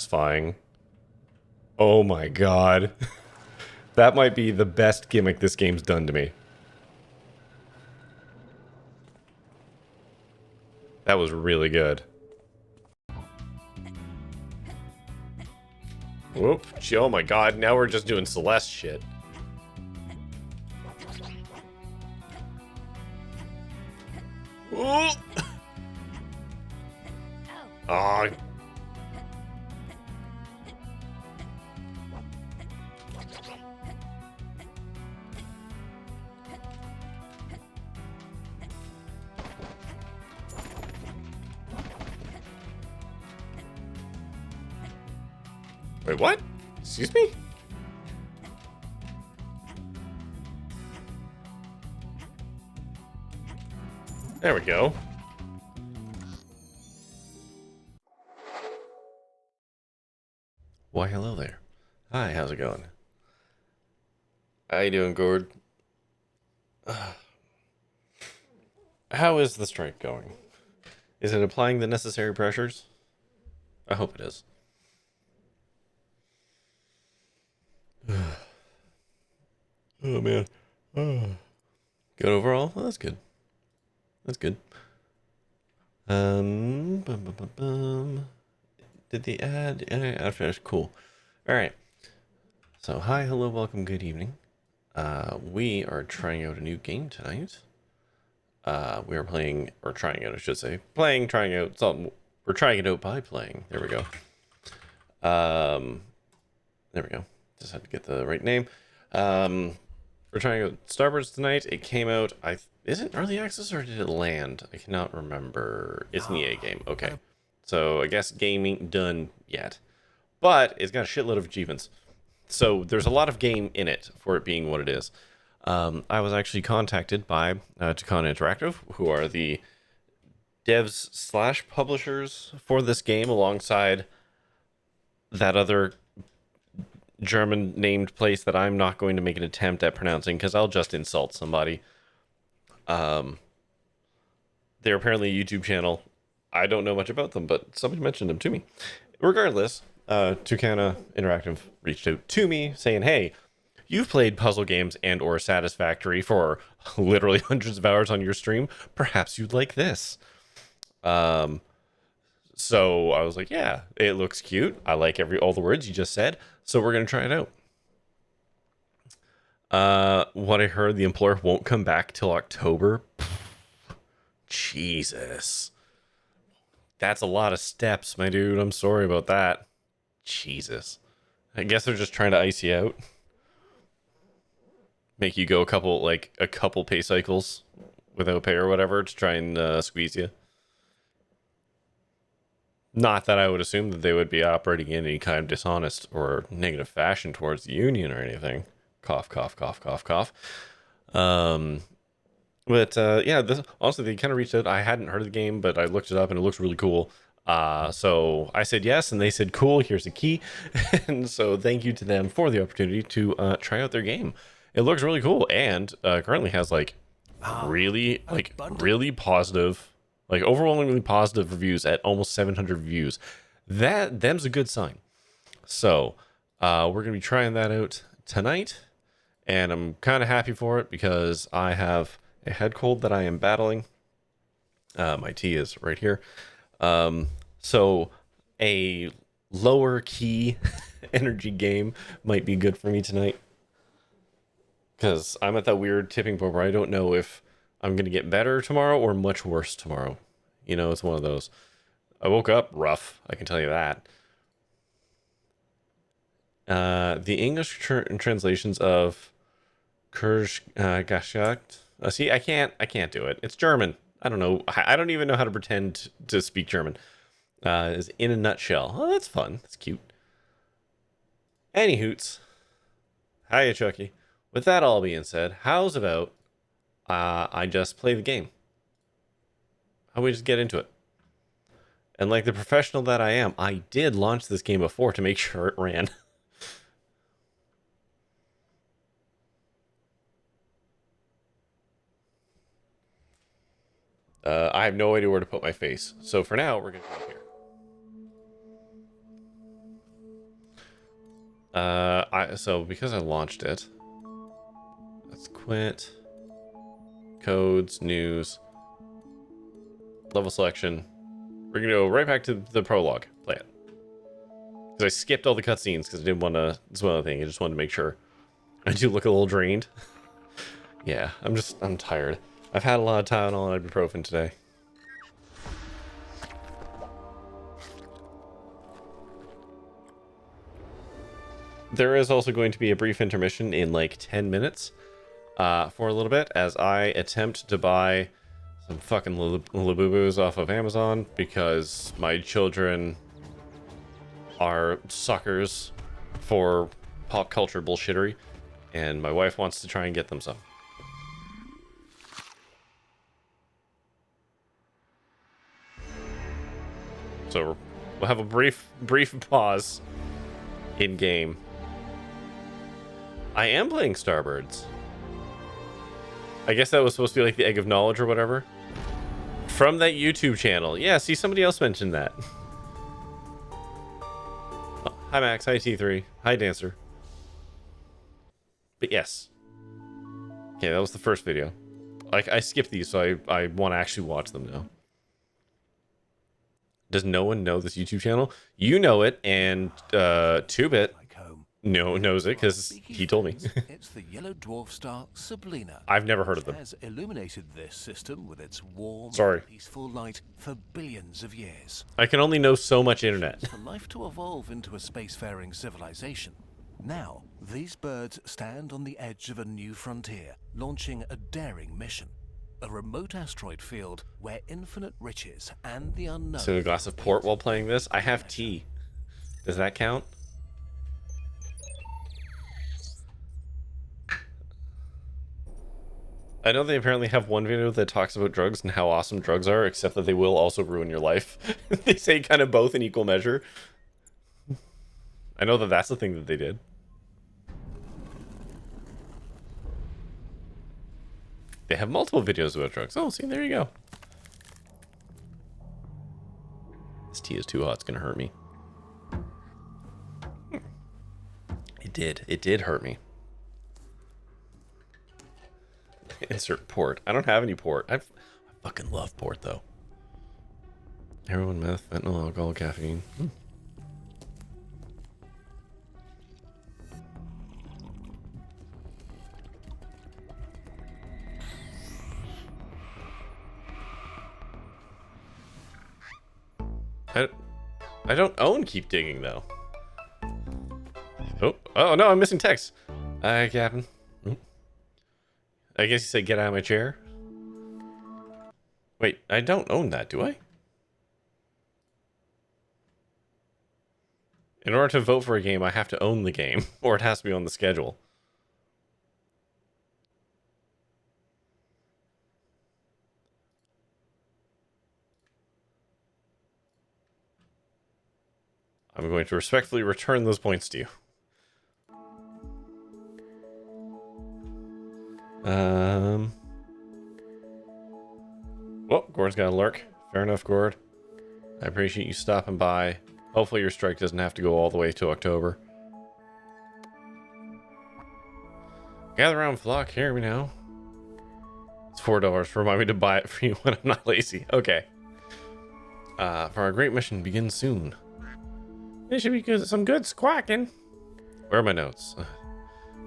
satisfying. Oh my god. That might be the best gimmick this game's done to me. That was really good. Whoop. Oh my god, now we're just doing Celeste shit. Whoop. Oh. Wait, what? Excuse me? There we go. Why, hello there. Hi, how's it going? How you doing, Gord? How is the strike going? Is it applying the necessary pressures? I hope it is. Oh, man. Oh. Good overall? Well, that's good. That's good. Bum, bum, bum, bum. Did the ad finish? Cool. All right. So, hi, hello, welcome, good evening. We are trying out a new game tonight. We are playing, or trying out, I should say. Trying out something. We're trying it out by playing. There we go. There we go. Just had to get the right name. We're trying out Starburst tonight. It came out, is it early access or did it land? I cannot remember. It's an EA game. Okay. So I guess gaming done yet. But it's got a shitload of achievements. So there's a lot of game in it for it being what it is. I was actually contacted by Toukana Interactive, who are the devs slash publishers for this game, alongside that other German named place that I'm not going to make an attempt at pronouncing because I'll just insult somebody. They're apparently a YouTube channel. I don't know much about them, but somebody mentioned them to me. Regardless, Toukana Interactive reached out to me saying, hey, you've played puzzle games and or Satisfactory for literally hundreds of hours on your stream. Perhaps you'd like this. So I was like, yeah, it looks cute. I like all the words you just said. So we're going to try it out. What I heard, the Employer won't come back till October. Jesus. That's a lot of steps, my dude. I'm sorry about that. Jesus. I guess they're just trying to ice you out. Make you go a couple pay cycles without pay or whatever to try and squeeze you. Not that I would assume that they would be operating in any kind of dishonest or negative fashion towards the union or anything. Cough, cough, cough, cough, cough. Yeah, honestly, they kind of reached out. I hadn't heard of the game, but I looked it up and it looks really cool. So I said yes, and they said, cool, here's a key. And so thank you to them for the opportunity to try out their game. It looks really cool, and currently has really positive, overwhelmingly positive reviews at almost 700 views. Them's a good sign. So we're gonna be trying that out tonight, and I'm kind of happy for it because I have a head cold that I am battling. My tea is right here. So a lower key energy game might be good for me tonight, because I'm at that weird tipping point where I don't know if I'm going to get better tomorrow or much worse tomorrow. You know, it's one of those. I woke up rough, I can tell you that. The English translations of Kurschgashakt. See, I can't do it. It's German. I don't know. I don't even know how to pretend to speak German. Is in a nutshell. Oh, that's fun. That's cute. Any hoots. Hiya, Chucky. With that all being said, how's about I just play the game? How we just get into it? And like the professional that I am, I did launch this game before to make sure it ran. I have no idea where to put my face. So for now, we're going to come here. So because I launched it, let's quit. Codes, news, level selection. We're gonna go right back to the prologue. Play it. Because I skipped all the cutscenes because I didn't want to. That's one other thing. I just wanted to make sure. I do look a little drained. Yeah, I'm tired. I've had a lot of Tylenol and ibuprofen today. There is also going to be a brief intermission in like 10 minutes for a little bit as I attempt to buy some fucking Labubus off of Amazon because my children are suckers for pop culture bullshittery and my wife wants to try and get them some. So we'll have a brief pause in game. I am playing Starbirds. I guess that was supposed to be like the egg of knowledge or whatever. From that YouTube channel. Yeah, see, somebody else mentioned that. Oh, hi, Max. Hi, T3. Hi, Dancer. But yes. Okay, that was the first video. Like, I skipped these, so I want to actually watch them now. Does no one know this YouTube channel? You know it, and 2-Bit knows it because he told me. It's the yellow dwarf star Sublina. I've never heard of them. Has illuminated this system with its warm, peaceful light for billions of years. I can only know so much internet. For life to evolve into a spacefaring civilization. Now, these birds stand on the edge of a new frontier, launching a daring mission. A remote asteroid field where infinite riches and the unknown... So a glass of port while playing this? I have tea. Does that count? I know they apparently have one video that talks about drugs and how awesome drugs are, except that they will also ruin your life. They say kind of both in equal measure. I know that that's the thing that they did. They have multiple videos about drugs. Oh, see, there you go. This tea is too hot. It's going to hurt me. It did. It did hurt me. Insert port. I don't have any port. I fucking love port, though. Heroin, meth, fentanyl, alcohol, caffeine. I don't own Keep Digging, though. Oh no, I'm missing text. Hi, Captain. I guess you said get out of my chair. Wait, I don't own that, do I? In order to vote for a game, I have to own the game, or it has to be on the schedule. I'm going to respectfully return those points to you. Well, Gord's got a lurk. Fair enough, Gord. I appreciate you stopping by. Hopefully your strike doesn't have to go all the way to October. Gather around, flock. Hear me now. It's $4. Remind me to buy it for you when I'm not lazy. Okay. For our great mission begins soon. It should be good. Some good squawking. Where are my notes?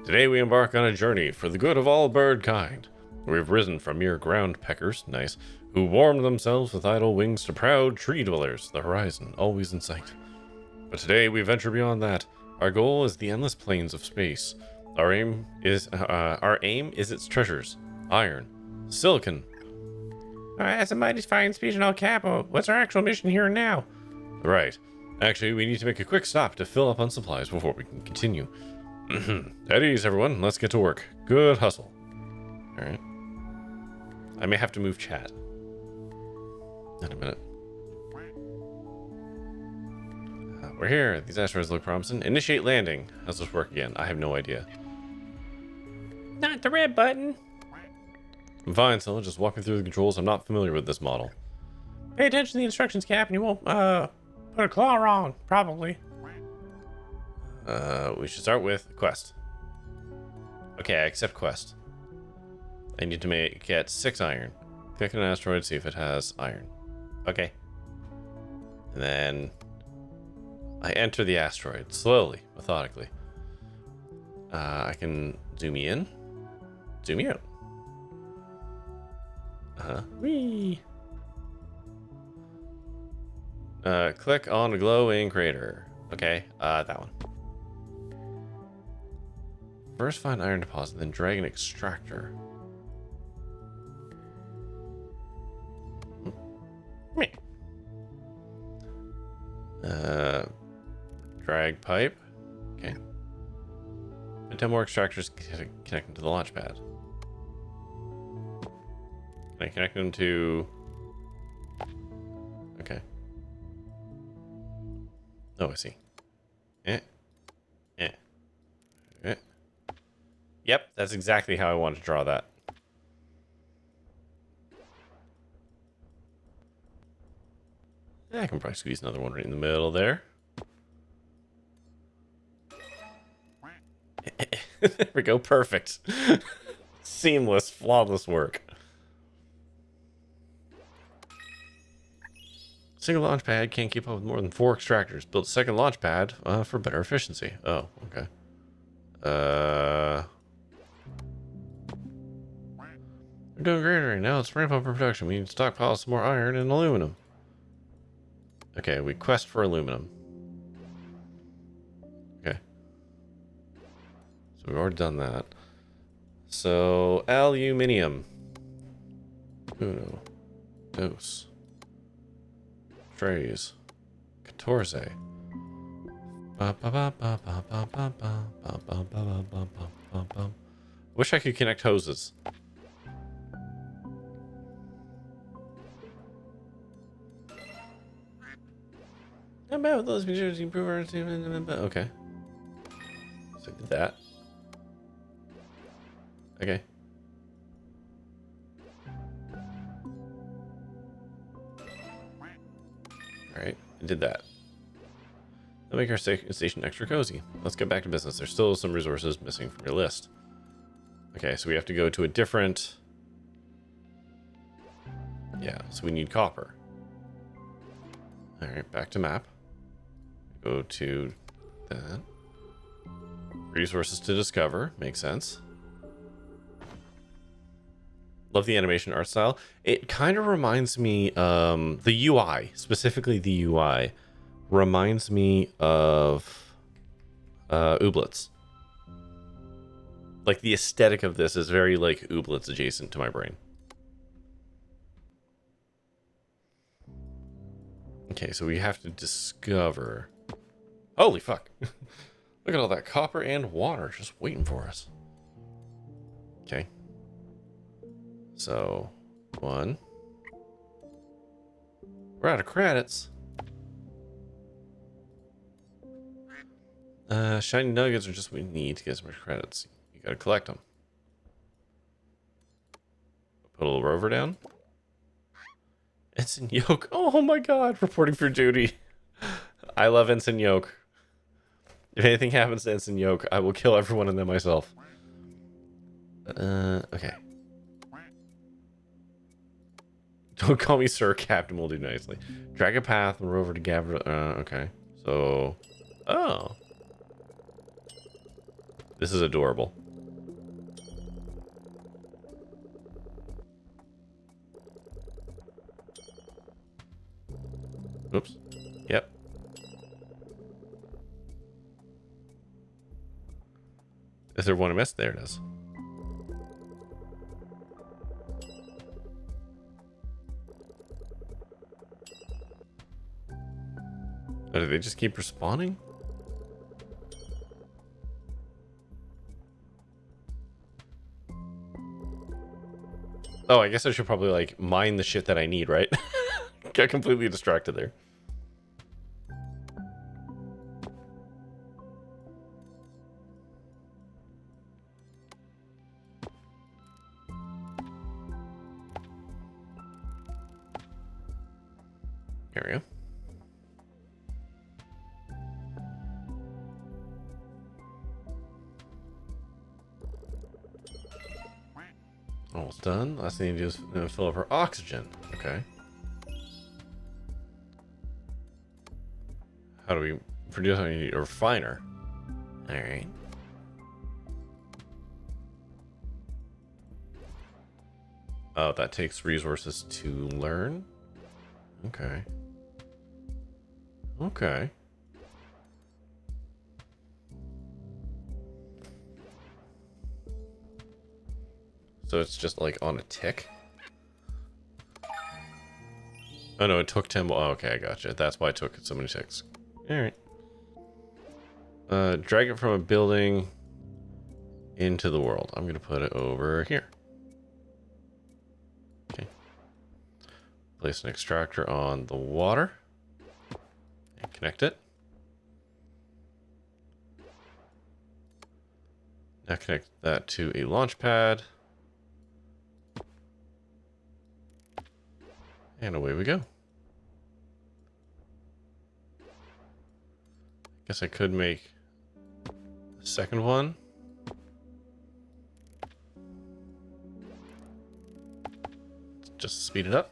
Today we embark on a journey for the good of all bird kind. We've risen from mere ground peckers, nice, who warmed themselves with idle wings to proud tree dwellers, the horizon always in sight. But today we venture beyond that. Our goal is the endless plains of space. Our aim is its treasures: iron, silicon. That's a mighty fine speech and all capo. What's our actual mission here and now? Right. Actually, we need to make a quick stop to fill up on supplies before we can continue. At ease, everyone. Let's get to work. Good hustle. All right. I may have to move chat. In a minute. We're here. These asteroids look promising. Initiate landing. How's this work again? I have no idea. Not the red button. I'm fine, so just walk me through the controls. I'm not familiar with this model. Pay attention to the instructions, Cap, and you won't, put a claw wrong, probably. We should start with quest. Okay, I accept quest. I need to get 6 iron. Click on an asteroid, see if it has iron. Okay. And then I enter the asteroid slowly, methodically. I can zoom in, zoom out. Whee! Click on a glowing crater. Okay, that one. First find iron deposit, then drag an extractor. Me. Drag pipe. Okay. And 10 more extractors connecting to the launch pad. Can I connect them to... Okay. Oh, I see. Eh. Yep, that's exactly how I wanted to draw that. I can probably squeeze another one right in the middle there. There we go, perfect. Seamless, flawless work. Single launch pad can't keep up with more than 4 extractors. Build a second launch pad for better efficiency. Oh, okay. We're doing great right now. Let's ramp up our production. We need to stockpile some more iron and aluminum. Okay, we quest for aluminum. Okay. So we've already done that. So, aluminium. Uno. Dos. Trays. 14. Wish I could connect hoses. How about those materials improve our okay. So I did that. Okay. Alright, I did that. That'll make our station extra cozy. Let's get back to business. There's still some resources missing from your list. Okay, so we have to go to a different... Yeah, so we need copper. Alright, back to map. Go to that. Resources to discover. Makes sense. Love the animation art style. It kind of reminds me, the UI, specifically the UI, reminds me of Ooblets. Like, the aesthetic of this is very, like, Ooblets adjacent to my brain. Okay, so we have to discover... Holy fuck. Look at all that copper and water just waiting for us. Okay. So, 1. We're out of credits. Shiny nuggets are just what we need to get some more credits. You gotta collect them. Put a little rover down. Ensign Yoke. Oh my god, reporting for duty. I love Ensign Yoke. If anything happens to Ensign Yoke, I will kill everyone in them myself. Okay. Don't call me Sir. Captain will do nicely. Drag a path and rover to gather. Okay. So... Oh. This is adorable. Oops. Yep. Is there one I missed? There it is. Oh, do they just keep respawning? Oh, I guess I should probably, like, mine the shit that I need, right? Got completely distracted there. Here we go. Almost done. Last thing you do is fill up her oxygen. Okay. How do we produce a refiner? Alright. Oh, that takes resources to learn? Okay. Okay. So it's just like on a tick? Oh no, it took 10. Oh, okay, I gotcha. That's why it took so many ticks. Alright. Drag it from a building into the world. I'm gonna put it over here. Okay. Place an extractor on the water. And connect it. Now connect that to a launch pad. And away we go. Guess I could make the second one. Just speed it up.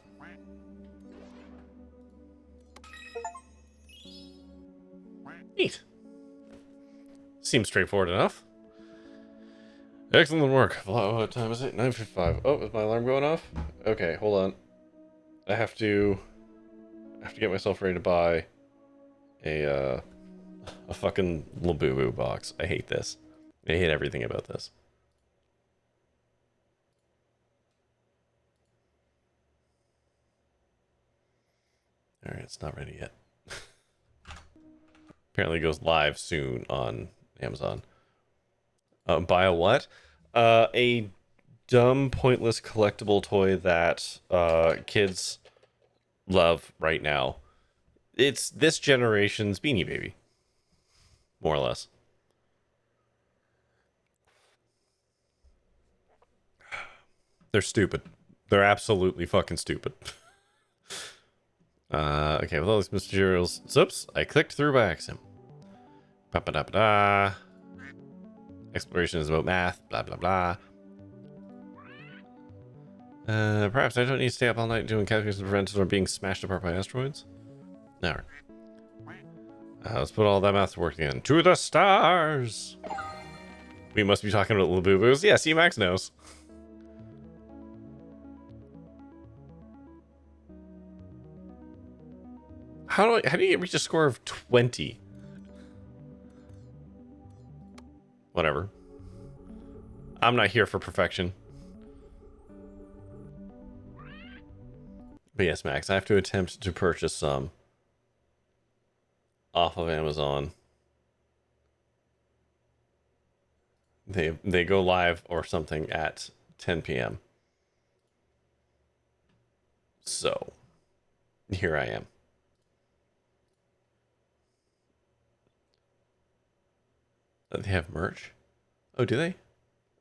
Neat. Seems straightforward enough. Excellent work. What time is it? 9:55. Oh, is my alarm going off? Okay, hold on. I have to get myself ready to buy a fucking Labubu box. I hate this. I hate everything about this. Alright, it's not ready yet. Apparently it goes live soon on Amazon. Buy a what? A dumb, pointless collectible toy that kids love right now. It's this generation's Beanie Baby. More or less. They're stupid. They're absolutely fucking stupid. Okay, with all these materials... Oops, I clicked through by accident. Ba-ba-da-ba-da. Exploration is about math, blah, blah, blah. Perhaps I don't need to stay up all night doing calculations to prevent us from being smashed apart by asteroids. Alright. Let's put all that math to work again. To the stars! We must be talking about little boo-boos. Yeah, C-Max knows. How do you reach a score of 20? Whatever. I'm not here for perfection. But yes, Max, I have to attempt to purchase some off of Amazon. They go live or something at 10 p.m. So, here I am. They have merch? Oh, do they?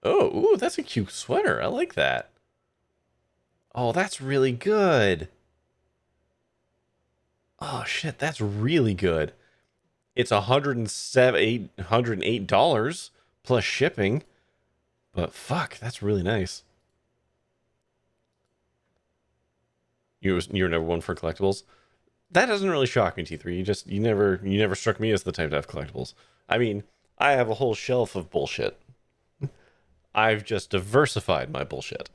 Oh, ooh, that's a cute sweater. I like that. Oh, that's really good. Oh, shit, that's really good. It's $108 plus shipping. But fuck, that's really nice. You're number one for collectibles? That doesn't really shock me, T3. You never struck me as the type to have collectibles. I mean, I have a whole shelf of bullshit. I've just diversified my bullshit.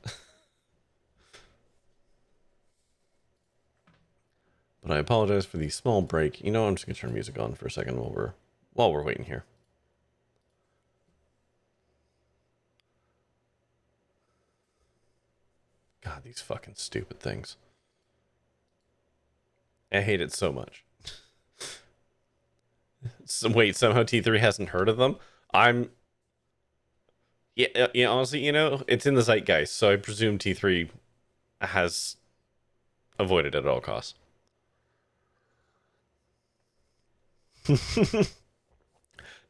But I apologize for the small break. You know, I'm just gonna turn music on for a second while we're waiting here. God, these fucking stupid things. I hate it so much. Wait, somehow T3 hasn't heard of them? Yeah, honestly, you know, it's in the zeitgeist, so I presume T3 has avoided it at all costs.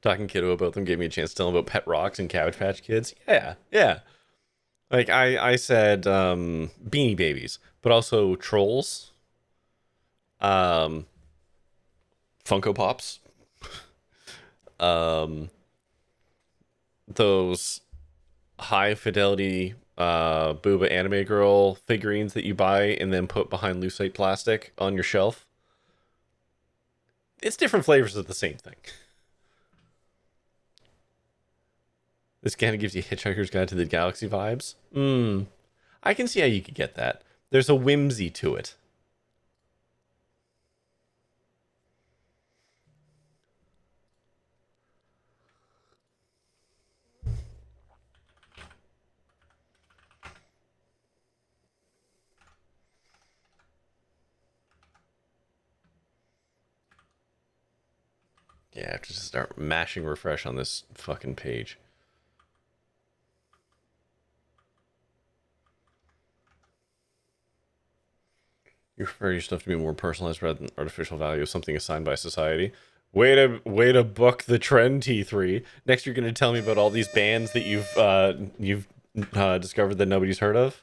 Talking kiddo about them gave me a chance to tell him about Pet Rocks and Cabbage Patch Kids. Yeah, yeah. Like I said, Beanie Babies, but also Trolls, um, Funko Pops, um, those high fidelity Booba anime girl figurines that you buy and then put behind lucite plastic on your shelf. It's different flavors of the same thing. This kind of gives you Hitchhiker's Guide to the Galaxy vibes. I can see how you could get that. There's a whimsy to it. Yeah, I have to just start mashing refresh on this fucking page. You prefer your stuff to be more personalized rather than artificial value of something assigned by society. Way to buck the trend, T3. Next, you're gonna tell me about all these bands that you've discovered that nobody's heard of.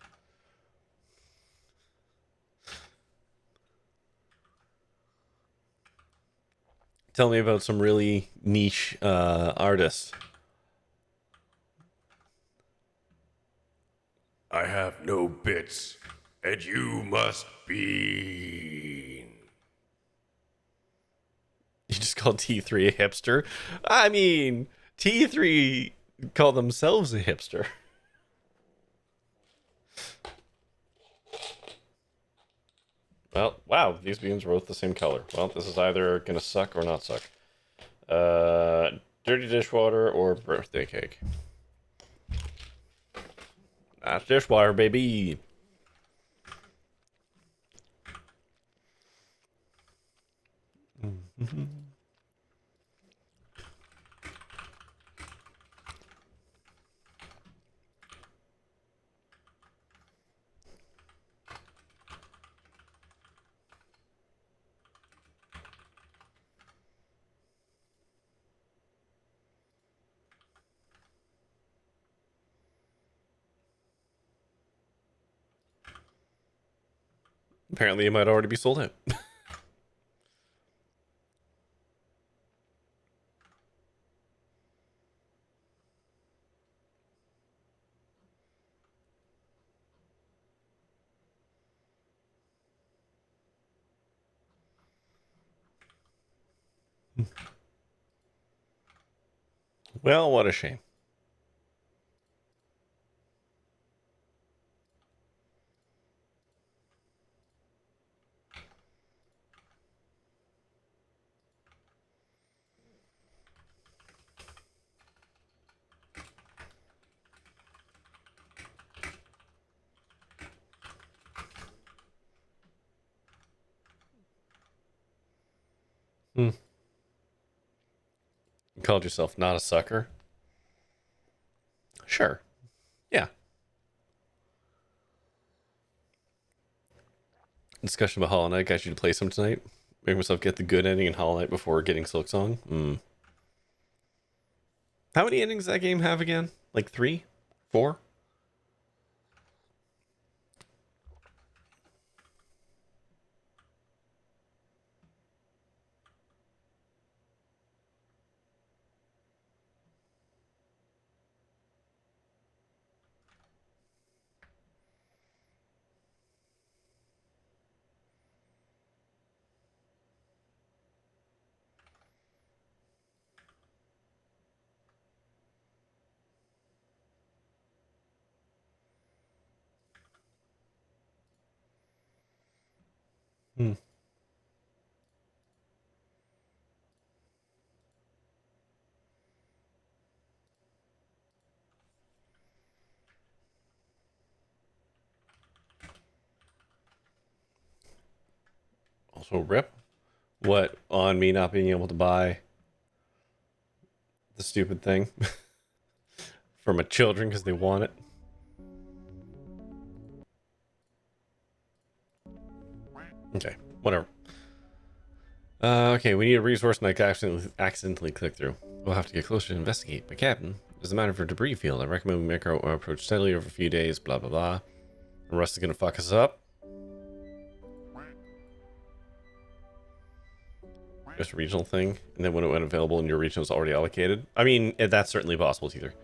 Tell me about some really niche artists. I have no bits, and you must be. You just called T3 a hipster? I mean, T3 call themselves a hipster. Well, wow, these beans were both the same color. Well, this is either gonna suck or not suck. Dirty dishwater or birthday cake. That's dishwater, baby. Apparently, it might already be sold out. Well, what a shame. You called yourself not a sucker? Sure. Yeah. Discussion about Hollow Knight got you to play some tonight. Make myself get the good ending in Hollow Knight before getting Silk Song. How many endings does that game have again? Like 3? 4? Hmm. Also, rip. What, on me not being able to buy the stupid thing for my children because they want it? Okay, whatever. Okay, we need a resource and I accidentally click through. We'll have to get closer to investigate. But Captain, as a matter for debris field, I recommend we make our approach steadily over a few days, blah blah blah. And Rust is gonna fuck us up. Just a regional thing, and then when it went available and your region was already allocated. I mean, that's certainly possible, either.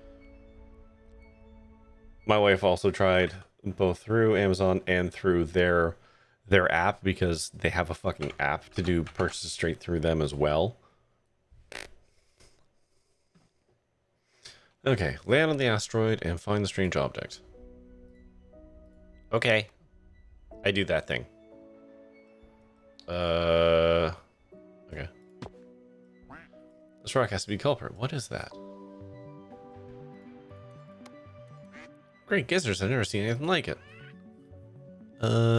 My wife also tried both through Amazon and through their app, because they have a fucking app to do purchases straight through them as well. Okay, land on the asteroid and find the strange object. Okay, I do that thing. Okay. This rock has to be culprit. What is that? Great gizzards, I've never seen anything like it.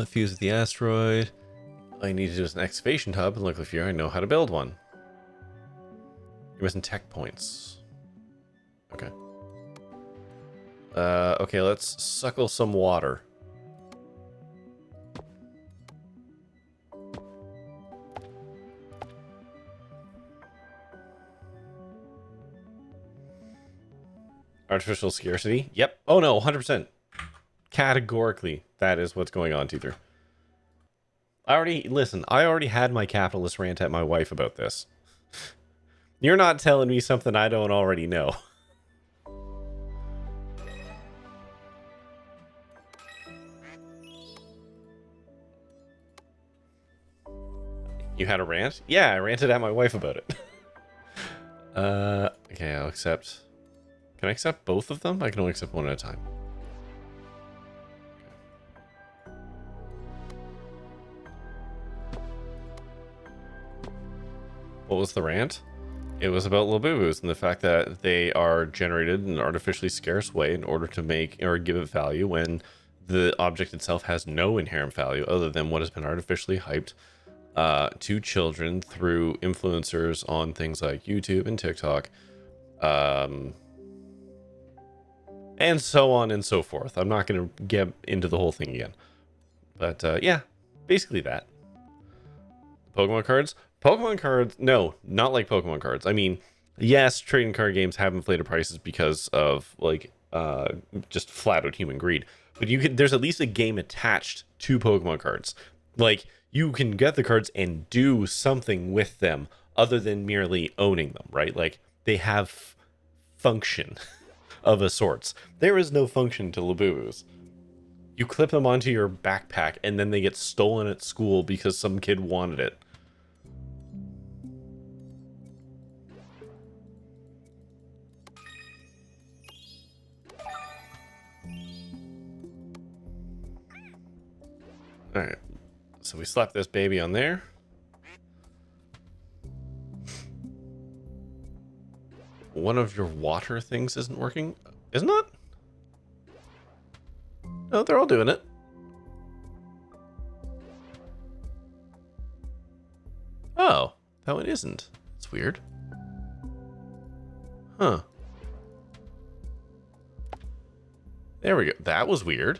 Fuse with the asteroid. All you need to do is an excavation hub, and luckily for you, I know how to build one. You're missing tech points. Okay. Okay, let's suckle some water. Artificial scarcity? Yep. Oh no, 100%. Categorically, that is what's going on, Teether. I already had my capitalist rant at my wife about this. You're not telling me something I don't already know. You had a rant? Yeah, I ranted at my wife about it. Okay, I'll accept. Can I accept both of them? I can only accept one at a time. What was the rant? It was about Labubu's and the fact that they are generated in an artificially scarce way in order to make or give it value when the object itself has no inherent value other than what has been artificially hyped to children through influencers on things like YouTube and TikTok, and so on and so forth. I'm not going to get into the whole thing again, but yeah, basically that. Pokemon cards? Pokemon cards? No, not like Pokemon cards. I mean, yes, trading card games have inflated prices because of like just flat out human greed. But there's at least a game attached to Pokemon cards. Like you can get the cards and do something with them other than merely owning them, right? Like they have function of a sorts. There is no function to Labubus. You clip them onto your backpack and then they get stolen at school because some kid wanted it. Alright, so we slap this baby on there. One of your water things isn't working, isn't it? No, they're all doing it. Oh, that one isn't. It's weird. Huh. There we go. That was weird.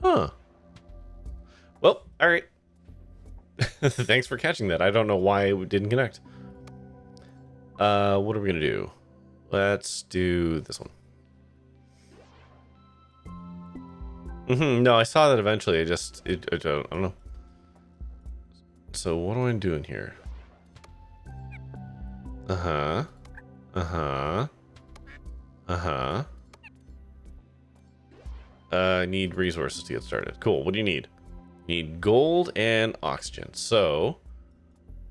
Huh. Well, alright. Thanks for catching that. I don't know why it didn't connect. What are we gonna do? Let's do this one. No, I saw that eventually. I don't know. So what am I doing here? Uh-huh. Uh-huh. Uh-huh. I need resources to get started. Cool. What do you need? You need gold and oxygen. So,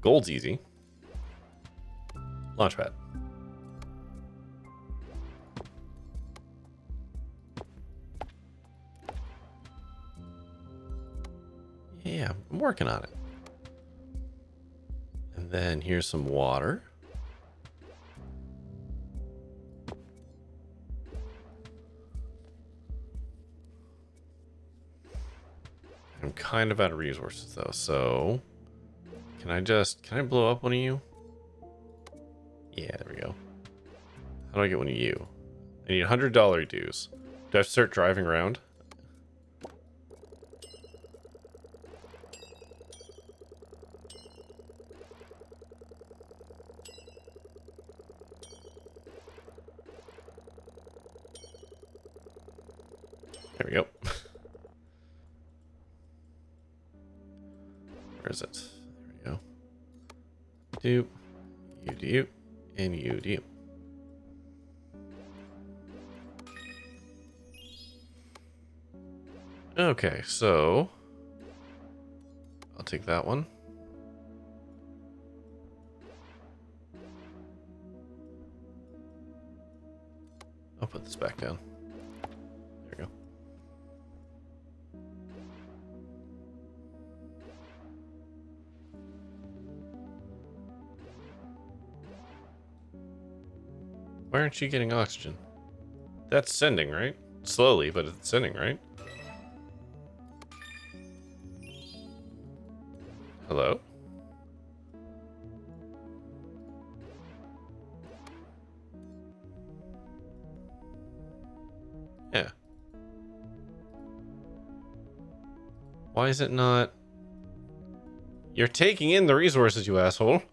gold's easy. Launchpad. Yeah, I'm working on it. And then here's some water. I'm kind of out of resources though, so can I blow up one of you? Yeah, there we go. How do I get one of you? I need $100 dues. Do I have to start driving around? There we go. Where is it? There we go. Do, and you do. Okay, so I'll take that one. I'll put this back down. There we go. Why aren't you getting oxygen? That's sending, right? Slowly, but it's sending, right? Hello? Yeah. Why is it not? You're taking in the resources, you asshole.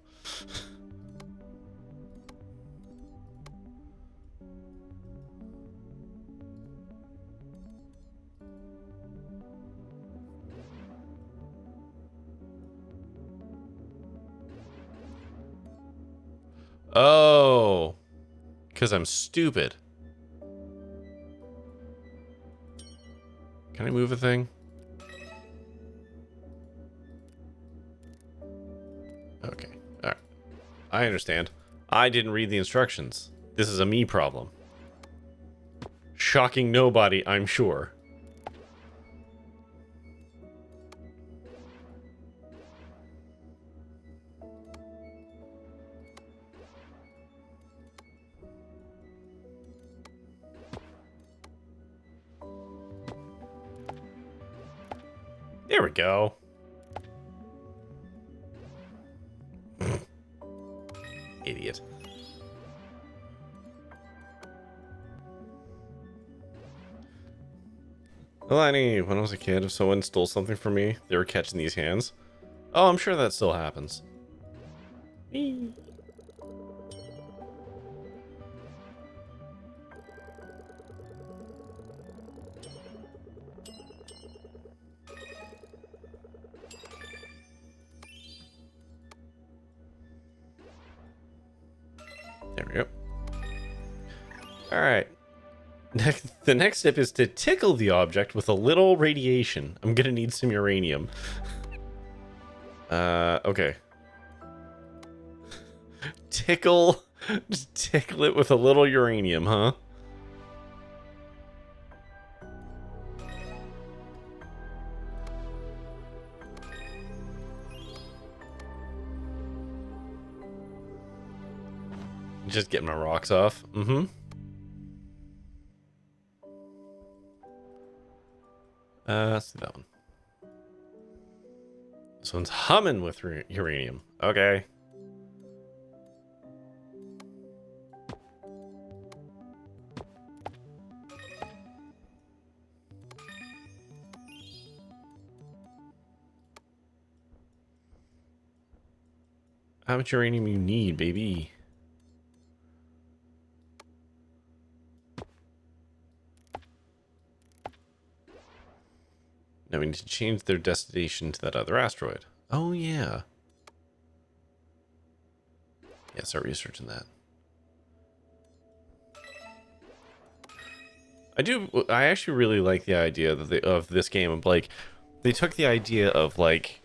Oh, because I'm stupid. Can I move a thing? Okay. All right. I understand. I didn't read the instructions. This is a me problem. Shocking nobody, I'm sure. There we go. Idiot. Well, when I was a kid, if someone stole something from me, they were catching these hands. Oh, I'm sure that still happens. Whee. There we go. All right. The next step is to tickle the object with a little radiation. I'm gonna need some uranium. Okay. Tickle. Just tickle it with a little uranium, huh? Just get my rocks off. Mm-hmm. Let's do that one. This one's humming with uranium. Okay. How much uranium you need, baby? Now we need to change their destination to that other asteroid. Oh, yeah. Yeah, start researching that. I actually really like the idea that of this game of, like, they took the idea of, like,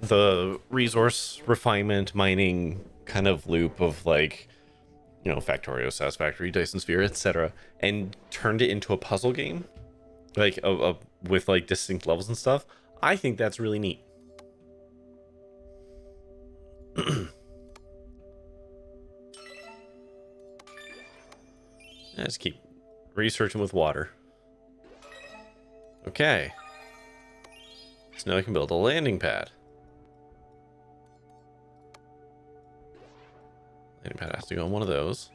the resource refinement mining kind of loop of, like, you know, Factorio, Satisfactory, Dyson Sphere, etc., and turned it into a puzzle game, like, with, like, distinct levels and stuff. I think that's really neat. Let's keep researching with water. Okay. So now I can build a landing pad. Landing pad has to go on one of those.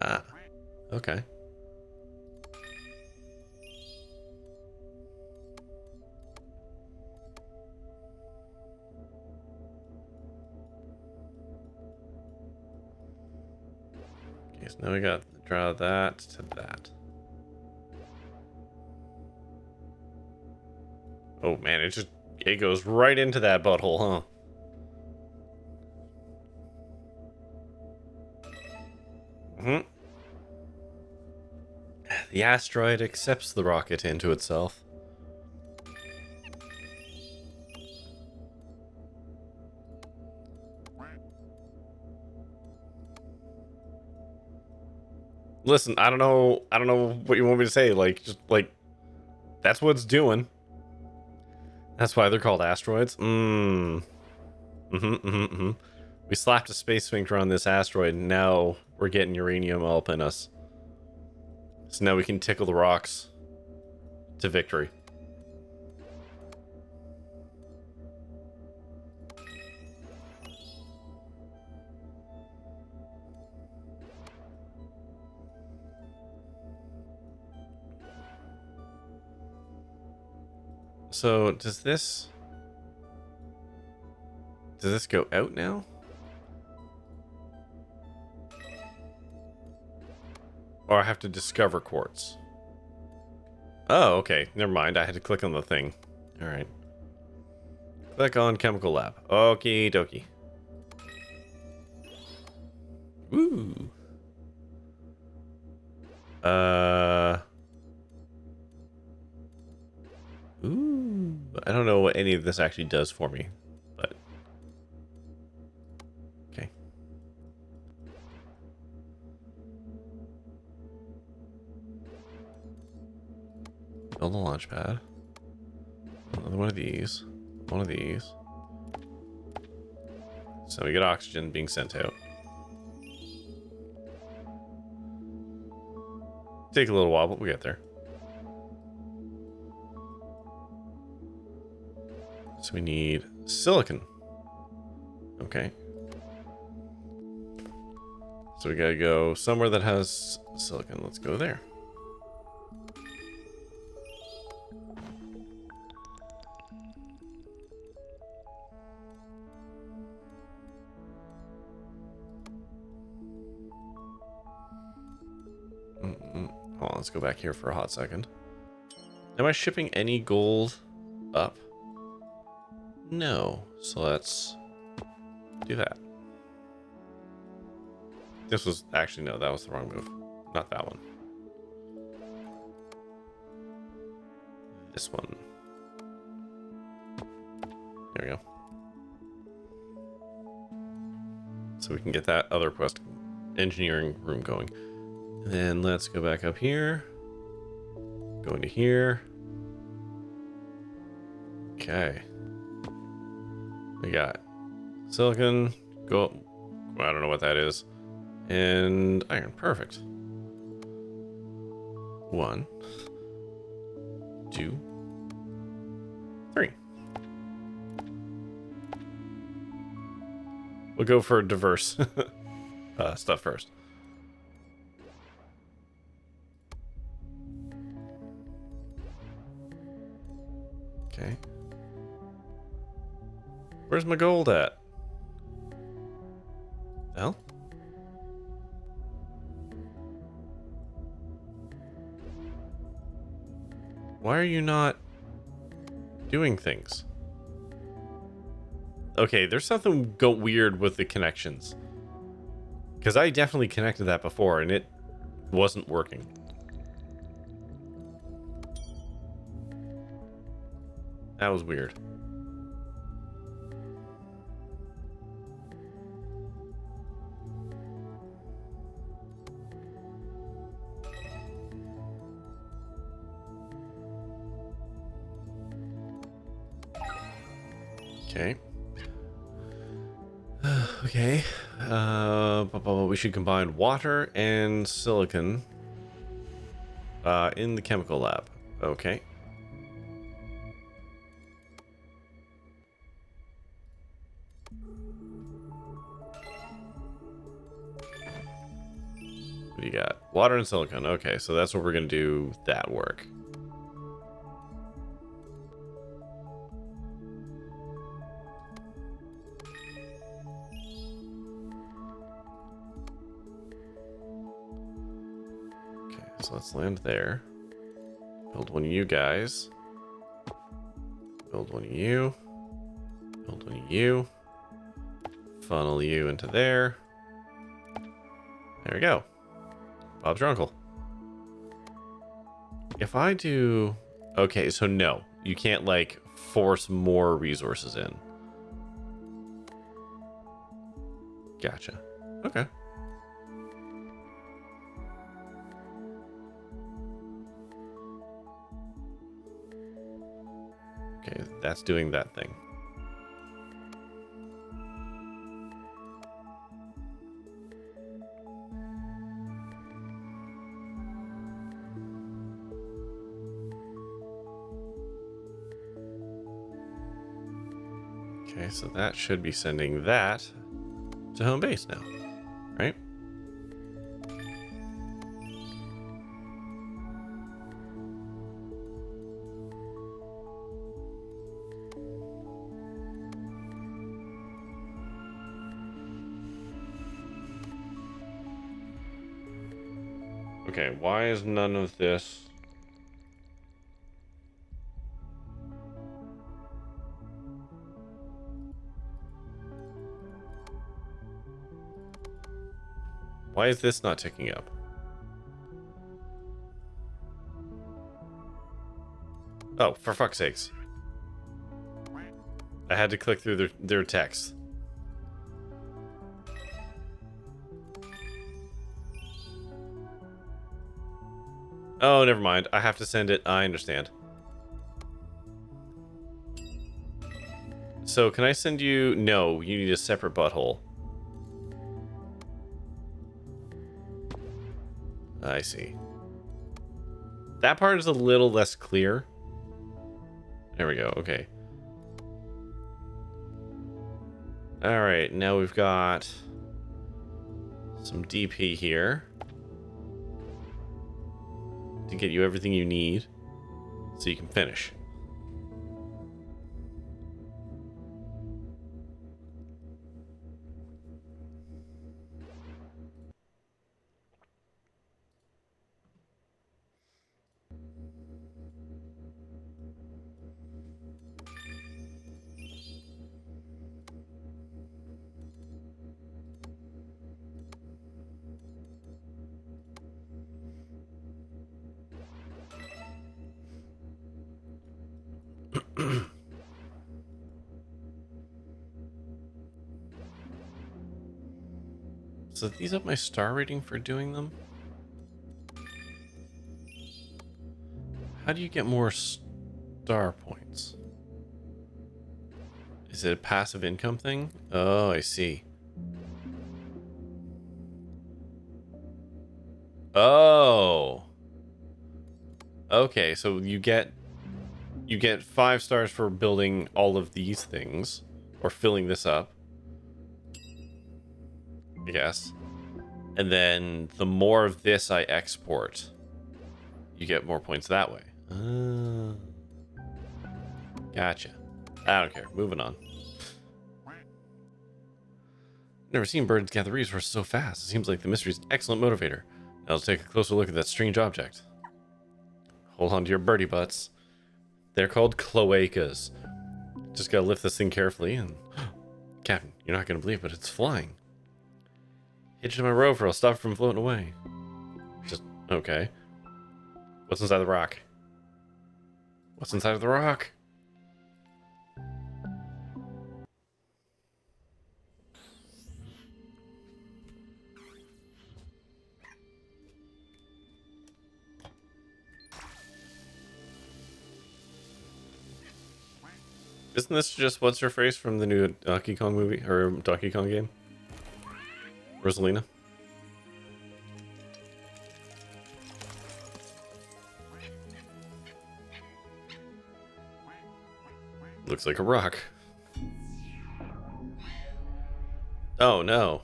Ah, okay. Okay, so now we got to draw that to that. Oh man, it goes right into that butthole, huh? Mhm. The asteroid accepts the rocket into itself. Listen, I don't know what you want me to say. Like, just like, that's what it's doing. That's why they're called asteroids. We slapped a space sphincter on this asteroid, and now we're getting uranium all up in us. So now we can tickle the rocks to victory. So does this go out now? Or I have to discover quartz? Oh, okay. Never mind. I had to click on the thing. All right. Click on chemical lab. Okie dokie. Ooh. Ooh. I don't know what any of this actually does for me, but okay. Build a launch pad. Another one of these. One of these. So we get oxygen being sent out. Take a little while, but we get there. So we need silicon. Okay. So we gotta go somewhere that has silicon. Let's go there. Hold on, let's go back here for a hot second. Am I shipping any gold up? No. So let's do that. This was actually, no, that was the wrong move. Not that one. This one. There we go. So we can get that other quest engineering room going. And then let's go back up here. Go into here. Okay. We got silicon, gold. I don't know what that is. And iron. Perfect. 1, 2, 3. We'll go for diverse stuff first. Okay. Where's my gold at? The hell? Why are you not doing things? Okay, there's something weird with the connections. Because I definitely connected that before and it wasn't working. That was weird. Okay. Okay. We should combine water and silicon in the chemical lab. Okay. What do you got? Water and silicon. Okay, so that's what we're going to do that work. Okay, so let's land there. Build one of you guys. Build one of you. Build one of you. Funnel you into there. There we go. Bob's your uncle. If I do... Okay, so no. You can't, like, force more resources in. Gotcha. Okay. Okay, that's doing that thing. Okay, so that should be sending that to home base now, right? Okay, why is none of this... Why is this not ticking up? Oh, for fuck's sakes. I had to click through their text. Oh, never mind. I have to send it. I understand. So, can I send you... No, you need a separate butthole. I see. That part is a little less clear. There we go. Okay. Alright, now we've got some DP here to get you everything you need so you can finish. So these up my star rating for doing them? How do you get more star points? Is it a passive income thing? Oh, I see. Oh. Okay, so you get 5 stars for building all of these things or filling this up. I guess. And then the more of this I export, you get more points that way. Gotcha. I don't care. Moving on. Never seen birds gather resources so fast. It seems like the mystery is an excellent motivator. Now let's take a closer look at that strange object. Hold on to your birdie butts. They're called cloacas. Just gotta lift this thing carefully and... Captain, you're not gonna believe it, but it's flying. Hitch it to my rope or I'll stop it from floating away. Just... okay. What's inside the rock? What's inside of the rock? Isn't this just what's her face from the new Donkey Kong movie or Donkey Kong game? Rosalina? Looks like a rock. Oh no.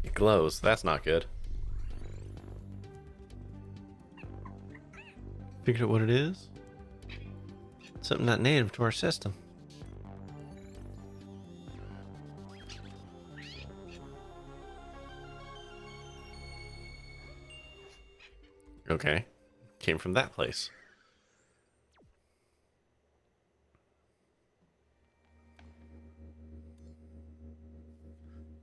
It glows. That's not good. Figured out what it is? Something not native to our system. Okay. Came from that place.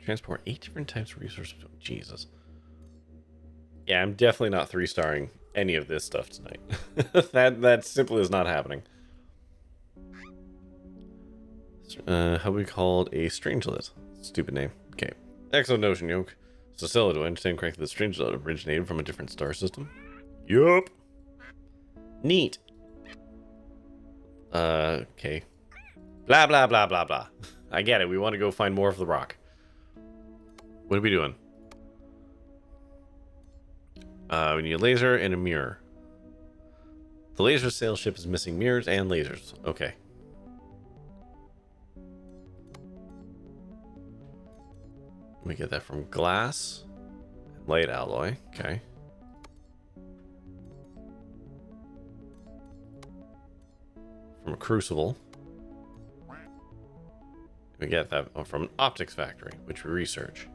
Transport 8 different types of resources. Oh, Jesus. Yeah, I'm definitely not 3-starring any of this stuff tonight. That simply is not happening. How we called a strangelet? Stupid name. Okay. Excellent notion, Yoke. So, Stella, do I understand correctly that strangelet originated from a different star system? Yup. Neat. Okay. Blah, blah, blah, blah, blah. I get it. We want to go find more of the rock. What are we doing? We need a laser and a mirror. The laser sail ship is missing mirrors and lasers. Okay. We get that from glass. Light alloy. Okay. From a crucible. We get that from an optics factory, which we research.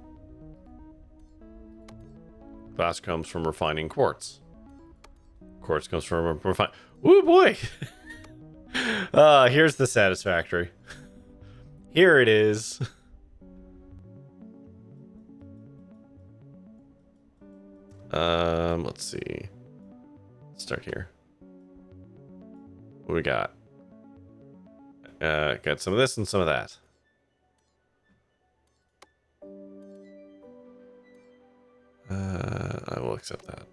Glass comes from refining quartz. Quartz comes from refining... Ooh, boy! Here's the satisfactory. Here it is. Let's see. Let's start here. What do we got? Got some of this and some of that. I will accept that.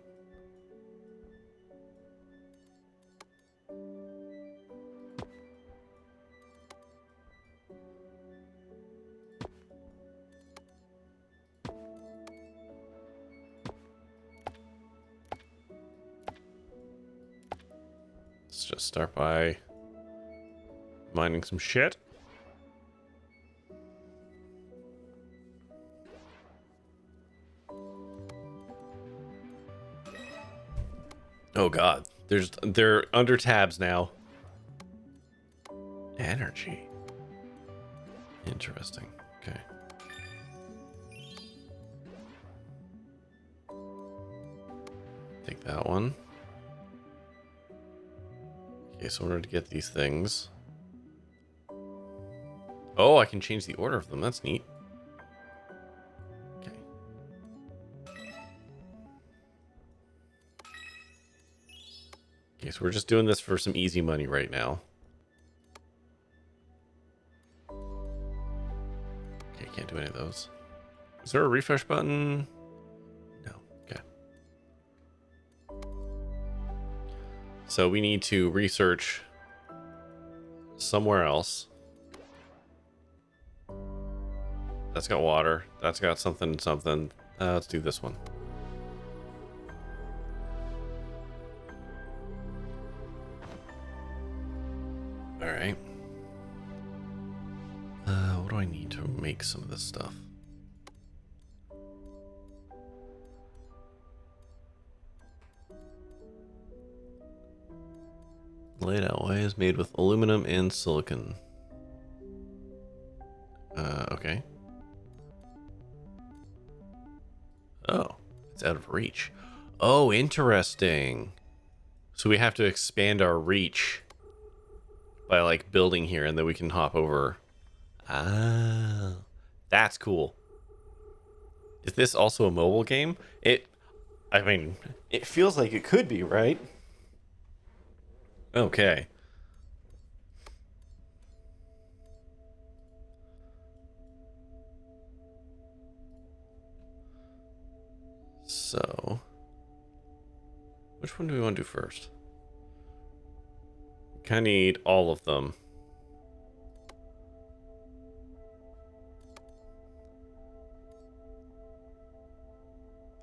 Let's just start by mining some shit. Oh god, they're under tabs now. Energy. Interesting. Okay. Take that one. Okay, so in order to get these things. Oh, I can change the order of them. That's neat. Okay. Okay, so we're just doing this for some easy money right now. Okay, can't do any of those. Is there a refresh button? No. Okay. So we need to research somewhere else. That's got water. That's got something, something. Let's do this one. All right. What do I need to make some of this stuff? Light alloy is made with aluminum and silicon. Okay. Oh, it's out of reach. Oh, interesting. So we have to expand our reach by like building here, and then we can hop over. Ah, that's cool. Is this also a mobile game? I mean, it feels like it could be, right? Okay. So, which one do we want to do first? We kind of need all of them.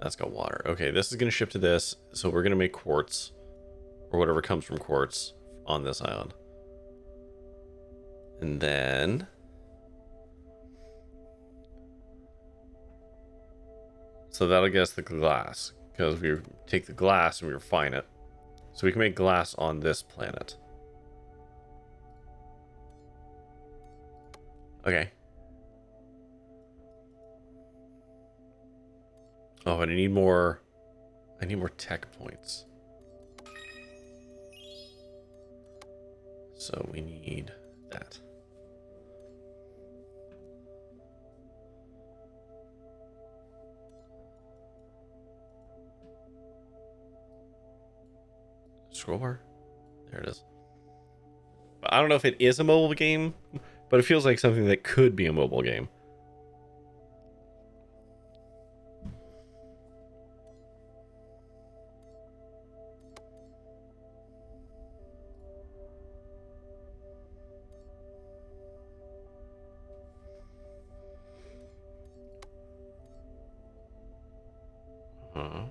That's got water. Okay, this is going to ship to this. So we're going to make quartz, or whatever comes from quartz, on this island. And then... so that'll get us the glass, because we take the glass and we refine it. So we can make glass on this planet. Okay. Oh, but I need more tech points. So we need that. Scroll bar? There it is. I don't know if it is a mobile game, but it feels like something that could be a mobile game. Huh.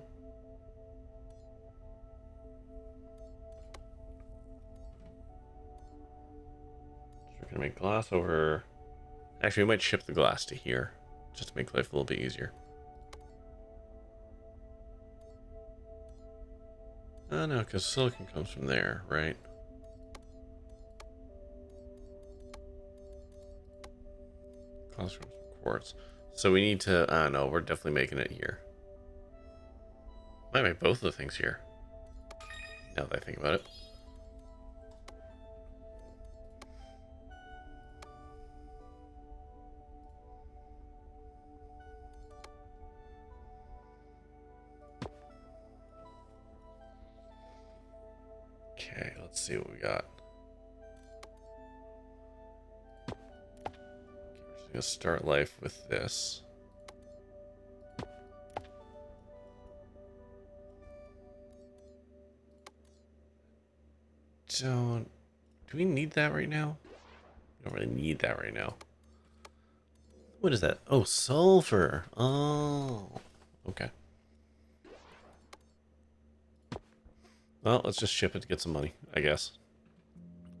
So we're gonna make glass over. Actually, we might ship the glass to here, just to make life a little bit easier. Oh no, because silicon comes from there, right? Glass comes from quartz. So we need to. No, we're definitely making it here. Might make both of the things here. Now that I think about it. Okay, let's see what we got. Okay, we're just gonna start life with this. Do we need that right now? We don't really need that right now. What is that? Oh, sulfur. Oh, okay. Well, let's just ship it to get some money, I guess.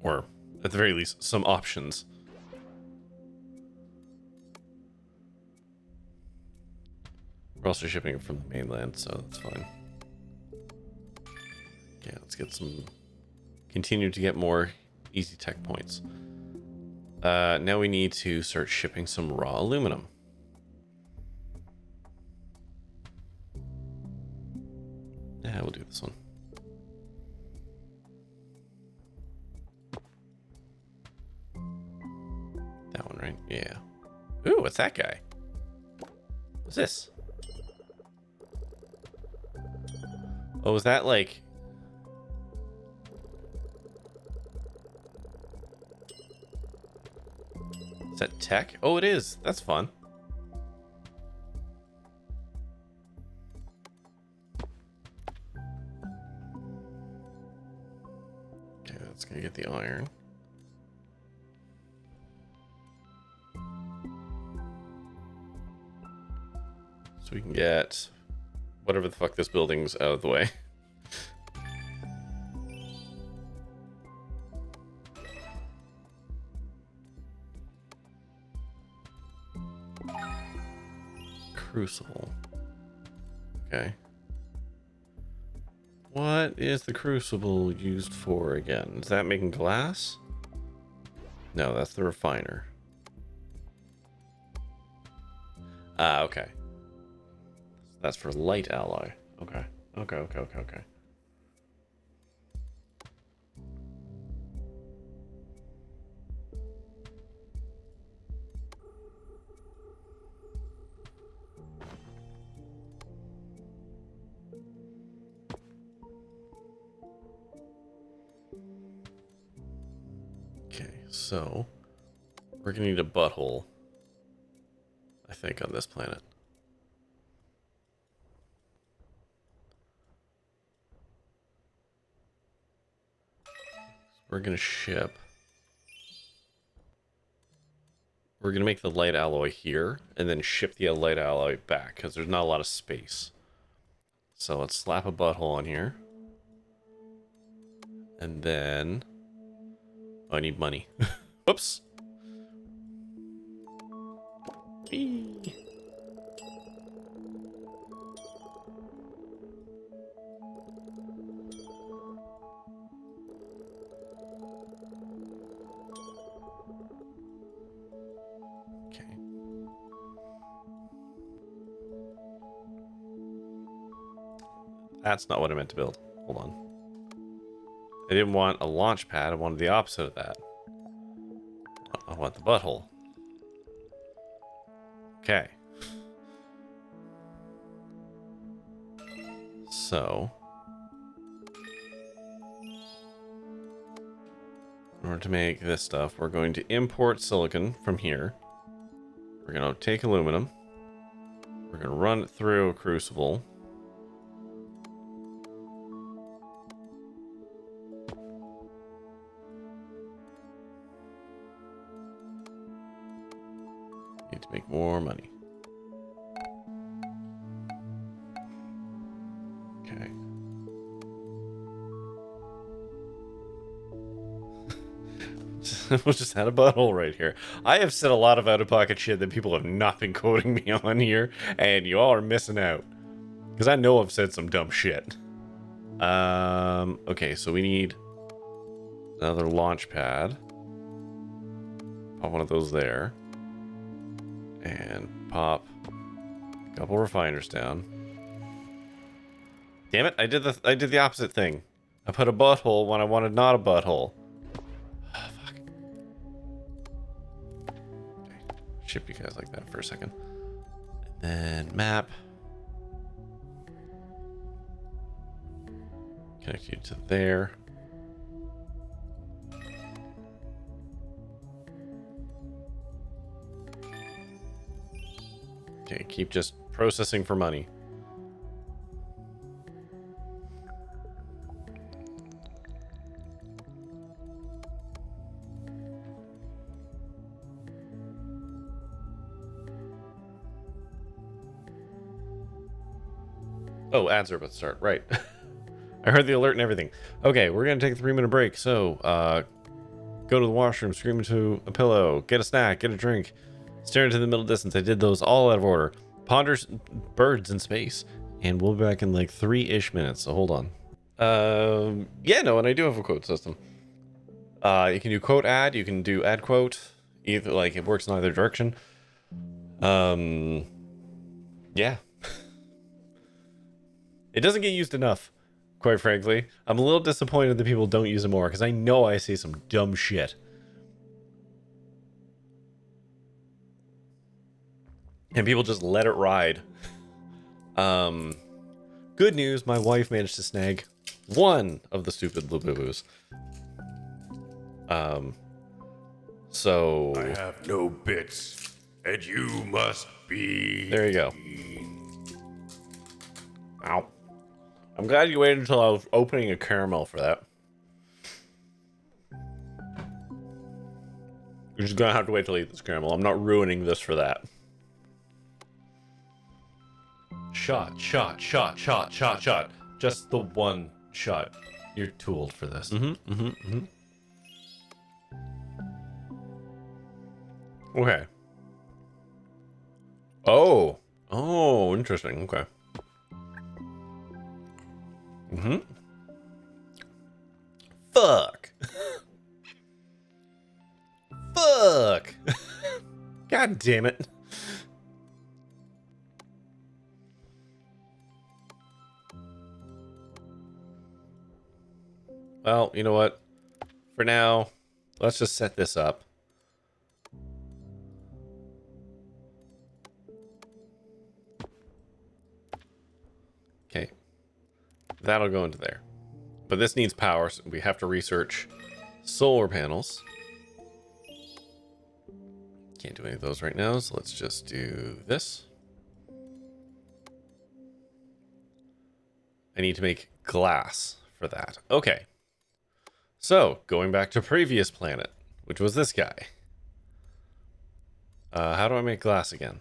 Or, at the very least, some options. We're also shipping it from the mainland, so that's fine. Okay, let's get some... Continue to get more easy tech points. Now we need to start shipping some raw aluminum. Yeah, we'll do this one. That one, right? Yeah. Ooh, what's that guy? What's this? Oh, is that like... Is that tech? Oh, it is. That's fun. Okay, that's gonna get the iron. So we can get whatever the fuck this building's out of the way. Crucible. Okay. What is the crucible used for again? Is that making glass? No, that's the refiner. Ah, okay. That's for light alloy. Okay. Okay. Okay, so we're gonna need a butthole, I think, on this planet. We're gonna ship. We're gonna make the light alloy here, and then ship the light alloy back, because there's not a lot of space. So let's slap a butthole on here. And then... Oh, I need money. Whoops. Whee. Okay. That's not what I meant to build. Hold on. I didn't want a launch pad. I wanted the opposite of that. I want the butthole. Okay. So... in order to make this stuff, we're going to import silicon from here. We're going to take aluminum. We're going to run it through a crucible. Need to make more money. Okay. We'll just add a butthole right here. I have said a lot of out-of-pocket shit that people have not been quoting me on here, and you all are missing out. Because I know I've said some dumb shit. Okay, so we need another launch pad. Pop one of those there. And pop a couple refiners down. Damn it, I did the opposite thing. I put a butthole when I wanted not a butthole. Fuck. Okay, ship you guys like that for a second. And then map. Connect you to there. Okay, keep just processing for money. Oh, ads are about to start. Right. I heard the alert and everything. Okay, we're going to take a 3-minute break. So, go to the washroom, scream into a pillow, get a snack, get a drink, stare into the middle distance. I did those all out of order. Ponder birds in space. And we'll be back in like 3-ish minutes. So hold on. Yeah, no, and I do have a quote system. You can do quote ad. You can do ad quote. Either, like, it works in either direction. Yeah. It doesn't get used enough, quite frankly. I'm a little disappointed that people don't use it more, because I know I say some dumb shit. And people just let it ride. Good news, my wife managed to snag one of the stupid Labubu's. So... I have no bits, and you must be... There you go. Ow. I'm glad you waited until I was opening a caramel for that. You're just gonna have to wait till I eat this caramel. I'm not ruining this for that. Shot, shot, shot, shot, shot, shot. Just the one shot. You're too old for this. Okay. Oh. Oh, interesting. Okay. Fuck. Fuck. God damn it. Well, you know what? For now, let's just set this up. Okay. That'll go into there. But this needs power, so we have to research solar panels. Can't do any of those right now, so let's just do this. I need to make glass for that. Okay. So, going back to previous planet, which was this guy. How do I make glass again?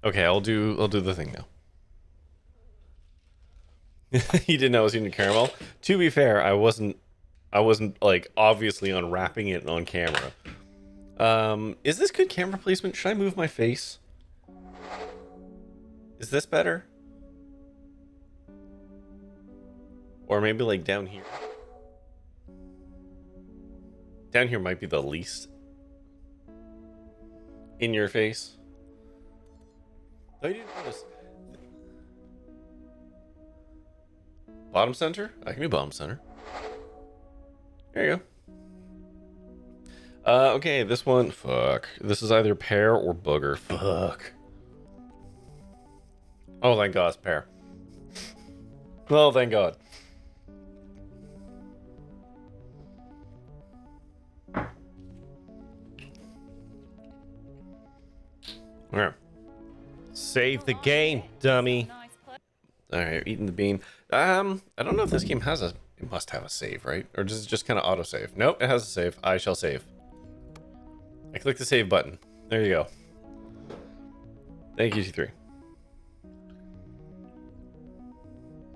Okay, I'll do the thing now. He didn't know I was eating caramel. To be fair, I wasn't like obviously unwrapping it on camera. Is this good camera placement? Should I move my face? Is this better? Or maybe like down here. Down here might be the least in your face. Oh, you didn't notice. Bottom center? I can do bottom center. There you go. Okay, this one. Fuck. This is either pear or booger. Fuck. Oh, thank God it's pear. Oh, thank God. Yeah. Save the game, dummy. Alright, eating the bean. I don't know if this game has a... It must have a save, right? Or does it just kind of auto-save? Nope, it has a save. I shall save. I click the save button. There you go. Thank you, T3.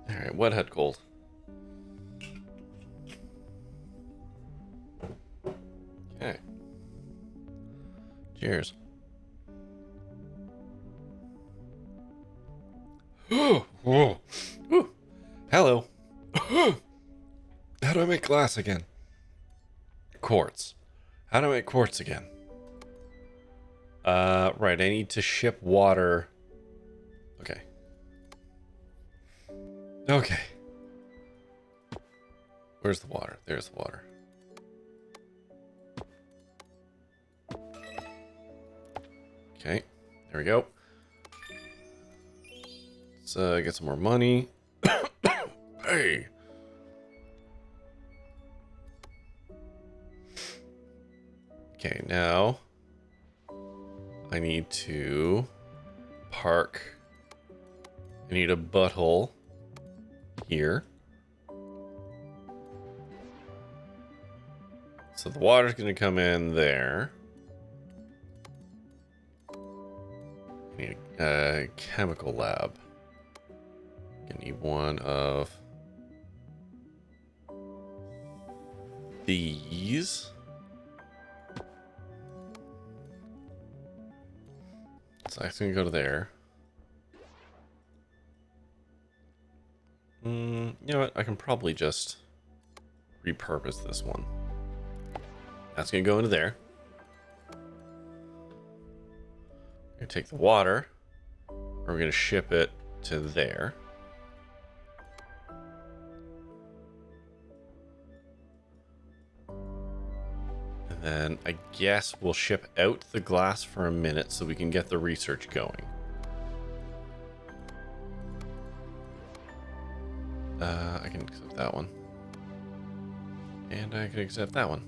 Alright, what had cold? Okay. Cheers. Whoa. Ooh. Hello. How do I make glass again? Quartz. How do I make quartz again? Right, I need to ship water. Okay. Okay. Where's the water? There's the water. Okay, there we go. Let's get some more money. Hey. Okay, now I need to park. I need a butthole here. So the water's going to come in there. I need a chemical lab. I need one of these. So that's going to go to there. You know what? I can probably just repurpose this one. That's going to go into there. We're going to take the water. We're going to ship it to there. And then I guess we'll ship out the glass for a minute so we can get the research going. I can accept that one. And I can accept that one.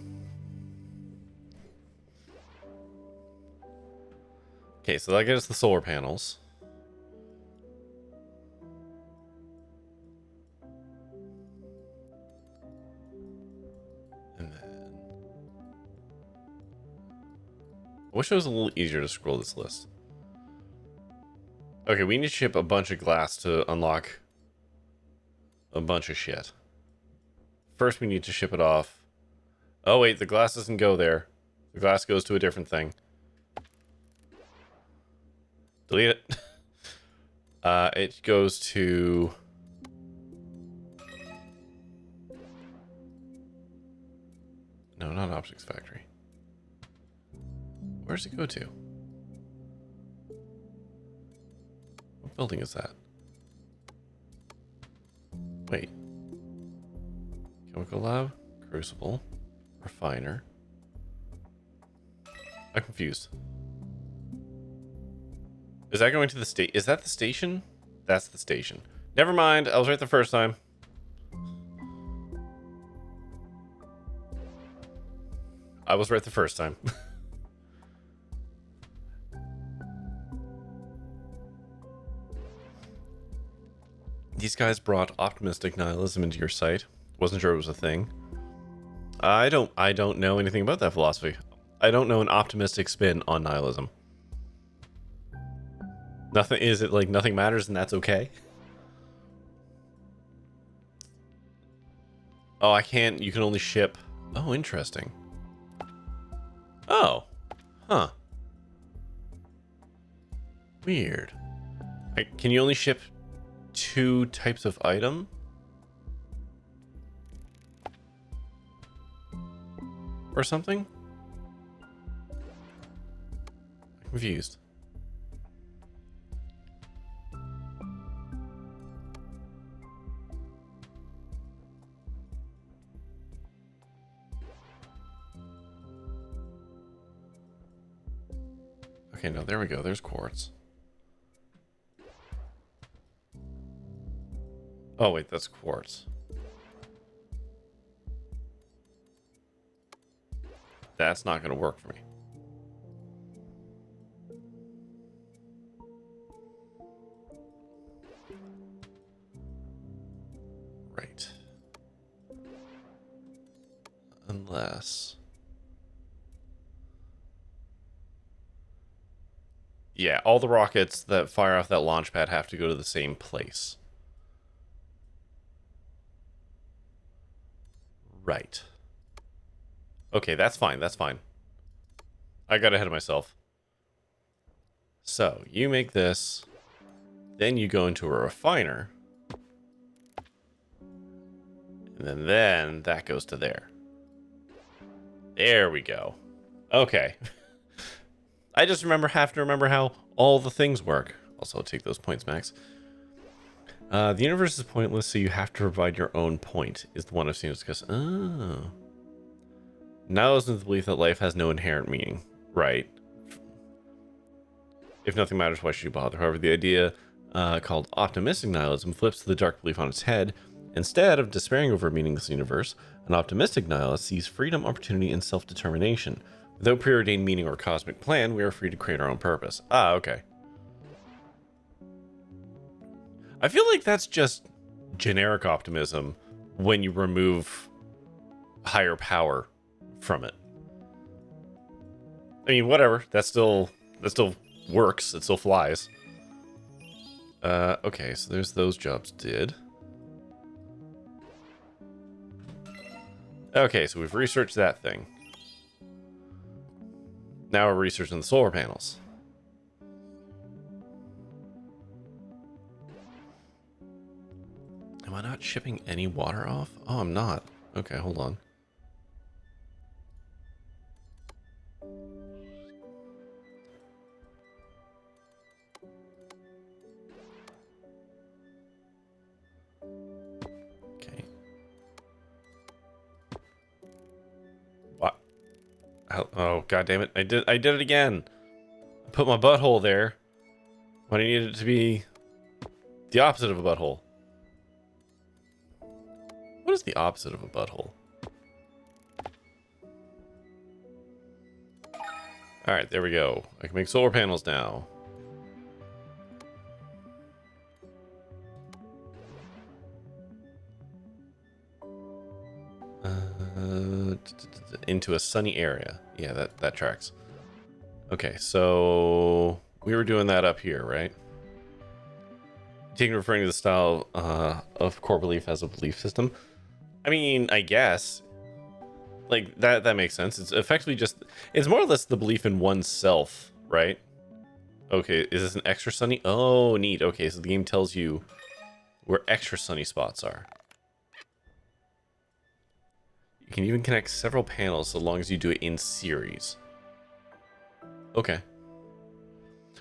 Okay, so that gets us the solar panels. And then... I wish it was a little easier to scroll this list. Okay, we need to ship a bunch of glass to unlock a bunch of shit. First, we need to ship it off. Oh, wait, the glass doesn't go there. The glass goes to a different thing. Delete it. It goes to... No, not Optics Factory. Where does it go to? What building is that? Wait. Chemical lab? Crucible? Refiner? I'm confused. Is that going to the state? Is that the station? That's the station. Never mind. I was right the first time. I was right the first time. These guys brought optimistic nihilism into your site. Wasn't sure it was a thing. I don't know anything about that philosophy. I don't know an optimistic spin on nihilism. Nothing, is it like nothing matters and that's okay? Oh, I can't, you can only ship. Oh, interesting. Oh. Huh. Weird. Can you only ship 2 types of item? Or something? I'm confused. Okay, no, there we go. There's quartz. Oh, wait, that's quartz. That's not going to work for me. Right. Unless... Yeah, all the rockets that fire off that launch pad have to go to the same place. Right. Okay, that's fine, that's fine. I got ahead of myself. So, you make this, then you go into a refiner, and then that goes to there. There we go. Okay. I just have to remember how all the things work. Also, I'll take those points, Max. The universe is pointless, so you have to provide your own point, is the one I've seen discussed. Oh. Now listen to the belief that life has no inherent meaning. Right. If nothing matters, why should you bother? However, the idea called optimistic nihilism flips the dark belief on its head. Instead of despairing over a meaningless universe, an optimistic nihilist sees freedom, opportunity, and self-determination. Without preordained meaning or cosmic plan, we are free to create our own purpose. Ah, okay. I feel like that's just generic optimism when you remove higher power from it. I mean, whatever. That still works. It still flies. Okay, so there's those jobs did. Okay, so we've researched that thing. Now we're researching the solar panels. Am I not shipping any water off? Oh, I'm not. Okay, hold on. Okay. What? Oh, god damn it. I did it again. I put my butthole there when I needed it to be the opposite of a butthole. What is the opposite of a butthole? Alright, there we go. I can make solar panels now. Into a sunny area. Yeah, that tracks. Okay, so we were doing that up here, right? Taking referring to the style of core belief as a belief system. I mean, I guess. Like, that makes sense. It's effectively just... It's more or less the belief in oneself, right? Okay, is this an extra sunny? Oh, neat. Okay, so the game tells you where extra sunny spots are. You can even connect several panels so long as you do it in series. Okay.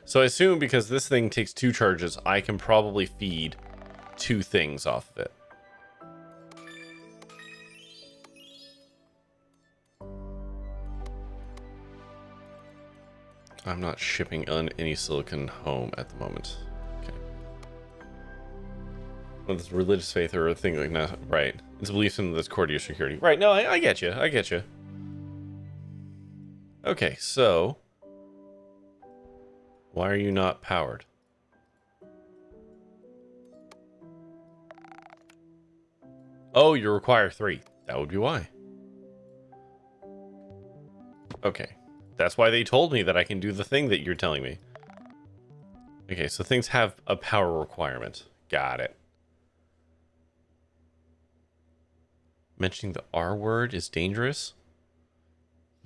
So I assume because this thing takes 2 charges, I can probably feed 2 things off of it. I'm not shipping any silicon home at the moment. Okay. Well, it's religious faith or a thing like that. Right. It's beliefs in this core to your security. Right. No, I get you. I get you. Okay, so... Why are you not powered? Oh, you require 3. That would be why. Okay. That's why they told me that I can do the thing that you're telling me. Okay, so things have a power requirement. Got it. Mentioning the R word is dangerous?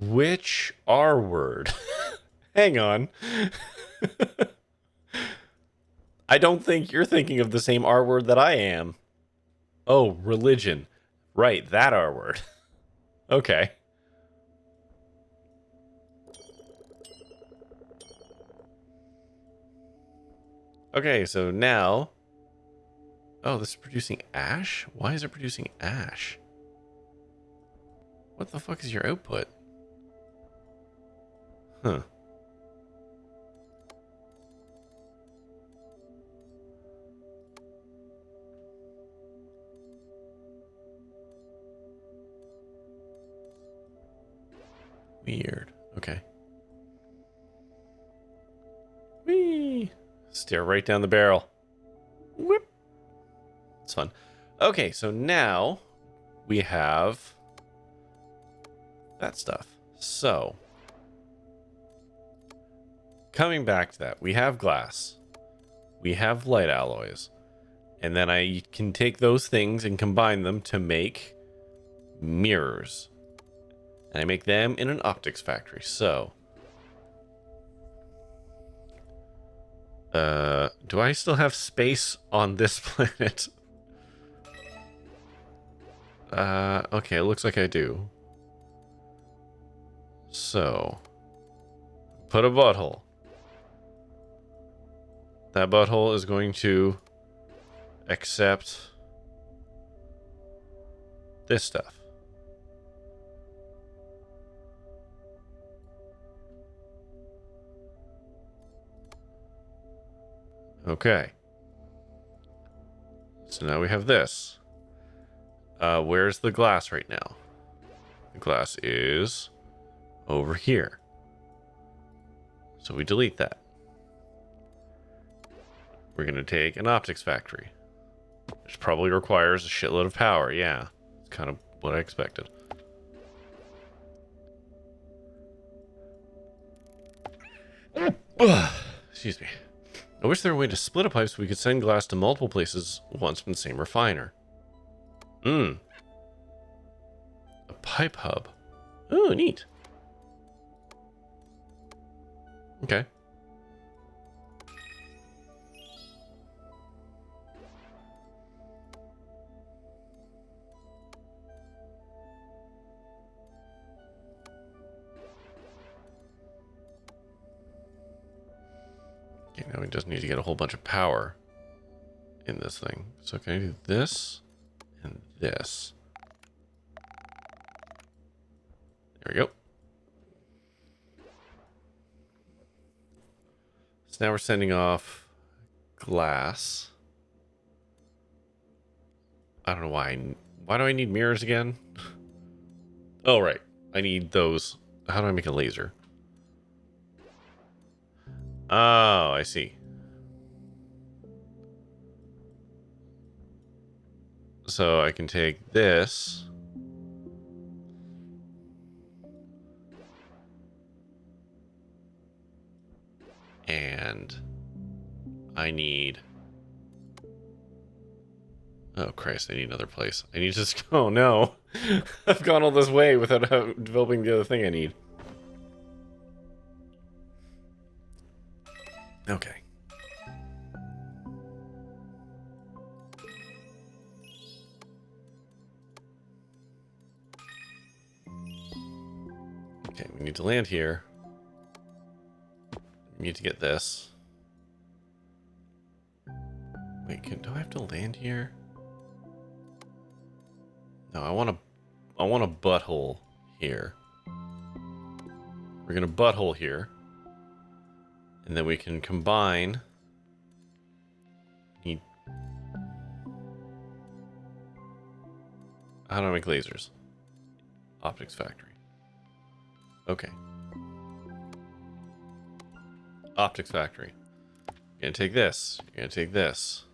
Which R word? Hang on. I don't think you're thinking of the same R word that I am. Oh, religion. Right, that R word. Okay. Okay, so now... Oh, this is producing ash? Why is it producing ash? What the fuck is your output? Huh. Weird. Okay. Whee! Stare right down the barrel. Whoop. It's fun. Okay, so now we have that stuff. So, coming back to that, we have glass. We have light alloys. And then I can take those things and combine them to make mirrors. And I make them in an optics factory. So, do I still have space on this planet? Okay, it looks like I do. So, put a butthole. That butthole is going to accept this stuff. Okay. So now we have this. Where's the glass right now? The glass is over here. So we delete that. We're going to take an optics factory, which probably requires a shitload of power. Yeah, it's kind of what I expected. Excuse me. I wish there were a way to split a pipe so we could send glass to multiple places once from the same refiner. A pipe hub. Oh, neat. Okay. Okay, now we just need to get a whole bunch of power in this thing. So can I do this and this? There we go. So now we're sending off glass. I don't know why. Why do I need mirrors again? Oh, right. I need those. How do I make a laser? Oh, I see. So I can take this. And I need... Oh, Christ, I need another place. I need to just... Oh, no. I've gone all this way without developing the other thing I need. Okay. Okay, we need to land here. We need to get this. Wait, do I have to land here? No, I want a butthole here. We're gonna butthole here. And then we can combine. How do I make lasers? Optics factory. Okay. Optics factory. You're gonna take this. You're gonna take this.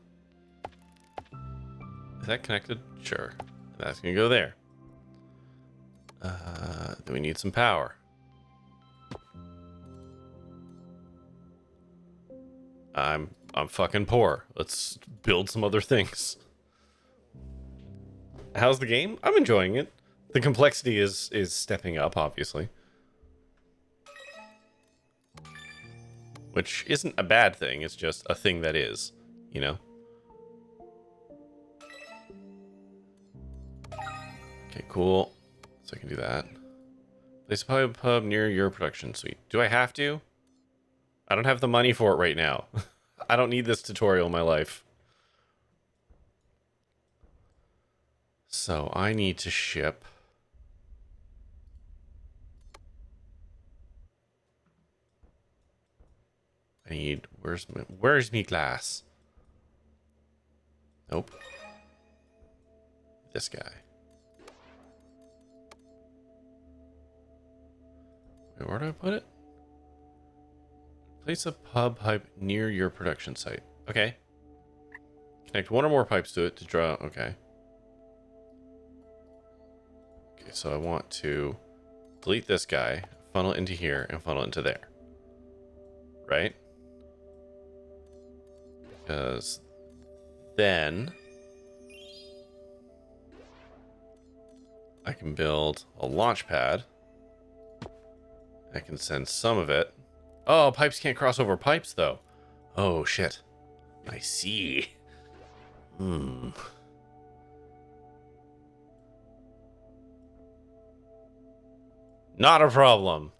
Is that connected? Sure. That's gonna go there. Then we need some power. I'm fucking poor. Let's build some other things. How's the game? I'm enjoying it. The complexity is stepping up, obviously. Which isn't a bad thing, it's just a thing that is, you know? Okay, cool. So I can do that. Place a pipe hub near your production suite. Do I have to? I don't have the money for it right now. I don't need this tutorial in my life. So I need to ship... I need... Where's me glass? Nope. This guy. Wait, where do I put it? Place a pub pipe near your production site. Okay. Connect one or more pipes to it to draw... Okay. Okay, so I want to delete this guy, funnel into here, and funnel into there. Right? Because then I can build a launch pad. I can send some of it. Oh, pipes can't cross over pipes, though. Oh, shit. I see. Not a problem.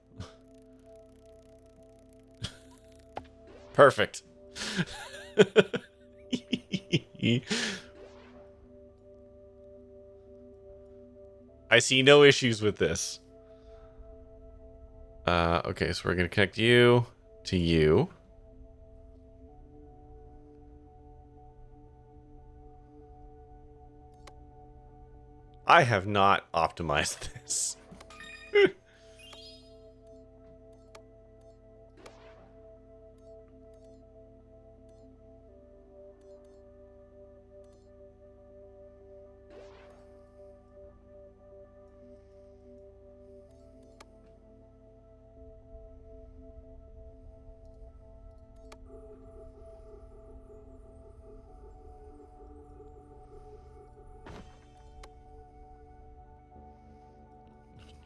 Perfect. I see no issues with this. Okay, so we're going to connect you to you. I have not optimized this.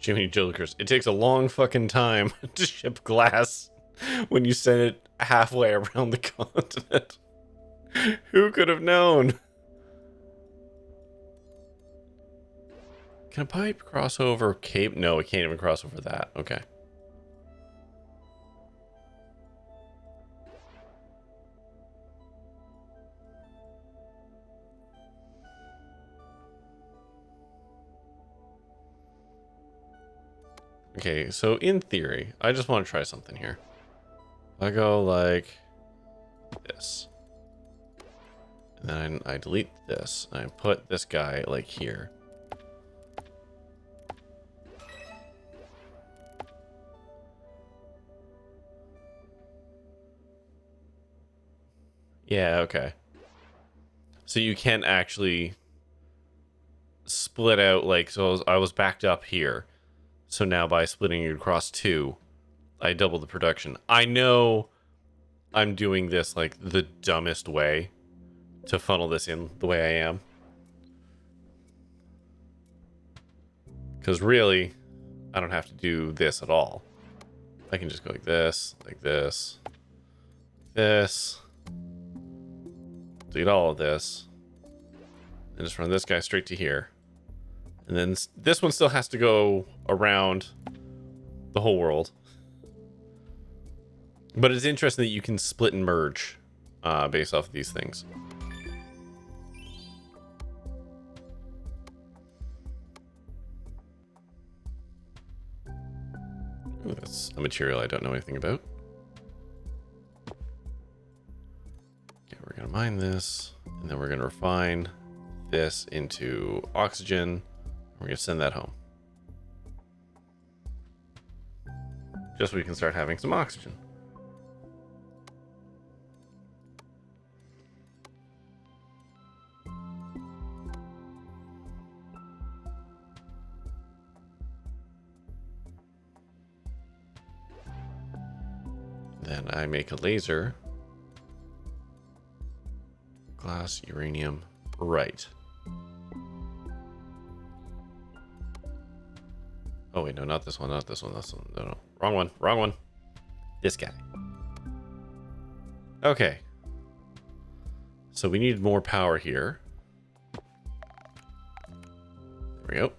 Jiminy Jillikers. It takes a long fucking time to ship glass when you send it halfway around the continent. Who could have known? Can a pipe cross over Cape? No, it can't even cross over that. Okay. Okay, so in theory, I just want to try something here. I go like this. And then I delete this. And I put this guy like here. Yeah, okay. So you can actually split out, like, so I was backed up here. So now by splitting it across two, I double the production. I know I'm doing this like the dumbest way to funnel this in the way I am. Because really, I don't have to do this at all. I can just go like this, this. Delete all of this. And just run this guy straight to here. And then this one still has to go around the whole world. But it's interesting that you can split and merge based off of these things. Ooh, that's a material I don't know anything about. Okay, we're going to mine this. And then we're going to refine this into oxygen. We're going to send that home. Just so we can start having some oxygen. Then I make a laser. Glass, uranium, right. Oh wait, no, not this one, not this one, this one. No, wrong one, wrong one. This guy. Okay. So we need more power here. There we go.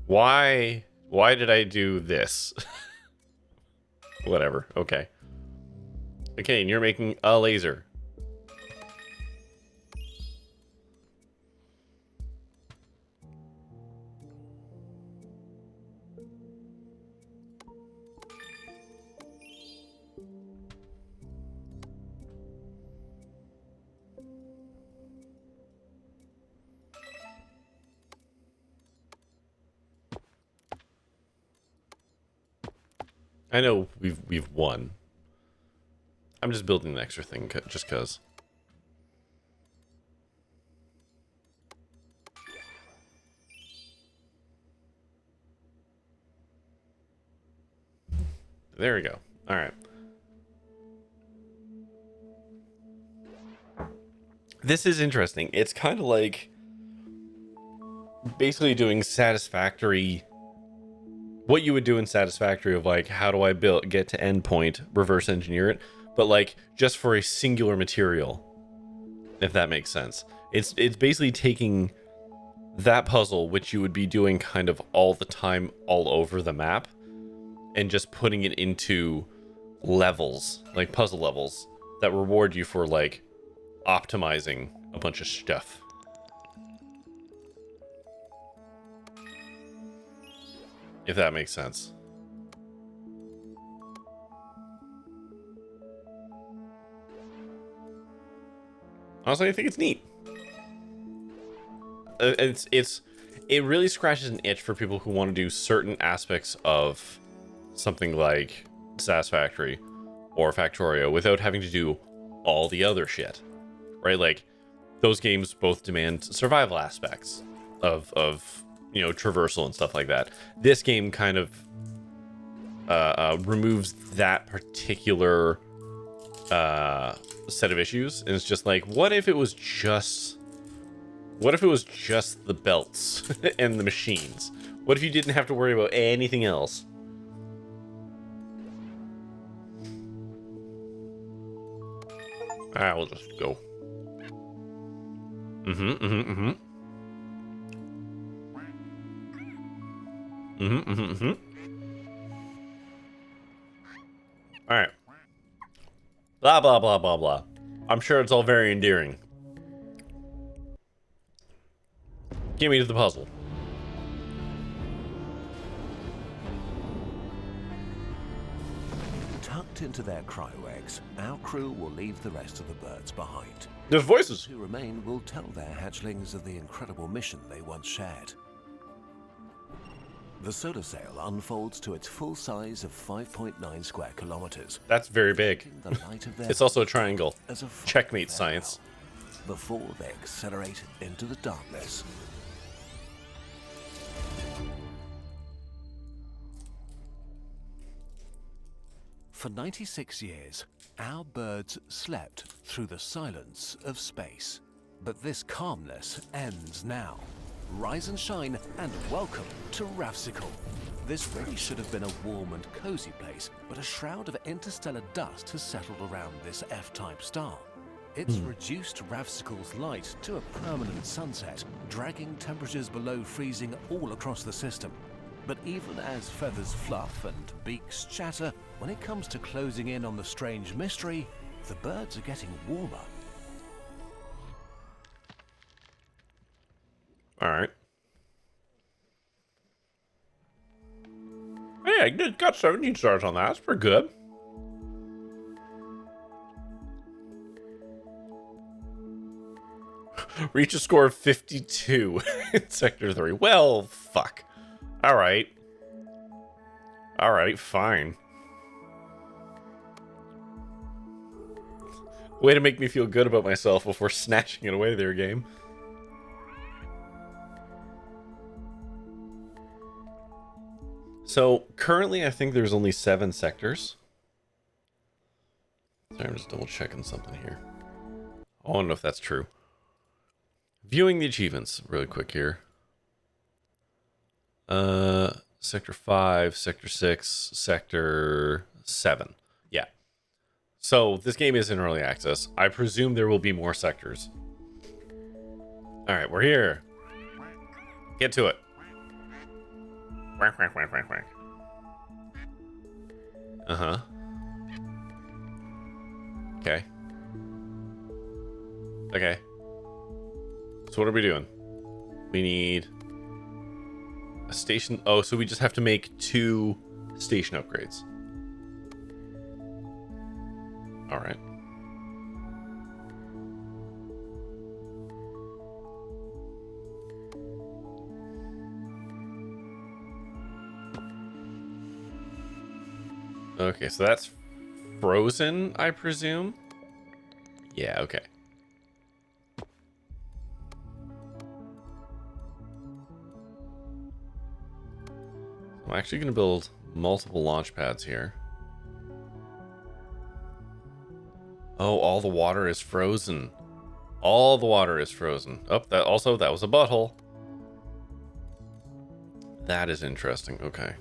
Why did I do this? Whatever, okay. Okay, and you're making a laser. I know we've won. I'm just building an extra thing just cause. There we go. All right. This is interesting. It's kind of like basically doing Satisfactory, what you would do in Satisfactory of like, how do I get to endpoint, reverse engineer it, but like just for a singular material, if that makes sense. It's basically taking that puzzle, which you would be doing kind of all the time, all over the map, and just putting it into levels, like puzzle levels, that reward you for like optimizing a bunch of stuff. If that makes sense. Honestly, I think it's neat. It really scratches an itch for people who want to do certain aspects of something like Satisfactory or Factorio without having to do all the other shit, right? Like those games both demand survival aspects of you know, traversal and stuff like that. This game kind of removes that particular set of issues, and it's just like, what if it was just the belts and the machines? What if you didn't have to worry about anything else? Alright, we'll just go. Alright. Blah, blah, blah, blah, blah. I'm sure it's all very endearing. Get me to the puzzle. Tucked into their cryo eggs, our crew will leave the rest of the birds behind. There's voices. Those who remain will tell their hatchlings of the incredible mission they once shared. The solar sail unfolds to its full size of 5.9 square kilometers. That's very big. The light of their It's also a triangle. as a Checkmate farewell science. before they accelerate into the darkness. For 96 years, our birds slept through the silence of space. But this calmness ends now. Rise and shine, and welcome to Ravsicle. This really should have been a warm and cozy place, but a shroud of interstellar dust has settled around this F-type star. It's reduced Ravsicle's light to a permanent sunset, dragging temperatures below freezing all across the system. But even as feathers fluff and beaks chatter, when it comes to closing in on the strange mystery, the birds are getting warmer. Alright. Hey, I got 17 stars on that. That's pretty good. Reach a score of 52 in Sector 3. Well, fuck. Alright. Alright, fine. Way to make me feel good about myself before snatching it away there, game. So, currently I think there's only 7 sectors. Sorry, I'm just double checking something here. I don't know if that's true. Viewing the achievements really quick here. Sector 5, Sector 6, Sector 7. Yeah. So, this game is in early access. I presume there will be more sectors. Alright, we're here. Get to it. Quack, quack, quack, quack, quack. Uh-huh. Okay. Okay. So what are we doing? We need a station. Oh, so we just have to make 2 station upgrades. All right. Okay, so that's frozen, I presume? Yeah, okay. I'm actually going to build multiple launch pads here. Oh, all the water is frozen. All the water is frozen. Oh, that was a butthole. That is interesting. Okay.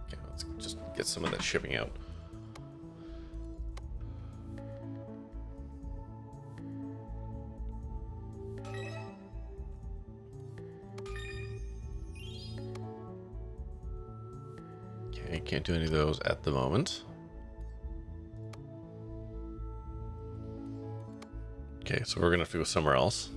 Okay, let's just get some of that shipping out. Okay, can't do any of those at the moment. Okay, so we're gonna have to go somewhere else.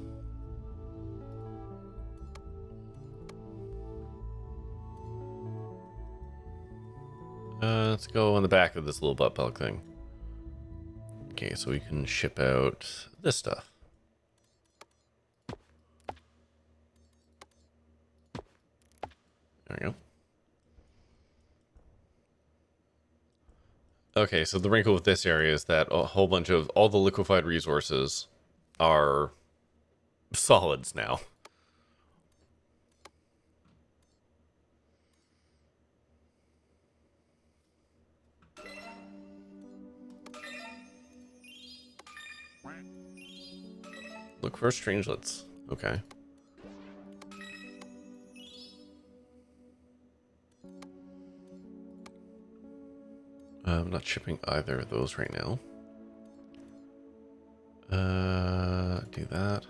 Let's go on the back of this little butt plug thing. Okay, so we can ship out this stuff. There we go. Okay, so the wrinkle with this area is that a whole bunch of all the liquefied resources are solids now. Look for strangelets. Okay. I'm not shipping either of those right now. Do that.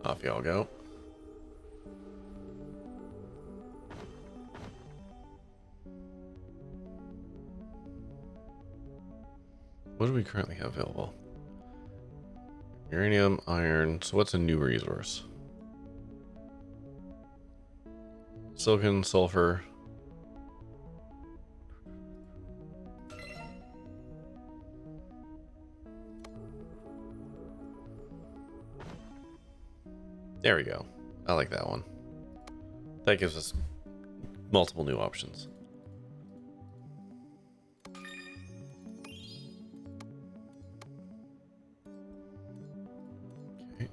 Off y'all go. What do we currently have available? Uranium, iron. So what's a new resource? Silicon, sulfur. There we go. I like that one. That gives us multiple new options. Okay.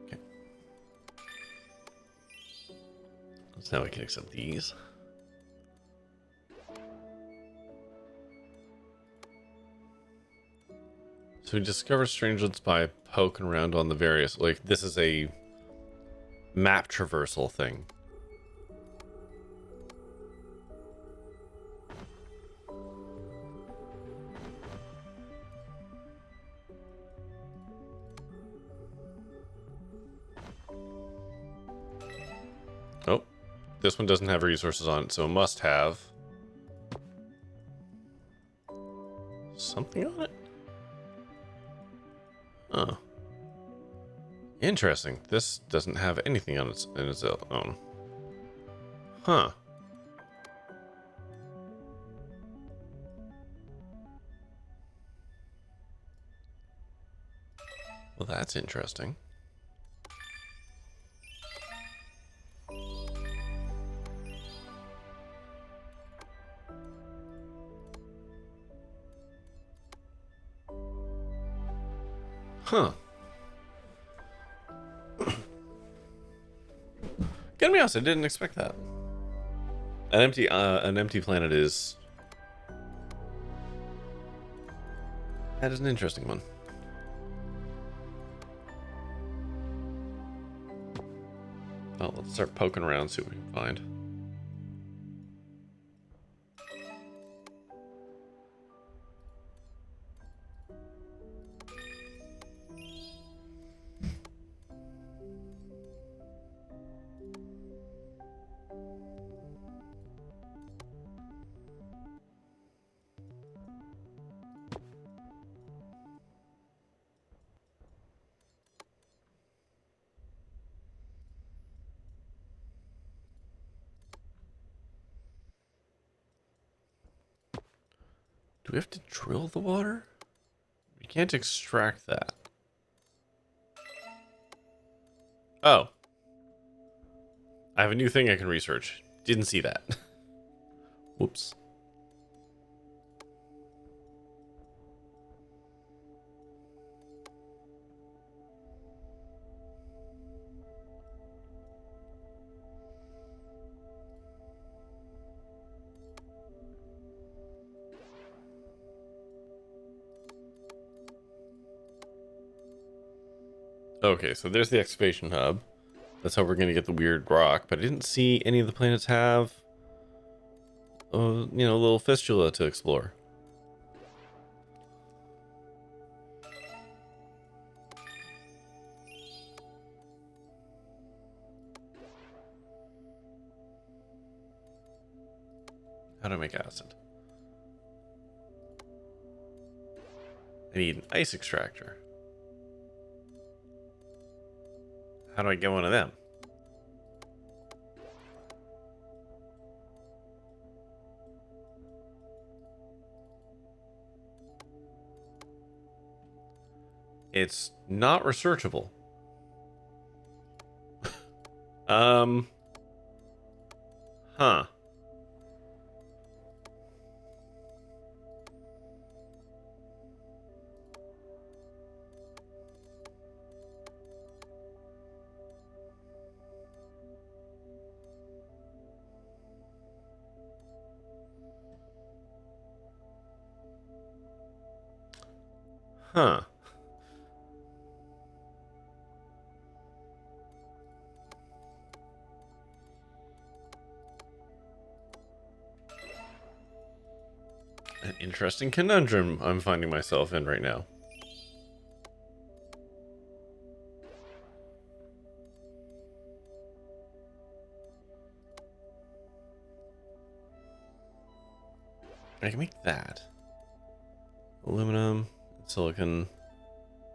Okay. So now we can accept these. So we discover strangelets by poking around on the various, like, this is a map traversal thing. Oh, this one doesn't have resources on it, so it must have something on it. Oh, interesting. This doesn't have anything on its own. Huh. Well, that's interesting. Huh. Get me honest, I didn't expect that. An empty planet is... That is an interesting one. Well, let's start poking around, see what we can find. Do we have to drill the water? We can't extract that. Oh. I have a new thing I can research. Didn't see that. Whoops. Okay, so there's the excavation hub. That's how we're going to get the weird rock. But I didn't see any of the planets have, a little fistula to explore. How do I make acid? I need an ice extractor. How do I get one of them? It's not researchable. Huh. Huh. An interesting conundrum I'm finding myself in right now. I can make that. Aluminum, silicon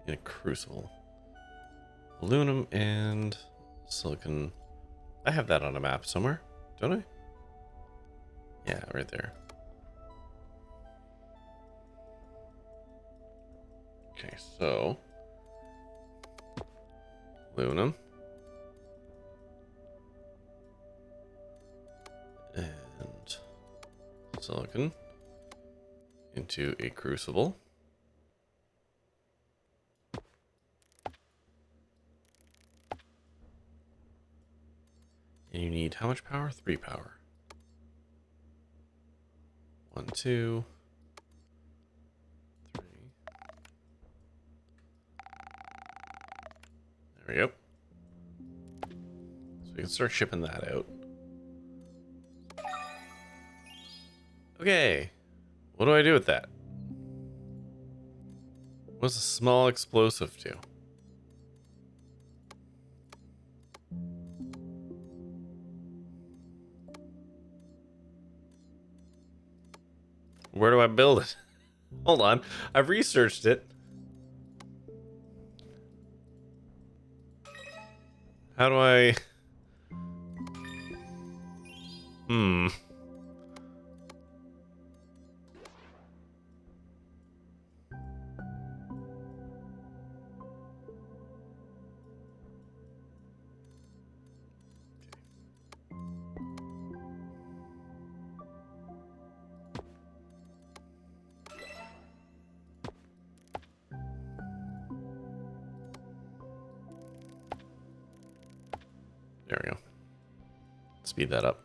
in a crucible. Aluminum and silicon. I have that on a map somewhere, don't I? Yeah, right there. Okay, so aluminum and silicon into a crucible. And you need how much power? 3 power. 1, 2, 3. There we go. So we can start shipping that out. Okay. What do I do with that? What's a small explosive do? Where do I build it? Hold on. I've researched it. How do I... Hmm. There we go. Speed that up.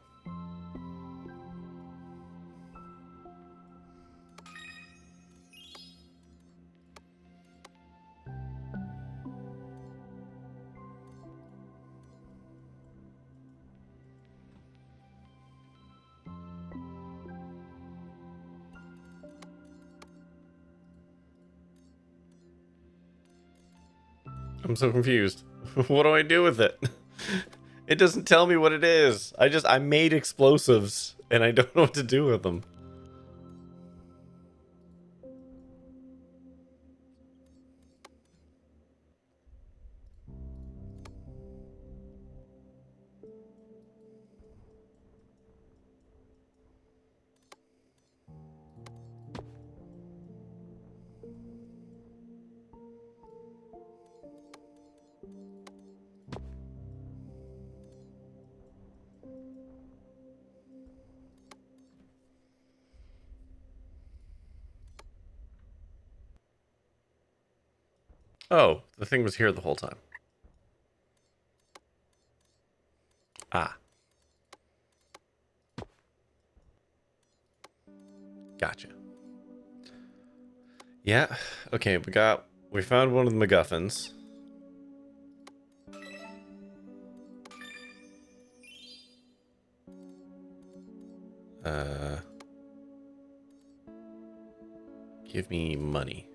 I'm so confused. What do I do with it? It doesn't tell me what it is. I made explosives and I don't know what to do with them. Oh, the thing was here the whole time. Ah. Gotcha. Yeah. Okay, we found one of the MacGuffins. Give me money.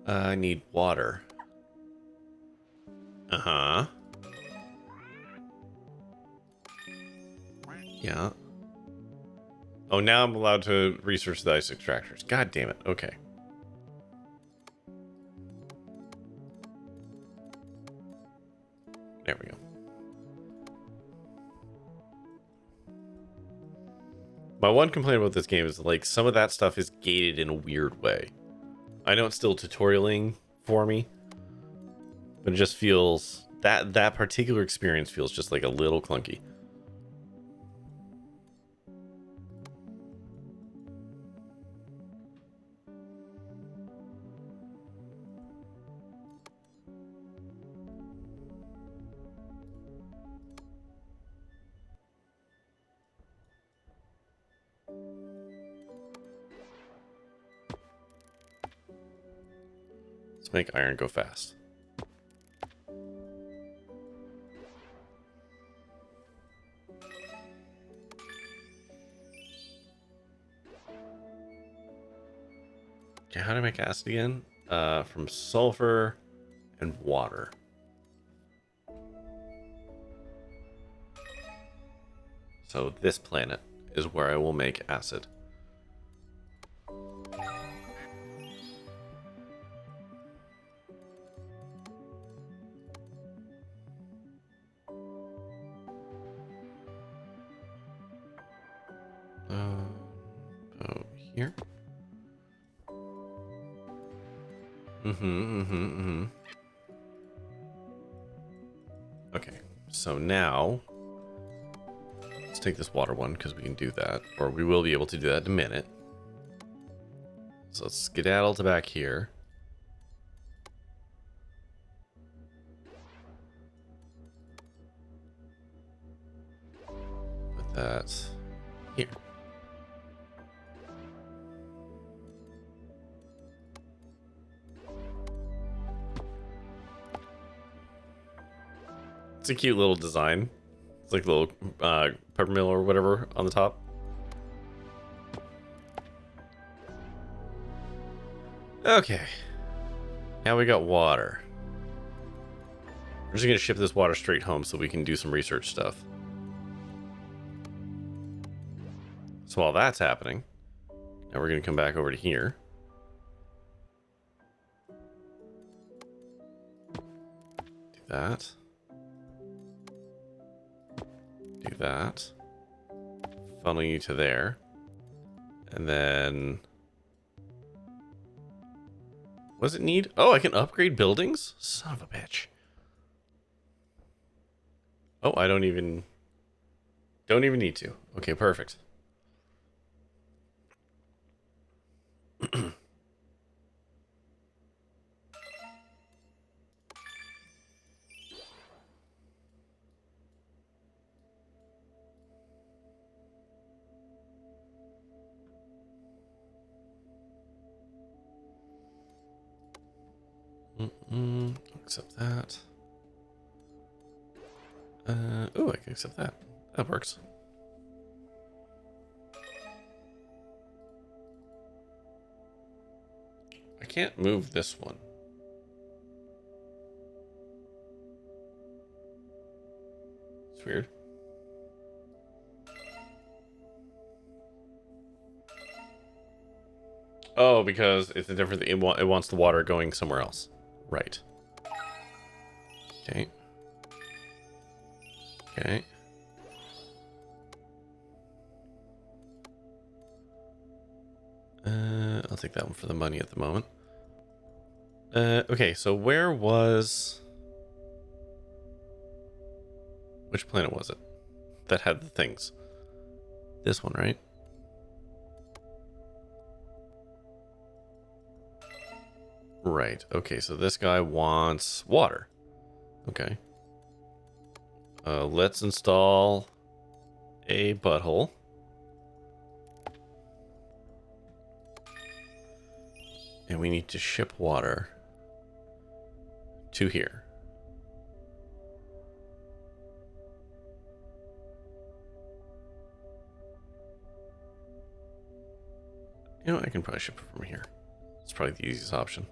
I need water. Uh-huh. Yeah. Oh, now I'm allowed to research the ice extractors. God damn it. Okay. There we go. My one complaint about this game is, like, some of that stuff is gated in a weird way. I know it's still tutorialing for me, but it just feels... That particular experience feels just, like, a little clunky. Let's make iron go fast. Okay, how do I make acid again? From sulfur and water. So this planet is where I will make acid. Oh, here? Okay, so now let's take this water one because we can do that, or we will be able to do that in a minute. So let's skedaddle to back here. Put that here. It's a cute little design. It's like a little pepper mill or whatever on the top. Okay. Now we got water. We're just gonna ship this water straight home so we can do some research stuff. So while that's happening, now we're gonna come back over to here. Do that. Do that. Funnel you to there. And then... what does it need? Oh, I can upgrade buildings? Son of a bitch. Oh, I don't even need to. Okay, perfect. Accept that. Oh, I can accept that. That works. I can't move this one. It's weird. Oh, because it's a different thing. It wants the water going somewhere else. Right. Okay. Okay. I'll take that one for the money at the moment. Okay, so where was... which planet was it? that had the things? This one, right? Right. Okay, so this guy wants water. Okay. Let's install a butthole. And we need to ship water to here. You know, I can probably ship it from here. It's probably the easiest option.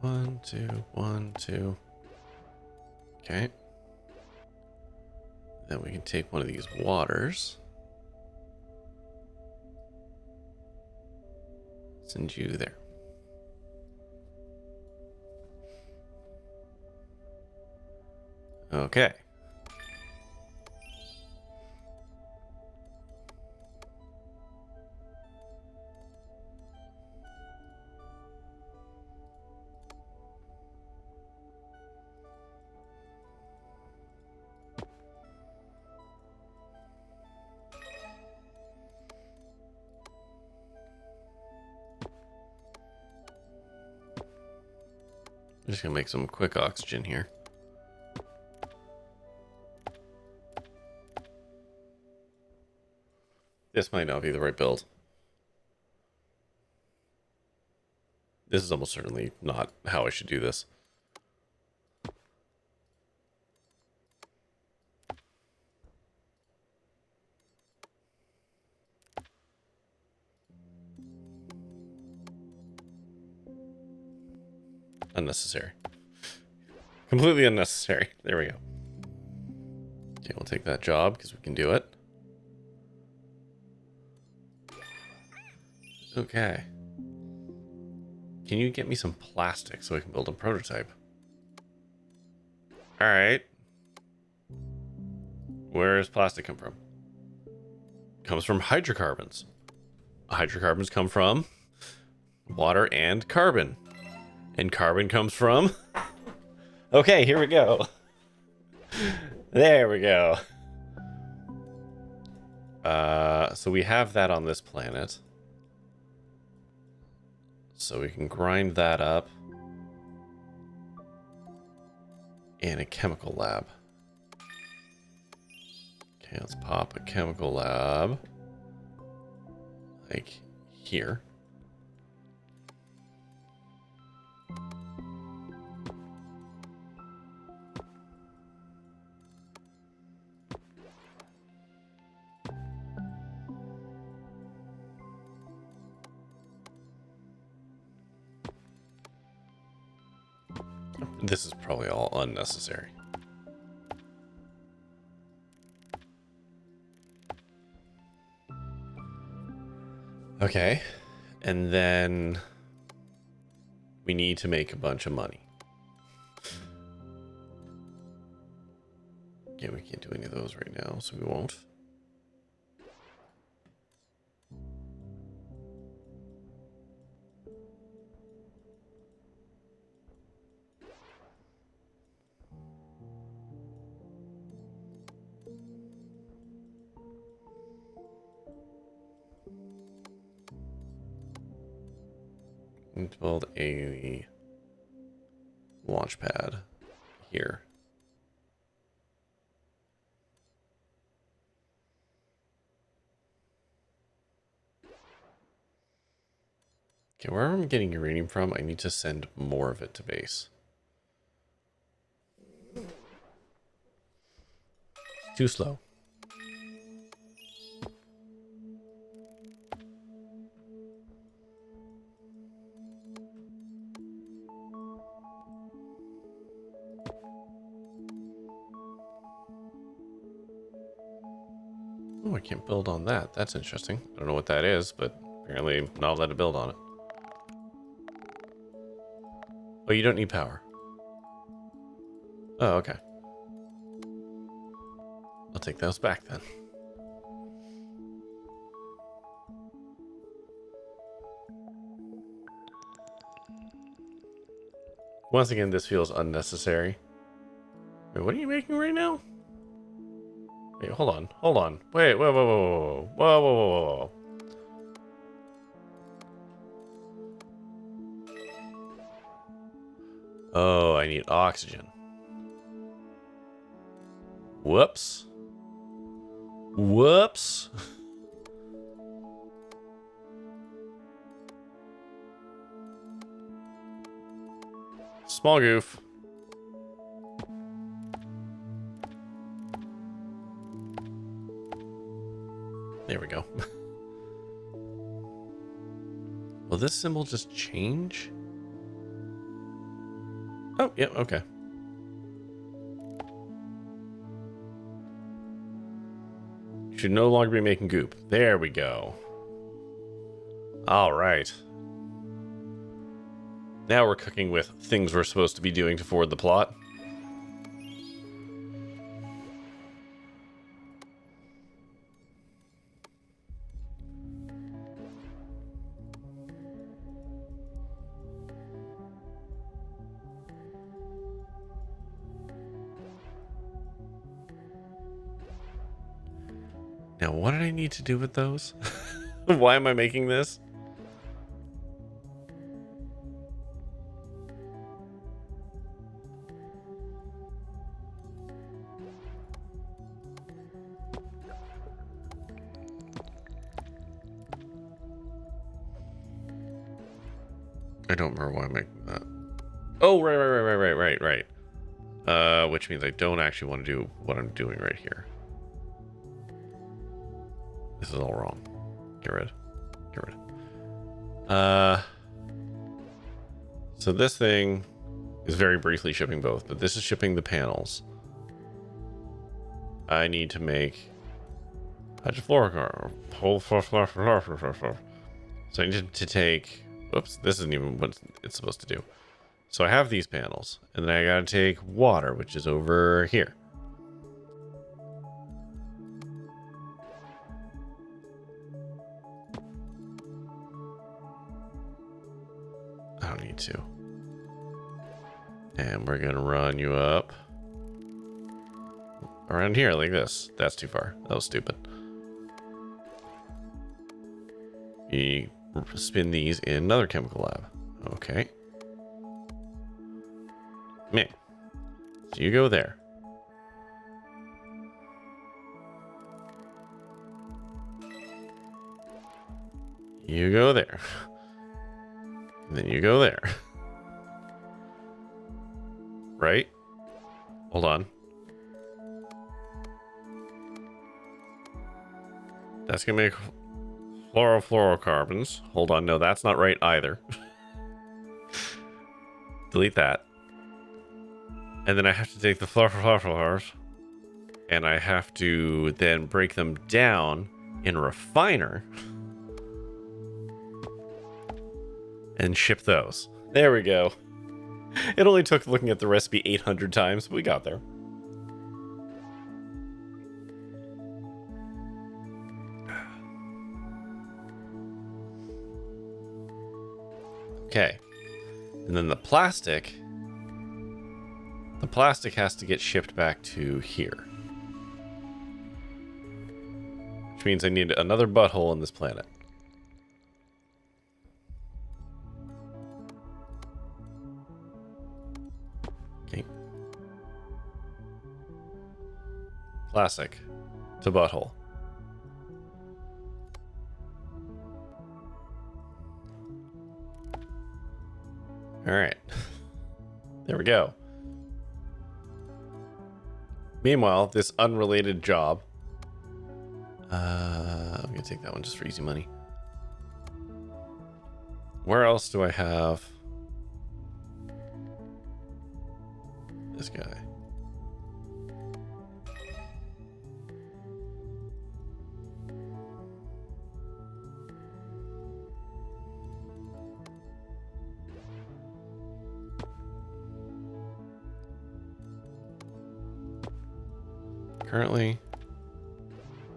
One, two, 1, 2. Okay. Then we can take one of these waters. Send you there. Okay. I'm just gonna make some quick oxygen here. This might not be the right build. This is almost certainly not how I should do this. Unnecessary. Completely unnecessary. There we go. Okay, we'll take that job because we can do it. Okay. Can you get me some plastic so I can build a prototype? Alright. Where does plastic come from? It comes from hydrocarbons. Hydrocarbons come from water and carbon. And carbon comes from... Okay, here we go. There we go. So we have that on this planet. So we can grind that up in a chemical lab. Okay, let's pop a chemical lab like here. This is probably all unnecessary. Okay, and then we need to make a bunch of money. Yeah, we can't do any of those right now, so we won't. We need to build a launch pad here. Okay, wherever I'm getting uranium from, I need to send more of it to base. Too slow. Oh, I can't build on that. That's interesting. I don't know what that is, but apparently I'm not allowed to build on it. Oh, you don't need power. Oh, okay. I'll take those back then. Once again, this feels unnecessary. Wait, what are you making right now? Wait, hold on. Hold on. Wait, whoa, whoa, whoa, whoa, whoa, whoa, whoa, whoa. Oh, I need oxygen. Whoops. Whoops. Small goof. There we go. Will this symbol just change? Oh, yeah, okay. Should no longer be making goop. There we go. All right. Now we're cooking with things we're supposed to be doing to forward the plot. Now, what did I need to do with those? Why am I making this? I don't remember why I'm making that. Oh, right. Which means I don't actually want to do what I'm doing right here. This is all wrong. Get rid. So this thing is very briefly shipping both, but this is shipping the panels. I need to make hydrofluorocarbon. So I need to take. Whoops, this isn't even what it's supposed to do. So I have these panels, and then I gotta take water, which is over here. I don't need to. And we're gonna run you up around here like this. That's too far. That was stupid. You spin these in another chemical lab. Okay. Man. So you go there. You go there. And then you go there. Right? Hold on. That's gonna make chlorofluorocarbons. Hold on, no, that's not right either. Delete that. And then I have to take the fluorofluorocarbons, and I have to then break them down in a refiner and ship those. There we go. It only took looking at the recipe 800 times, but we got there. Okay. And then the plastic has to get shipped back to here. Which means I need another butthole on this planet. Okay. Plastic to butthole. All right. There we go. Meanwhile, this unrelated job. I'm going to take that one just for easy money. Where else do I have this guy? Currently,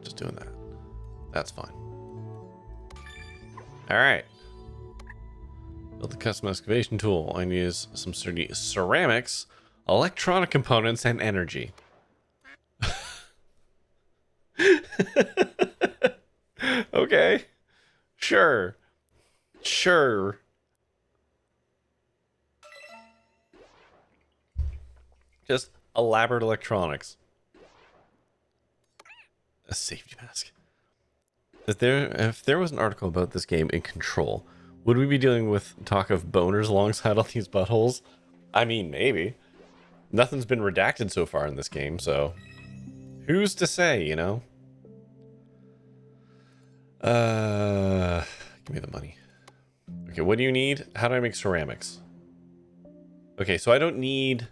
just doing that. That's fine. All right. Build a custom excavation tool. I need some sturdy ceramics, electronic components, and energy. Okay. Sure. Sure. Just elaborate electronics. A safety mask. If there was an article about this game in Control, would we be dealing with talk of boners alongside all these buttholes? I mean, maybe. Nothing's been redacted so far in this game, so who's to say, you know? Give me the money. Okay, what do you need? How do I make ceramics? Okay, so I don't need...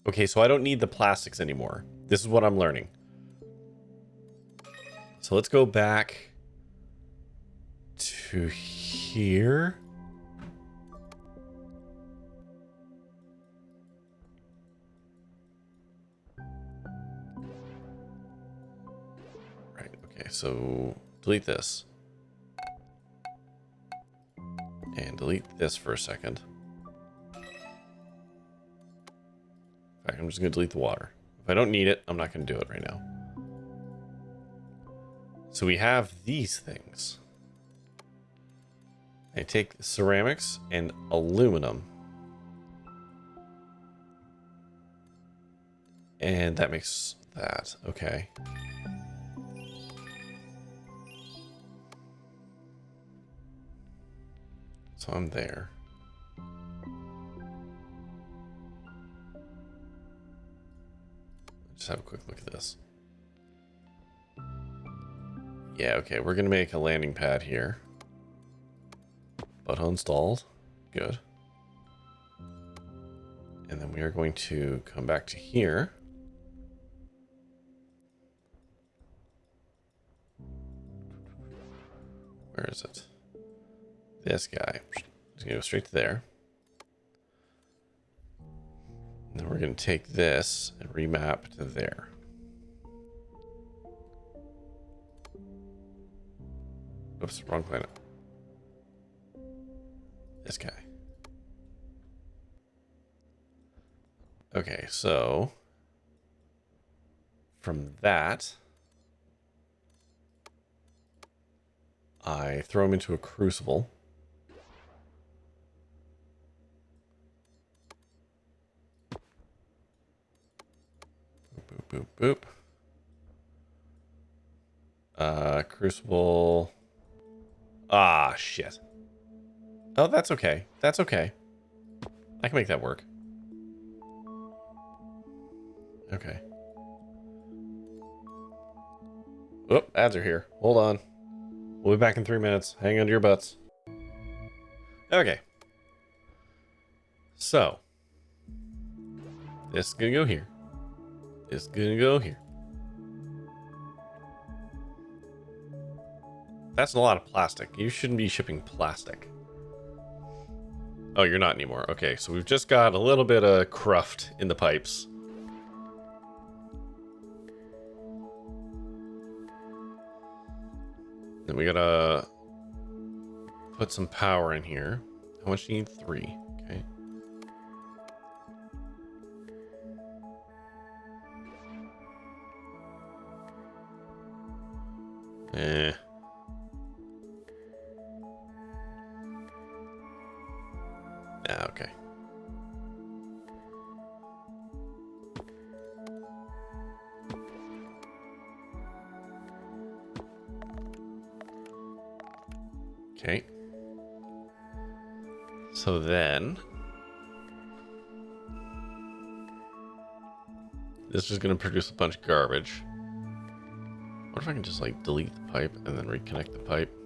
Okay, so I don't need the plastics anymore. This is what I'm learning. So let's go back to here. Right, okay, so delete this. And delete this for a second. In fact, I'm just going to delete the water. If I don't need it, I'm not going to do it right now. So we have these things. I take ceramics and aluminum. And that makes that. Okay. So I'm there. Just have a quick look at this. Yeah, okay, we're gonna make a landing pad here. Butthole installed. Good. And then we are going to come back to here. Where is it? This guy. Just gonna go straight to there. And then we're gonna take this and remap to there. Oops, wrong planet. This guy. Okay, so from that, I throw him into a crucible. Boop, boop, boop, boop. Crucible. Ah, shit. Oh, that's okay. That's okay. I can make that work. Okay. Oh, ads are here. Hold on. We'll be back in 3 minutes. Hang on to your butts. Okay. So. This is gonna go here. This is gonna go here. That's a lot of plastic. You shouldn't be shipping plastic. Oh, you're not anymore. Okay, so we've just got a little bit of cruft in the pipes. Then we gotta put some power in here. How much do you need? 3. Okay. Eh. Yeah, okay. Okay. So then this is going to produce a bunch of garbage. What if I can just like delete the pipe and then reconnect the pipe?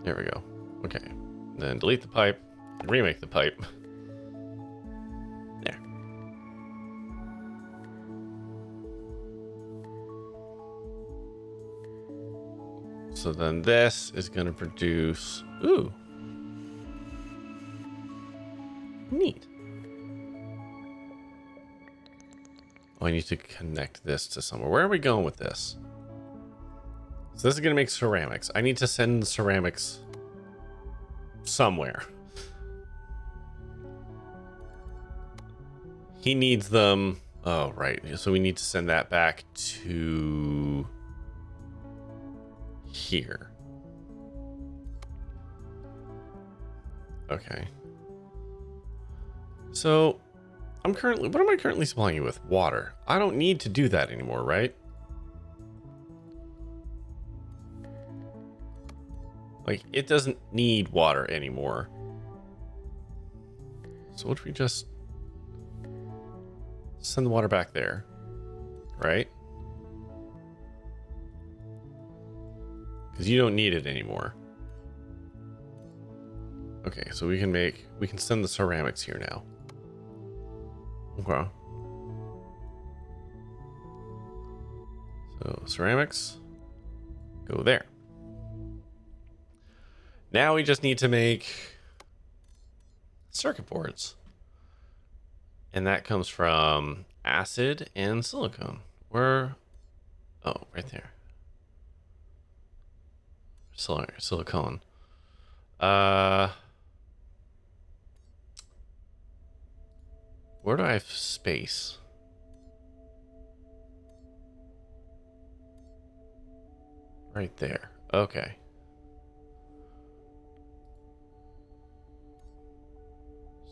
There we go. Okay. Then delete the pipe and remake the pipe. There. So then this is going to produce... Ooh. Neat. Oh, Oh, I need to connect this to somewhere. Where are we going with this? So this is going to make ceramics. I need to send the ceramics somewhere. He needs them. Oh, right. So we need to send that back to here. Okay. So what am I currently supplying you with? Water. I don't need to do that anymore, right? Like, it doesn't need water anymore. So what if we just send the water back there, right? Because you don't need it anymore. Okay, so we can send the ceramics here now. Okay. So ceramics go there. Now we just need to make circuit boards. And that comes from acid and silicone. Oh, right there. Silicone. Where do I have space? Right there. Okay.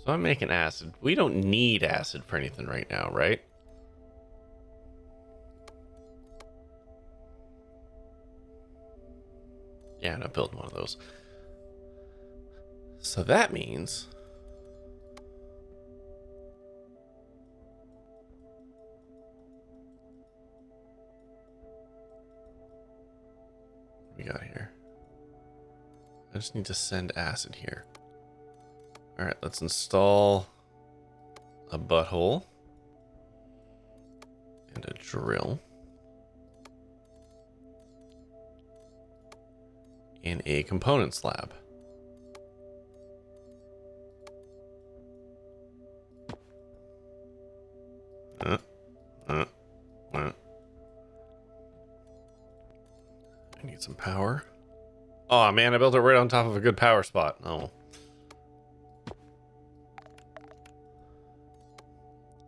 So I'm making acid. We don't need acid for anything right now, right? Yeah, I'm not building one of those. So that means we got here. I just need to send acid here. All right, let's install a butthole and a drill and a component slab. I need some power. Oh man, I built it right on top of a good power spot. Oh.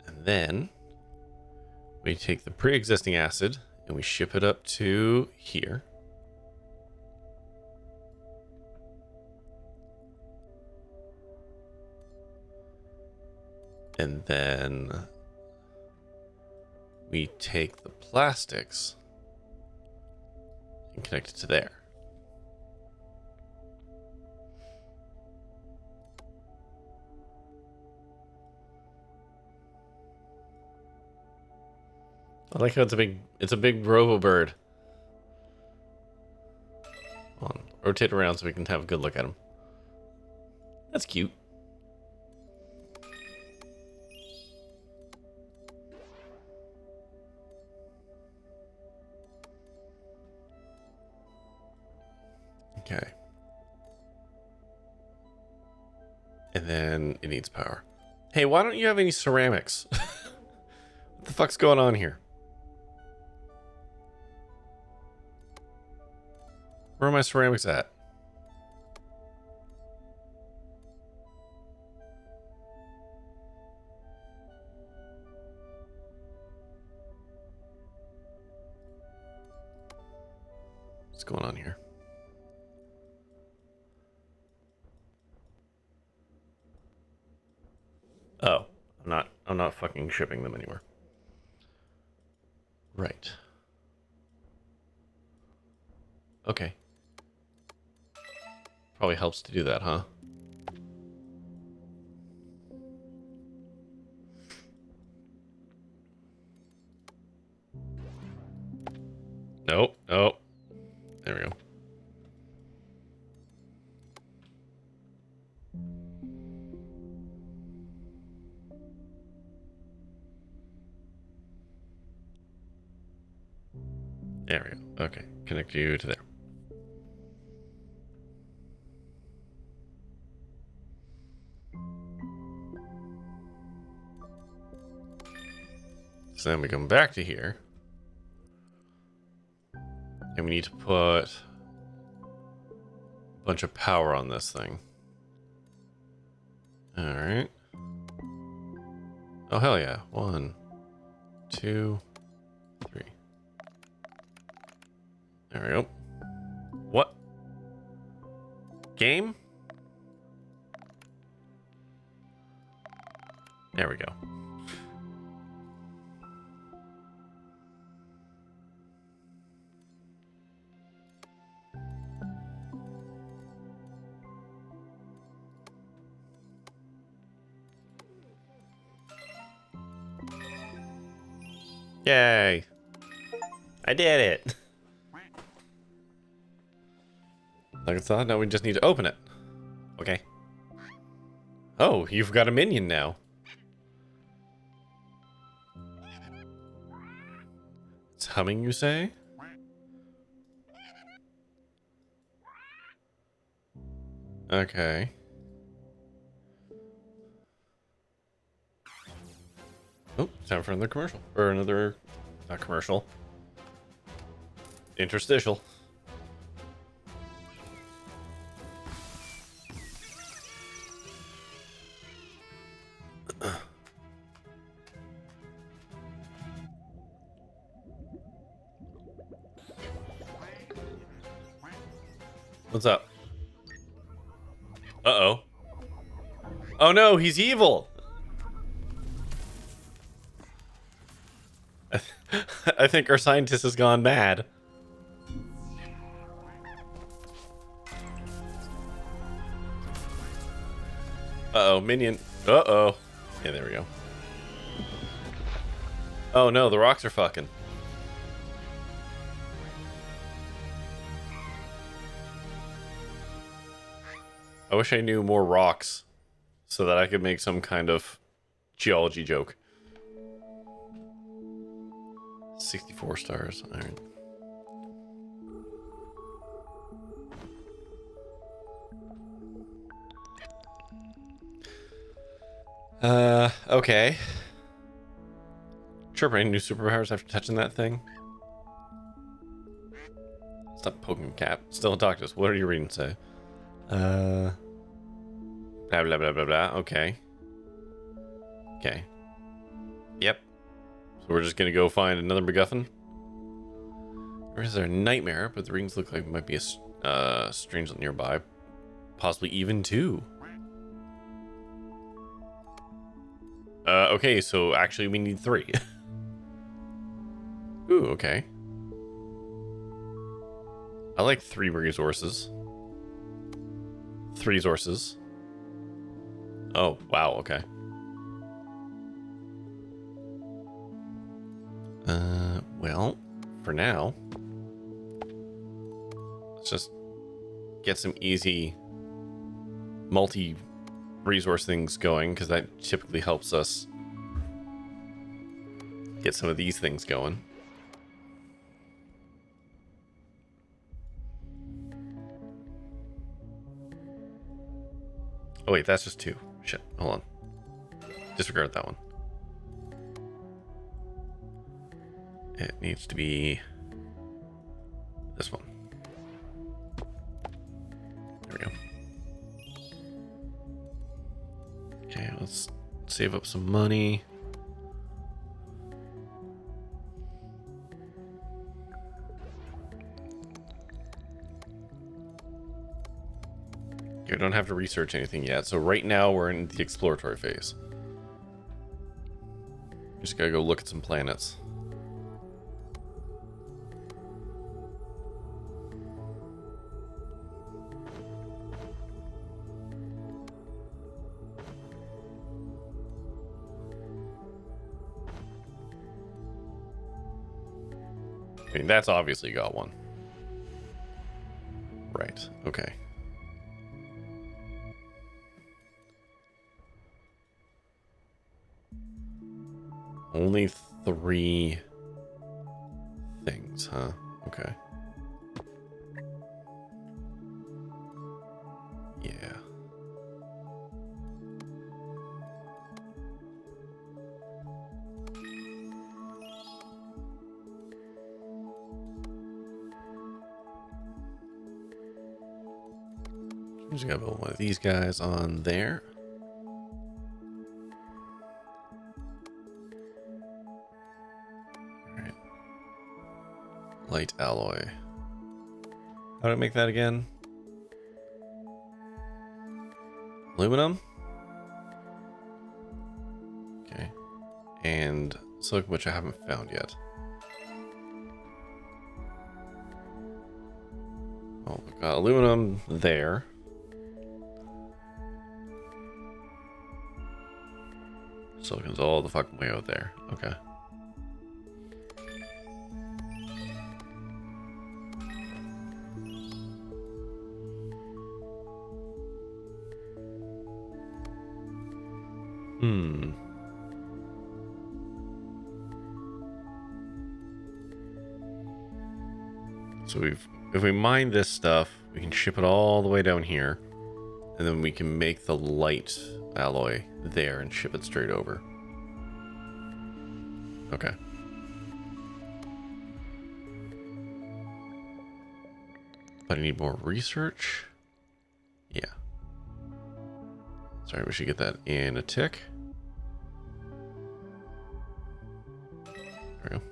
And then we take the pre-existing acid and we ship it up to here. And then we take the plastics and connect it to there. I like how it's a big robo bird. Hold on, rotate around so we can have a good look at him. That's cute. Okay. And then it needs power. Hey, why don't you have any ceramics? What the fuck's going on here? Where are my ceramics at? What's going on here? Oh, I'm not fucking shipping them anywhere. Right. Okay. Probably helps to do that, huh? Nope. Oh. There we go. There we go. Okay. Connect you to there. So then we come back to here. And we need to put a bunch of power on this thing. Alright. Oh, hell yeah. 1, 2, 3. There we go. What? Game? There we go. Yay. I did it. Like I thought, now we just need to open it. Okay. Oh, you've got a minion now. It's humming, you say? Okay. Oh, time for another commercial. Or another... not commercial. Interstitial. What's up? Uh-oh. Oh no, he's evil! I think our scientist has gone mad. Uh-oh, minion. Uh-oh. Yeah, there we go. Oh no, the rocks are fucking. I wish I knew more rocks so that I could make some kind of geology joke. 64 stars. All right. Okay. Sure, any new superpowers after touching that thing? Stop poking cap. Still talk to us. What are you reading say? Blah, blah, blah, blah, blah. Okay. Okay. Yep. So we're just gonna go find another MacGuffin? Or is there a nightmare? But the rings look like it might be a strange nearby. Possibly even two. Okay, so actually we need 3. Ooh, okay. I like 3 resources. 3 resources. Oh, wow, okay. Well, for now, let's just get some easy multi-resource things going, because that typically helps us get some of these things going. Oh wait, that's just 2. Shit, hold on. Disregard that one. It needs to be this one. There we go. Okay, let's save up some money. You don't have to research anything yet. So right now we're in the exploratory phase. Just gotta go look at some planets. I mean, that's obviously got one. Right, okay. Only 3 things, huh? Okay. Yeah. Just gotta put one of these guys on there. Alright. Light alloy. How do I make that again? Aluminum? Okay. And silicon, which I haven't found yet. Oh, we've got aluminum there. Silicon's all the fucking way out there. Okay. So if we mine this stuff, we can ship it all the way down here, and then we can make the light alloy there and ship it straight over. Okay. But I need more research. Yeah. Sorry, we should get that in a tick. There we go.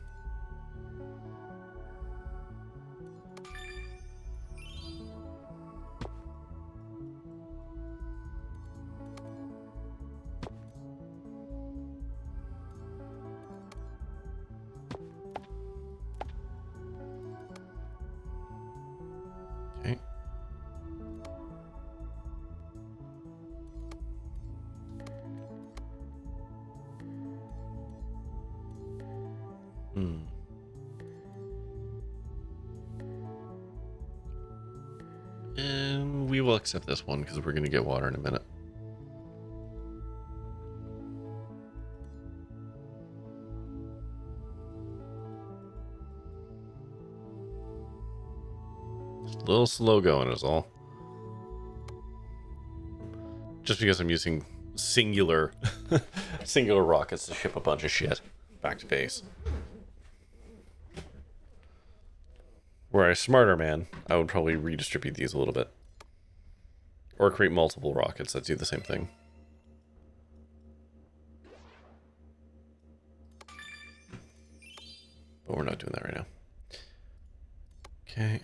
Okay. And we will accept this one because we're going to get water in a minute. Just a little slow going is all. Just because I'm using singular singular rockets to ship a bunch of shit back to base. Were I a smarter man, I would probably redistribute these a little bit. Or create multiple rockets that do the same thing. But we're not doing that right now. Okay.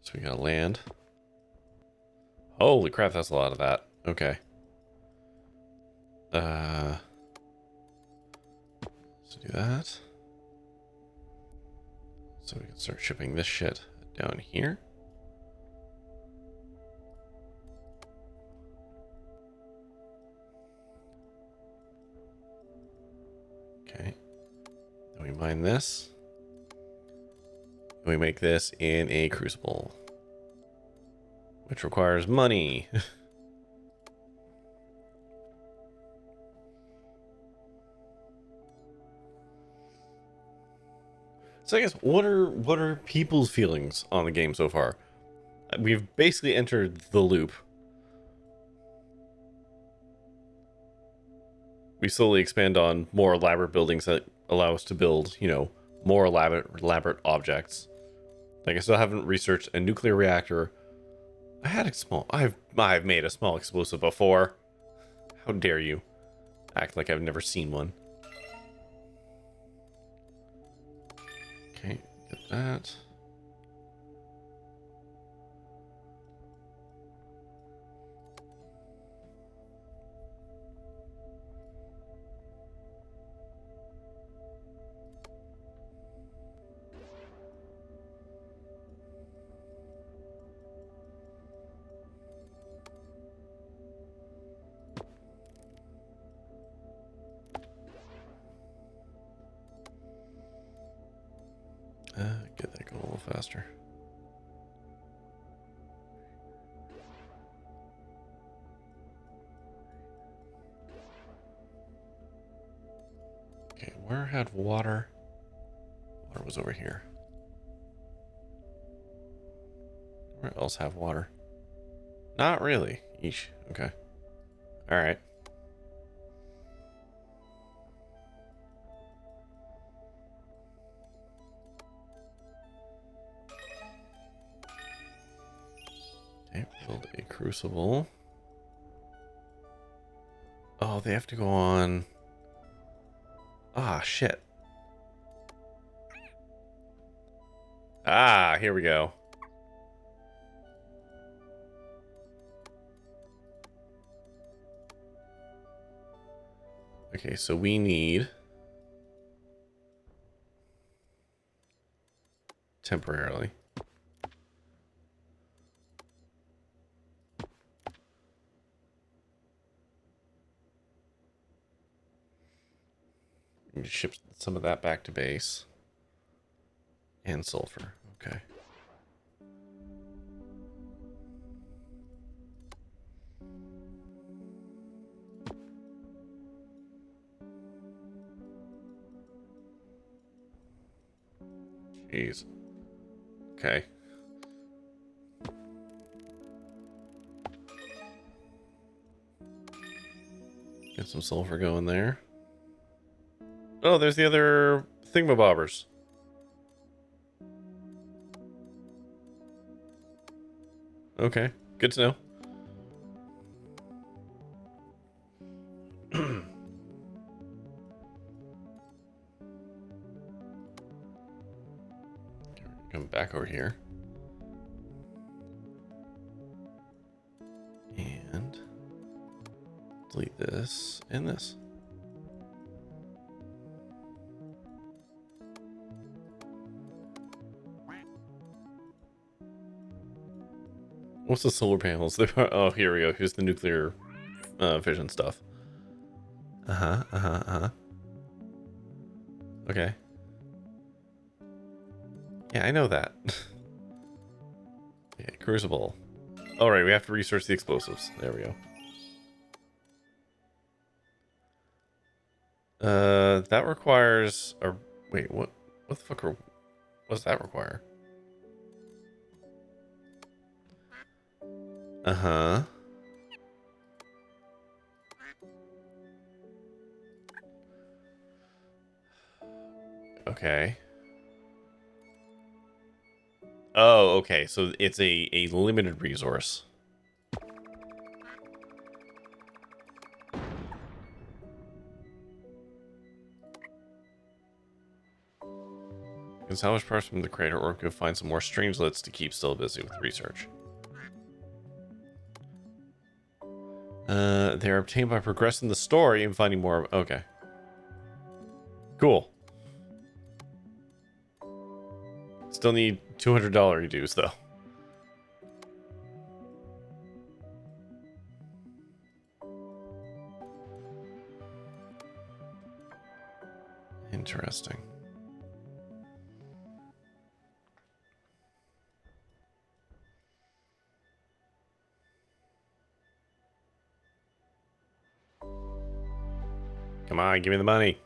So we gotta land. Holy crap, that's a lot of that. Okay. Let's do that. So we can start shipping this shit down here. Okay. Then we mine this. And we make this in a crucible, which requires money. So I guess what are people's feelings on the game so far? We've basically entered the loop. We slowly expand on more elaborate buildings that allow us to build, you know, more elaborate objects. Like I still haven't researched a nuclear reactor. I've made a small explosive before. How dare you act like I've never seen one? Okay, get that. Get that going a little faster. Okay, where had water? Water was over here. Where else have water? Not really. Eesh. Okay. All right. Okay, build a crucible. Oh, they have to go on. Ah, shit. Ah, here we go. Okay, so we need temporarily. Ship some of that back to base. And sulfur. Okay. Jeez. Okay. Get some sulfur going there. Oh, there's the other thingamabobbers. Okay, good to know. Come back over here. And delete this and this. What's the solar panels? Oh, here we go. Here's the nuclear fission stuff. Okay. Yeah, I know that. Yeah, crucible. All right, we have to research the explosives. There we go. That requires. Or wait, what? What the fuck? What does that require? Okay. Oh, okay. So it's a limited resource. You can salvage parts from the crater or go find some more strangelets to keep still busy with research. They are obtained by progressing the story and finding more. Okay. Cool. Still need $200 dues though. Interesting. Come on, give me the money.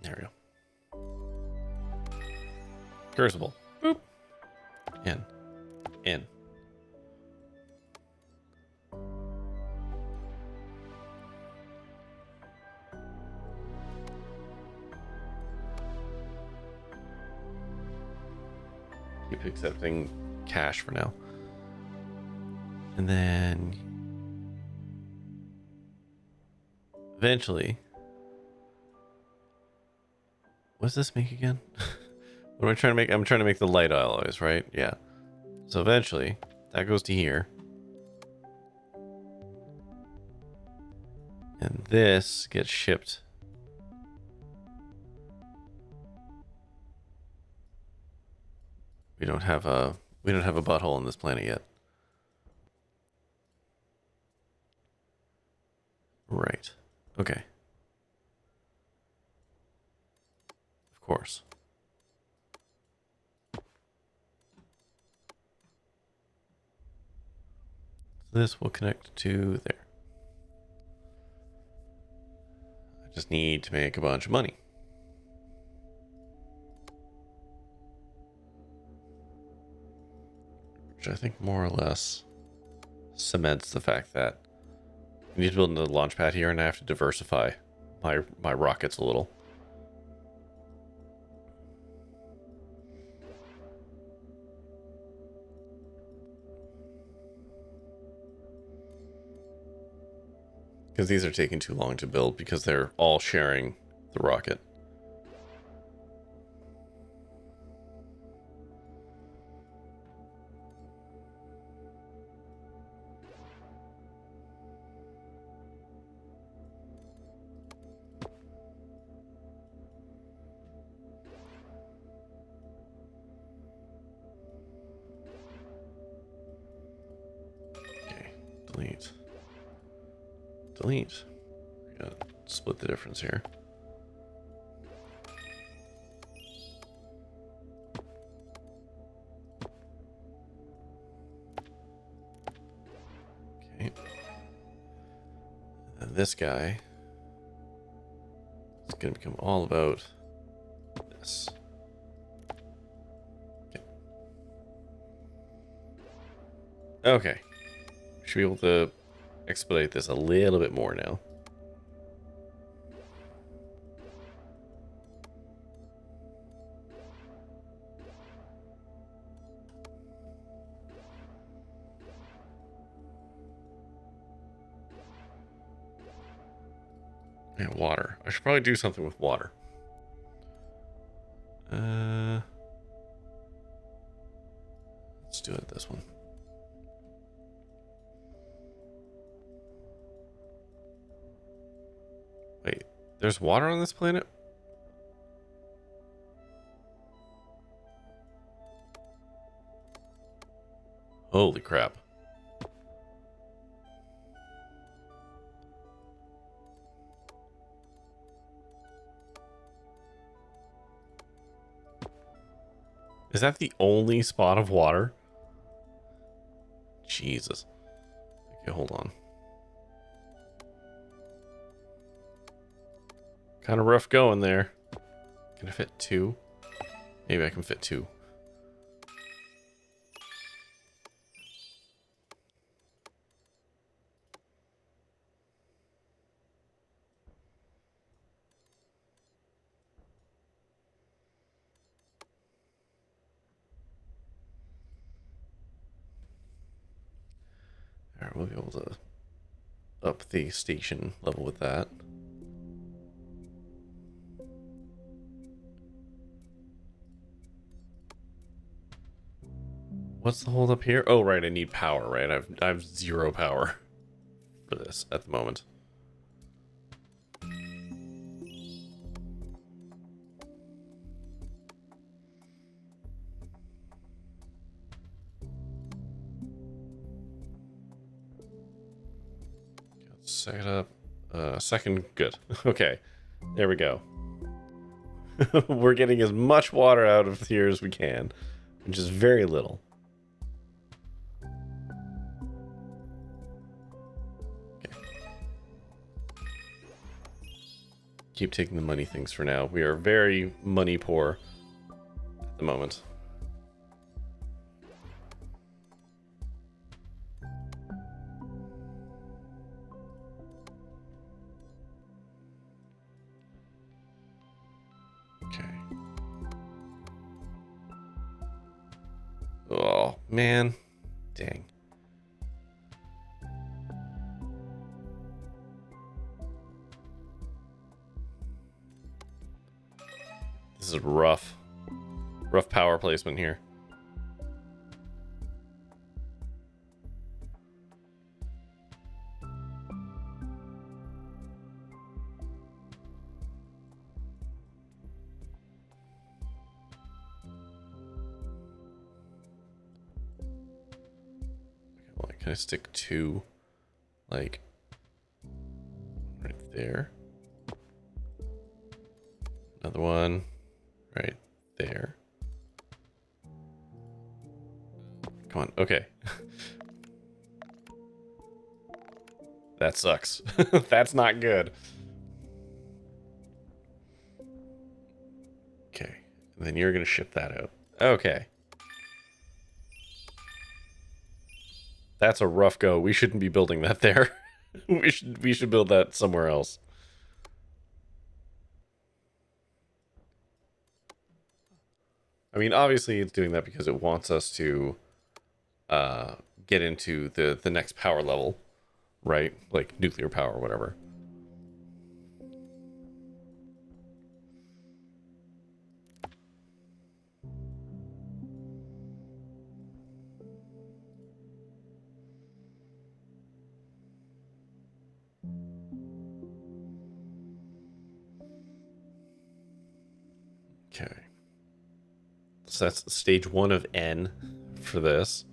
There we go. Crucible. Boop. In. Keep accepting cash for now. And then eventually, what does this make again? What am I trying to make? I'm trying to make the light alloys, right? Yeah. So eventually, that goes to here. And this gets shipped. We don't have a butthole on this planet yet. Right. Okay. Of course. So this will connect to there. I just need to make a bunch of money. Which I think more or less cements the fact that I need to build another launch pad here and I have to diversify my rockets a little. Because these are taking too long to build because they're all sharing the rocket. Okay, delete. Delete. We gotta split the difference here. Okay. And this guy is going to become all about this. Okay. Okay. Should be able to expedite this a little bit more now. Yeah, water. I should probably do something with water. Let's do it this one. Wait, there's water on this planet? Holy crap. Is that the only spot of water? Jesus. Okay, hold on. Kind of rough going there. Can I fit 2? Maybe I can fit 2. Alright, we'll be able to up the station level with that. What's the hold up here? Oh, right, I need power, right? I've 0 power for this at the moment. Set up. Second, good. Okay, there we go. We're getting as much water out of here as we can, which is very little. Okay. Keep taking the money things for now. We are very money poor at the moment. Oh, man. Dang. This is rough. Rough power placement here. Can I stick 2, like, right there? Another one right there. Come on, okay. That sucks. That's not good. Okay, and then you're gonna ship that out. Okay. That's a rough go. We shouldn't be building that there. we should build that somewhere else. I mean, obviously it's doing that because it wants us to get into the next power level, right? Like nuclear power or whatever. Okay. So that's stage 1 of N for this.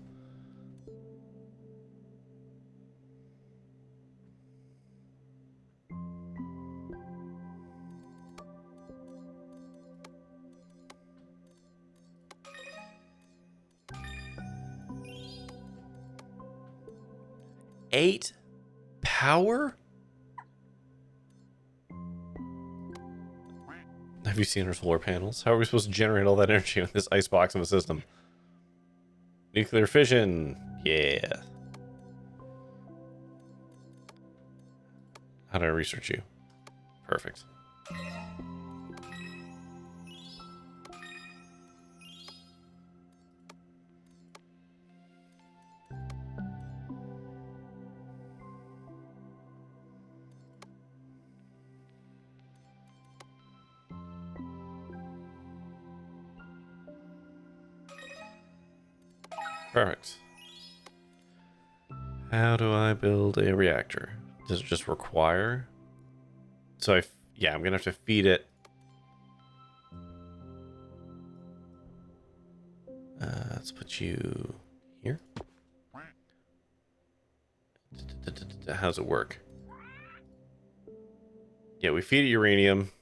Eight power? Have you seen our solar panels? How are we supposed to generate all that energy with this icebox of a system? Nuclear fission. Yeah. How do I research you? Perfect. Perfect. How do I build a reactor? Does it just require? So yeah, I'm gonna have to feed it. Let's put you here. How's it work? Yeah, we feed it uranium.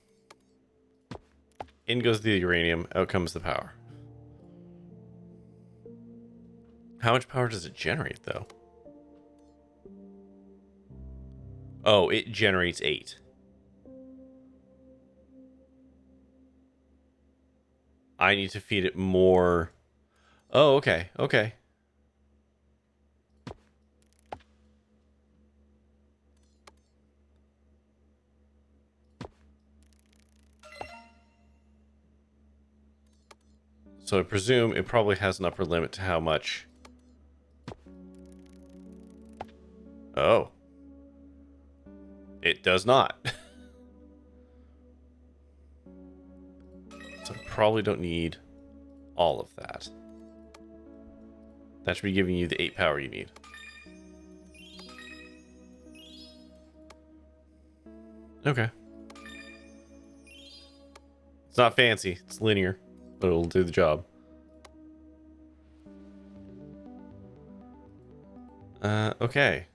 In goes the uranium, out comes the power. How much power does it generate, though? Oh, it generates 8. I need to feed it more. Oh, okay, okay. So I presume it probably has an upper limit to how much. Oh. It does not. So I probably don't need all of that. That should be giving you the 8 power you need. Okay. It's not fancy. It's linear, but it'll do the job. Okay.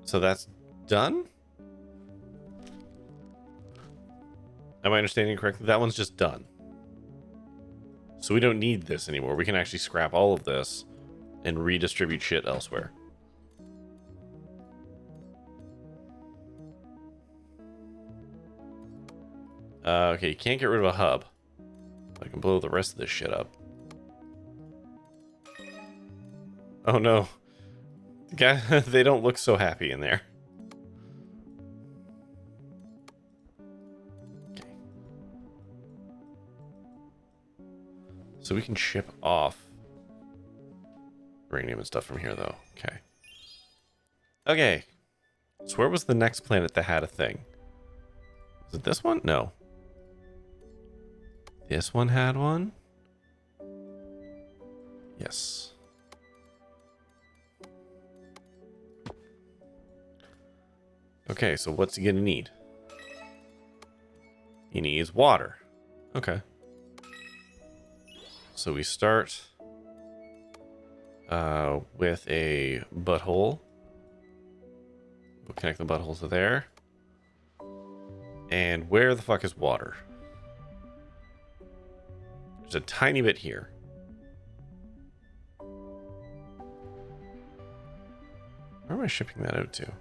So that's done? Am I understanding correctly? That one's just done. So we don't need this anymore. We can actually scrap all of this and redistribute shit elsewhere. Okay, you can't get rid of a hub. I can blow the rest of this shit up. Oh no. They don't look so happy in there. Okay. So we can ship off uranium and stuff from here, though. Okay. Okay. So where was the next planet that had a thing? Was it this one? No. This one had one? Yes. Okay, so what's he gonna need? He needs water. Okay. So we start with a butthole. We'll connect the butthole to there. And where the fuck is water? There's a tiny bit here. Where am I shipping that out to?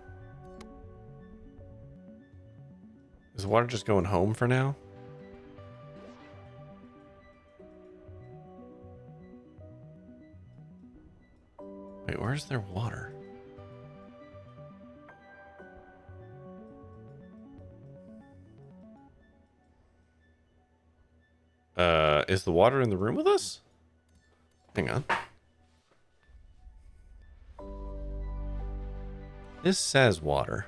Is water just going home for now? Wait, where's their water? Is the water in the room with us? Hang on. This says water.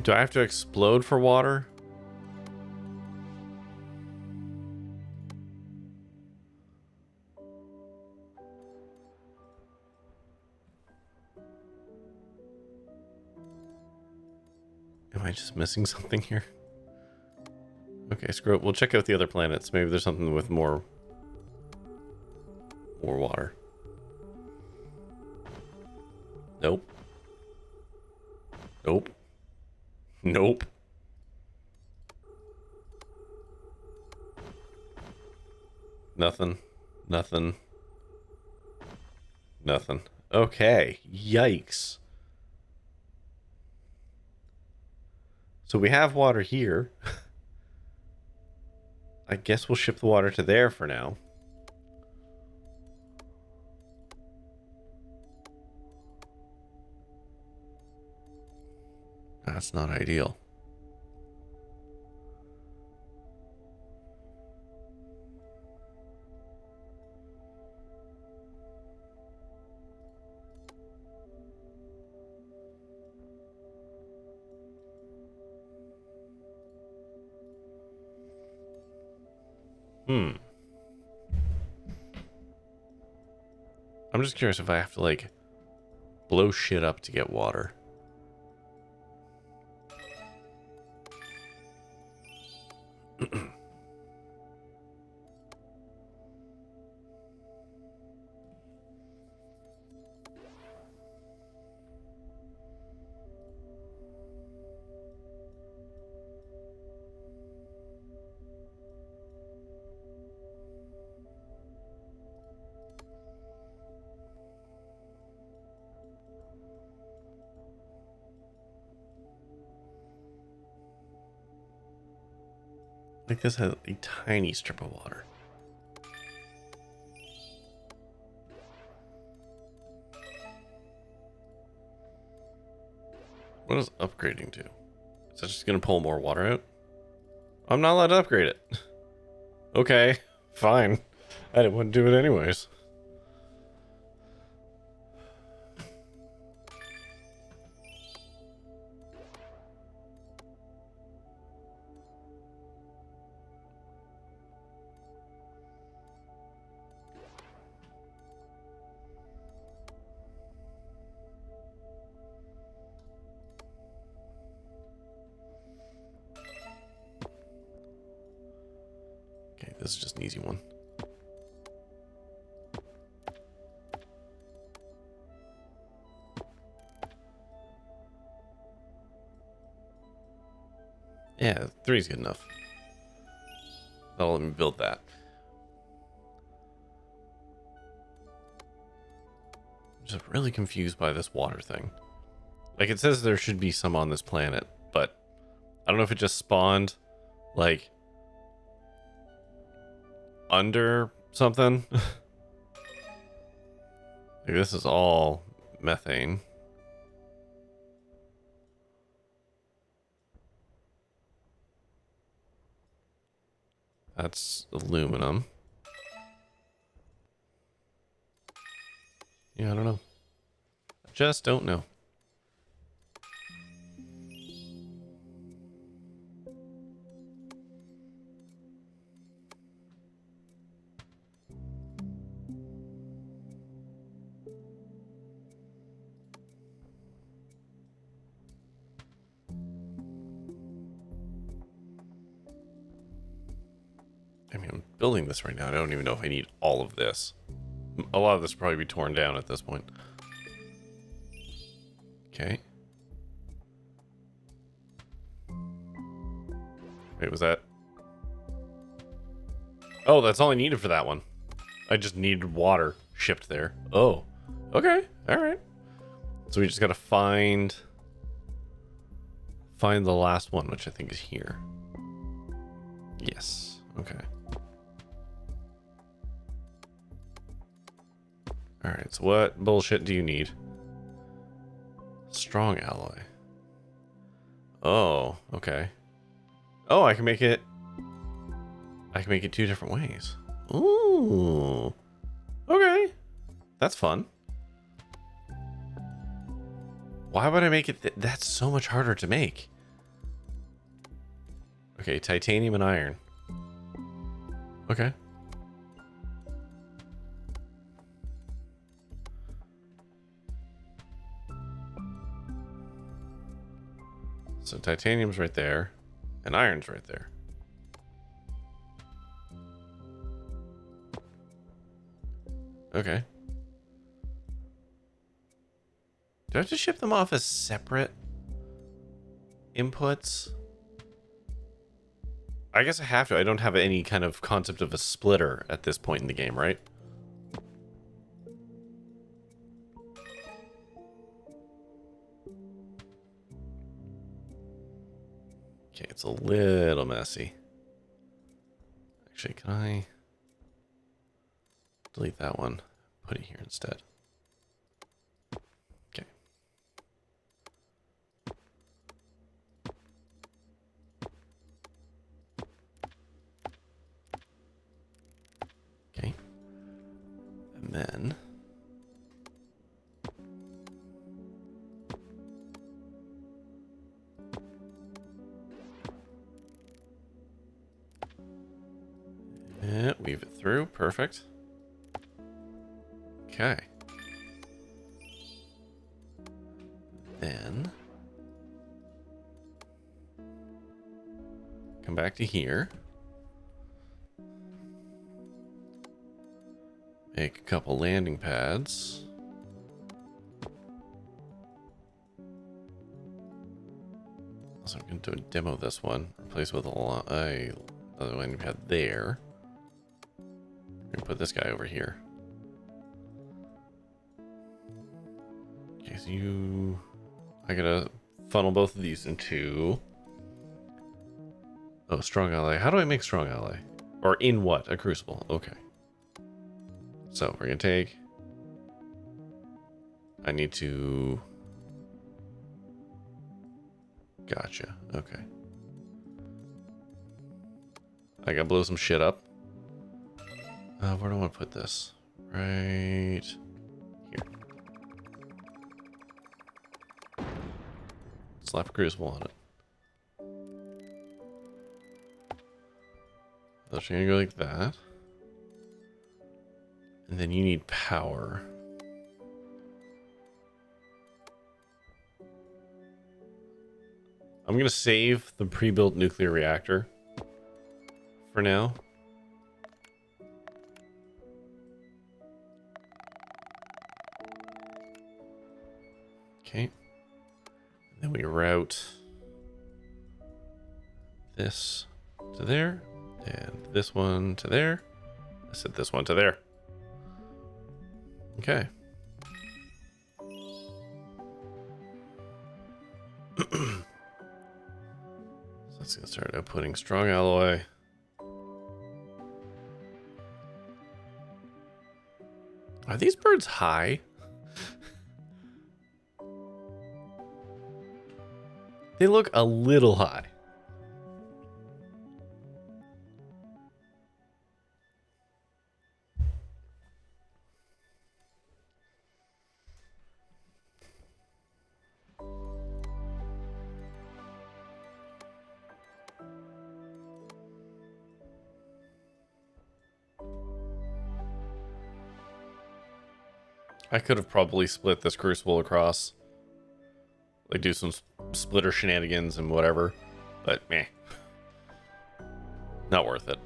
Do I have to explode for water? Am I just missing something here? Okay, screw it. We'll check out the other planets. Maybe there's something with more water. Nope. Nope. Nope. Nothing. Nothing. Nothing. Okay. Yikes. So we have water here. I guess we'll ship the water to there for now. That's not ideal. I'm just curious if I have to, like, blow shit up to get water. Like this has a tiny strip of water. What is upgrading to? Is that just gonna pull more water out? I'm not allowed to upgrade it. Okay, fine. I didn't want to do it anyways. Okay, this is just an easy one. Yeah, 3's good enough. That'll let me build that. I'm just really confused by this water thing. Like, it says there should be some on this planet, but I don't know if it just spawned, like, under something. Like, this is all methane. That's aluminum. Yeah, I don't know. I just don't know. I mean, I'm building this right now. I don't even know if I need all of this. A lot of this will probably be torn down at this point. Okay. Wait, was that? Oh, that's all I needed for that one. I just needed water shipped there. Oh, okay. All right. So we just got to find the last one, which I think is here. Yes. Okay. Alright, so what bullshit do you need? Strong alloy. Oh, okay. Oh, I can make it two different ways. Ooh. Okay. That's fun. Why would I make it that's so much harder to make? Okay, titanium and iron. Okay. So titanium's right there, and iron's right there. Okay. Do I have to ship them off as separate inputs? I guess I have to. I don't have any kind of concept of a splitter at this point in the game, right? Okay, it's a little messy. Actually, can I delete that one? Put it here instead. Okay. Okay. And then weave it through. Perfect. Okay. Then come back to here. Make a couple landing pads. So I'm going to demo this one. Replace with a other landing pad there. I'm going to put this guy over here. Okay, so I gotta funnel both of these into... Oh, strong ally. How do I make strong ally? Or in what? A crucible. Okay. So we're gonna take... I need to... Gotcha. Okay. I gotta blow some shit up. Where do I want to put this? Right here. Slap a crucible on it. That's gonna go like that. And then you need power. I'm gonna save the pre-built nuclear reactor for now. Okay. Then we route this to there, and this one to there. I said this one to there. Okay. So let's get started outputting strong alloy. Are these birds high? They look a little high. I could have probably split this crucible across. Like do some splitter shenanigans and whatever. But meh. Not worth it.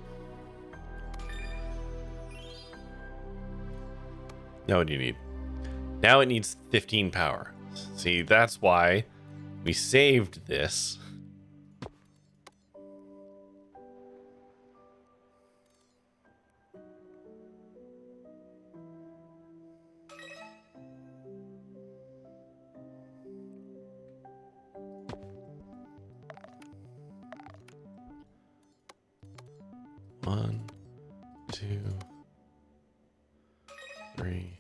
Now what do you need? Now it needs 15 power. See, that's why we saved this. One, two, three,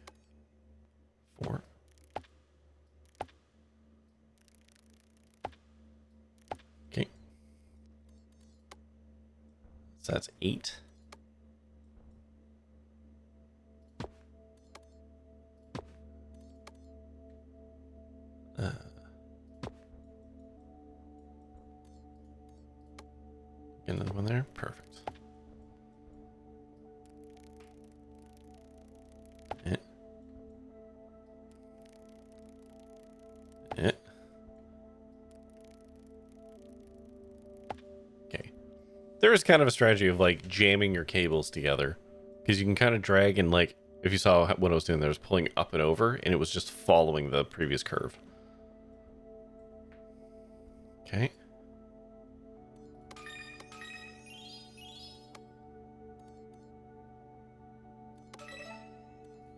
So that's 8. Get another one there. Perfect. Yeah. Yeah. Okay. There is kind of a strategy of like jamming your cables together, because you can kind of drag and like, if you saw what I was doing there, I was pulling up and over and it was just following the previous curve. Okay.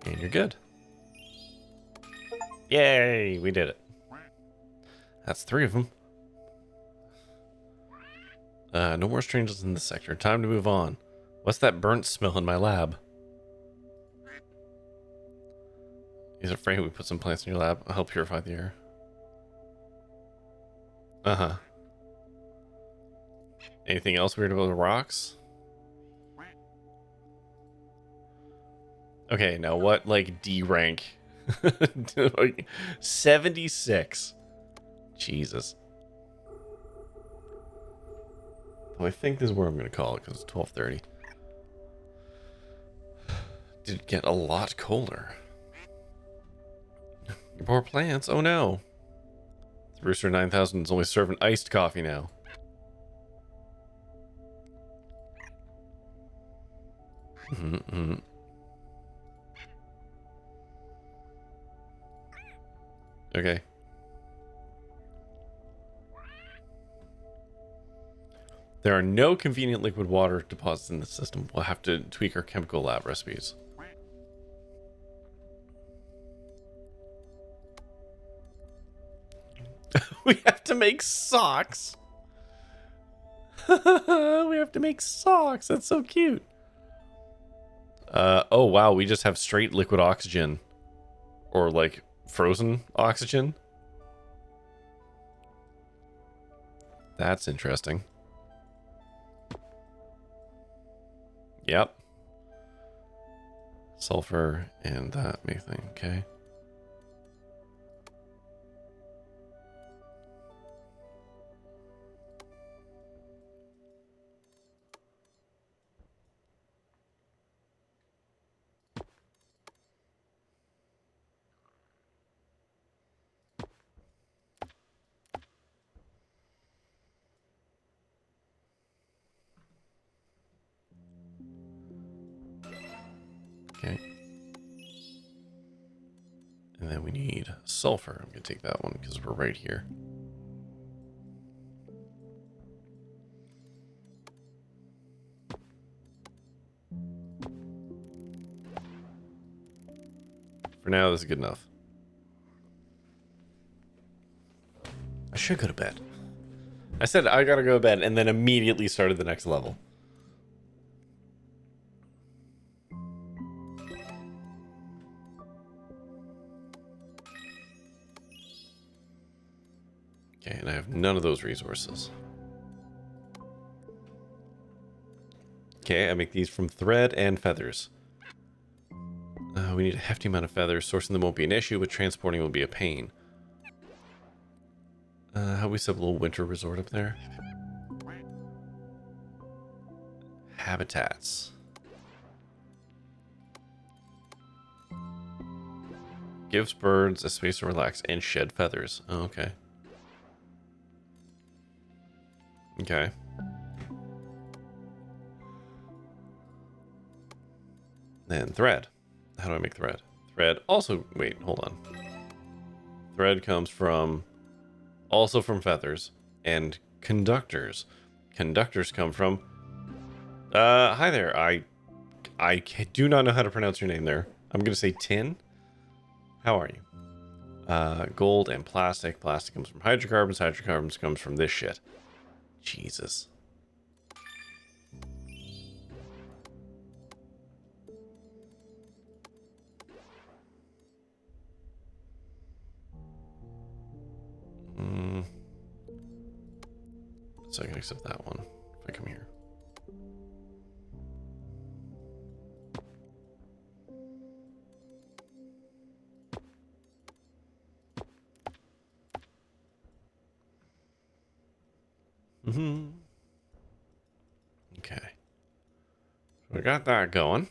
And you're good. Yay, we did it. That's 3 of them. No more strangers in this sector. Time to move on. What's that burnt smell in my lab? He's afraid we put some plants in your lab. I'll help purify the air. Uh-huh. Anything else weird about the rocks? Okay, now what, like, D rank? Like, 76. Jesus. Well, I think this is where I'm going to call it, because it's 12:30. Did it get a lot colder? Your poor plants, oh no. The Rooster 9000 is only serving iced coffee now. Mm-hmm. Okay. There are no convenient liquid water deposits in the system. We'll have to tweak our chemical lab recipes. We have to make socks. We have to make socks. That's so cute. Oh wow, we just have straight liquid oxygen. Or like frozen oxygen. That's interesting. Yep. Sulfur and that methane, okay. Okay. And then we need sulfur. I'm going to take that one because we're right here. For now, this is good enough. I should go to bed. I said I gotta go to bed and then immediately started the next level. Okay, and I have none of those resources. Okay, I make these from thread and feathers. We need a hefty amount of feathers. Sourcing them won't be an issue, but transporting will be a pain. How we set up a little winter resort up there? Habitats. Gives birds a space to relax and shed feathers. Oh, okay. Okay. Then thread. How do I make thread? Thread also, wait, hold on. Thread comes from, also from feathers and conductors. Conductors come from, hi there. I do not know how to pronounce your name there. I'm going to say tin. How are you? Gold and plastic. Plastic comes from hydrocarbons. Hydrocarbons comes from this shit. Jesus. So I can accept that one if I come here. Okay. We got that going.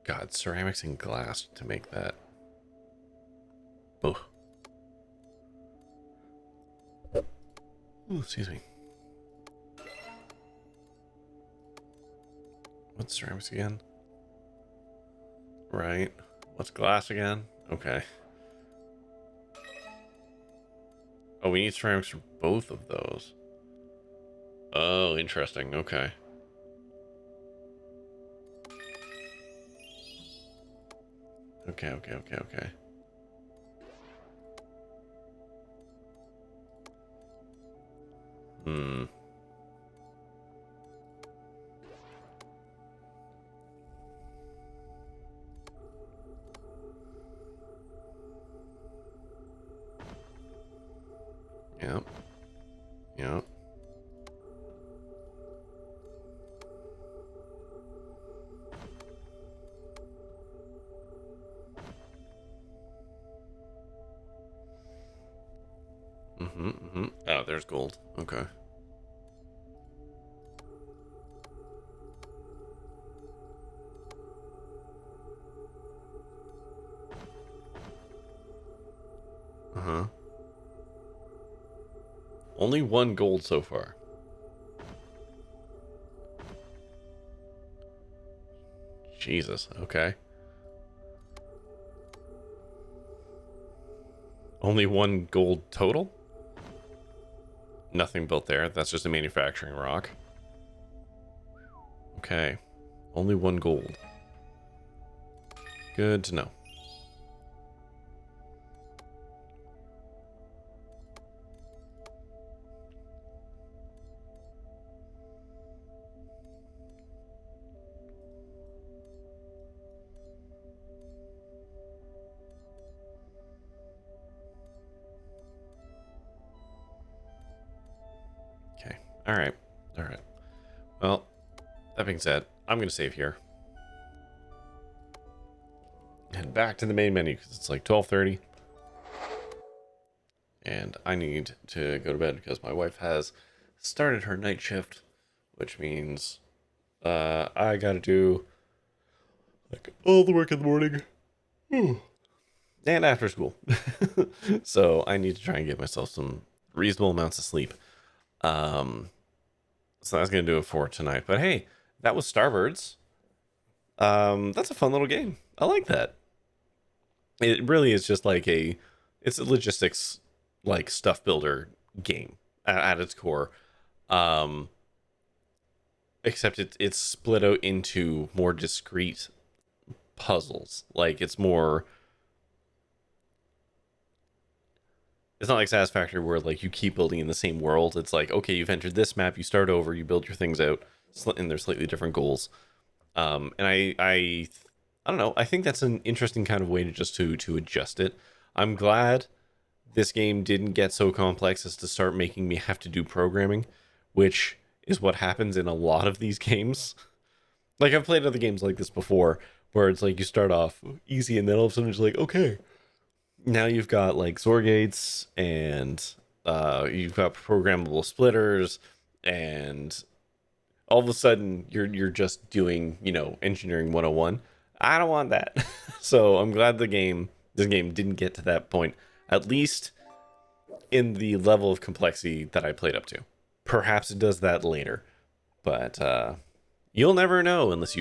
God, ceramics and glass to make that. Oh. Ooh, excuse me. What's ceramics again? Right. What's glass again? Okay. Oh, we need ceramics for both of those. Oh, interesting. Okay. Okay. Hmm. Yep. Yep. Oh, there's gold. Okay. Uh-huh. Only one gold so far. Jesus. Okay. Only one gold total? Nothing built there. That's just a manufacturing rock. Okay. Only one gold. Good to know. Okay. Alright. Alright. Well, that being said, I'm going to save here. Head back to the main menu because it's like 12:30. And I need to go to bed because my wife has started her night shift, which means I got to do like all the work in the morning and after school. So I need to try and get myself some reasonable amounts of sleep. So that's gonna do it for tonight. But hey, that was Starbirds. That's a fun little game. I like that. It really is just like it's a logistics like stuff builder game at its core. Um, except it's split out into more discrete puzzles. Like it's more. It's not like Satisfactory where like you keep building in the same world. It's like, okay, you've entered this map, you start over, you build your things out, and there's slightly different goals. And I don't know. I think that's an interesting kind of way to just to adjust it. I'm glad this game didn't get so complex as to start making me have to do programming, which is what happens in a lot of these games. Like I've played other games like this before, where it's like you start off easy and then all of a sudden it's like, okay, now you've got like XOR gates and you've got programmable splitters and all of a sudden you're just doing, engineering 101. I don't want that. So I'm glad this game didn't get to that point, at least in the level of complexity that I played up to. Perhaps it does that later, but you'll never know unless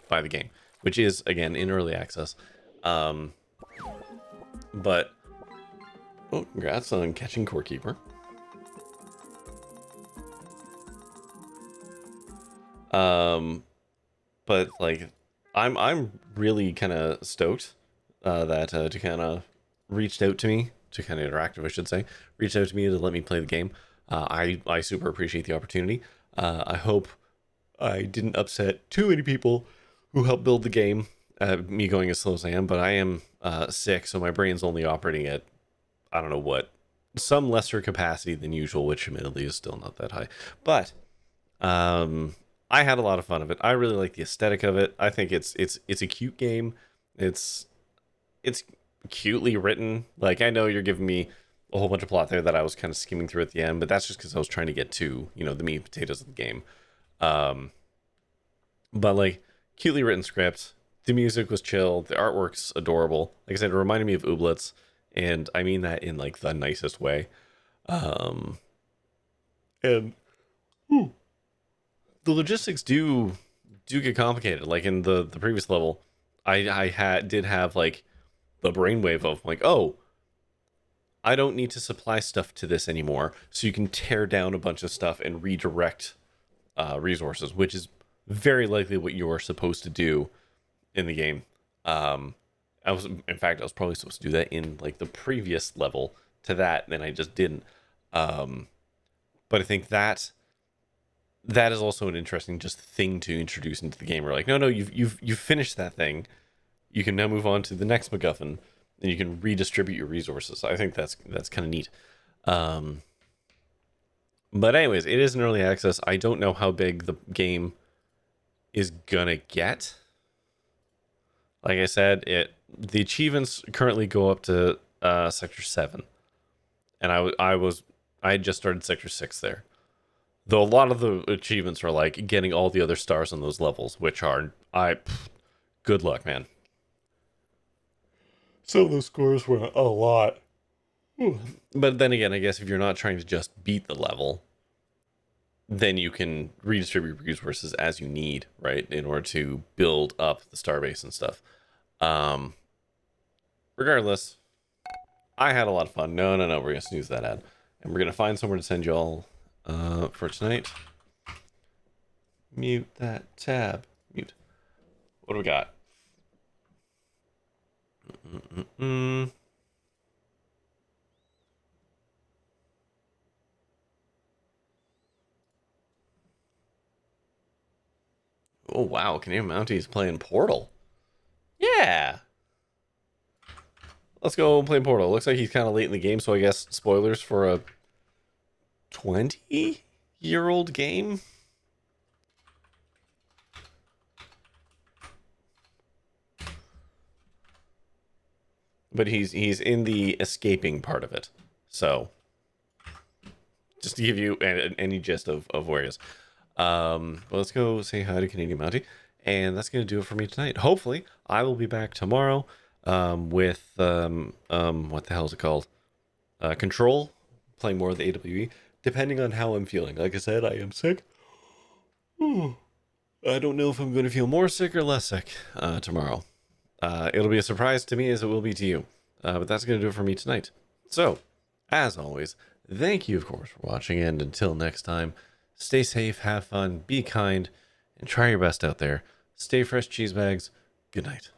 buy the game, which is again in early access. But congrats on catching Core Keeper. But like I'm really kind of stoked that Toukana reached out to me. Toukana Interactive, I should say, reached out to me to let me play the game. I super appreciate the opportunity. I hope I didn't upset too many people who helped build the game. Me going as slow as I am, but I am sick, so my brain's only operating at I don't know what, some lesser capacity than usual, which admittedly is still not that high. But I had a lot of fun of it. I really like the aesthetic of it. I think it's a cute game. It's it's cutely written. Like, I know you're giving me a whole bunch of plot there that I was kind of skimming through at the end, but that's just because I was trying to get to, you know, the meat and potatoes of the game. But like, cutely written script. The music was chill. The artwork's adorable. Like I said, it reminded me of Ooblets, and I mean that in like the nicest way. And the logistics do get complicated. Like in the previous level, I did have like the brainwave of like, oh, I don't need to supply stuff to this anymore, so you can tear down a bunch of stuff and redirect resources, which is very likely what you're supposed to do in the game. In fact, I was probably supposed to do that in like the previous level to that, and I just didn't. But I think that is also an interesting just thing to introduce into the game. We're like, no, you've finished that thing. You can now move on to the next MacGuffin, and you can redistribute your resources. I think that's kind of neat. But anyways, it is an early access. I don't know how big the game is gonna get. Like I said, the achievements currently go up to Sector 7, and I had just started Sector 6 there. Though a lot of the achievements are like getting all the other stars on those levels, which are good luck, man. Some of those scores were a lot. But then again, I guess if you're not trying to just beat the level, then you can redistribute resources as you need, right, in order to build up the starbase and stuff. Regardless, I had a lot of fun. No, we're gonna snooze that ad, and we're gonna find somewhere to send you all for tonight. Mute that tab. Mute. What do we got? Oh wow, Canadian Mounties playing Portal. Yeah. Let's go play Portal. Looks like he's kind of late in the game, so I guess spoilers for a 20-year-old game. But he's in the escaping part of it. So just to give you any gist of where he is. Well, let's go say hi to Canadian Mountie. And that's going to do it for me tonight. Hopefully, I will be back tomorrow with, what the hell is it called? Control, playing more of the AWE, depending on how I'm feeling. Like I said, I am sick. I don't know if I'm going to feel more sick or less sick tomorrow. It'll be a surprise to me as it will be to you. But that's going to do it for me tonight. So, as always, thank you, of course, for watching. And until next time, stay safe, have fun, be kind, and try your best out there. Stay fresh, cheese bags. Good night.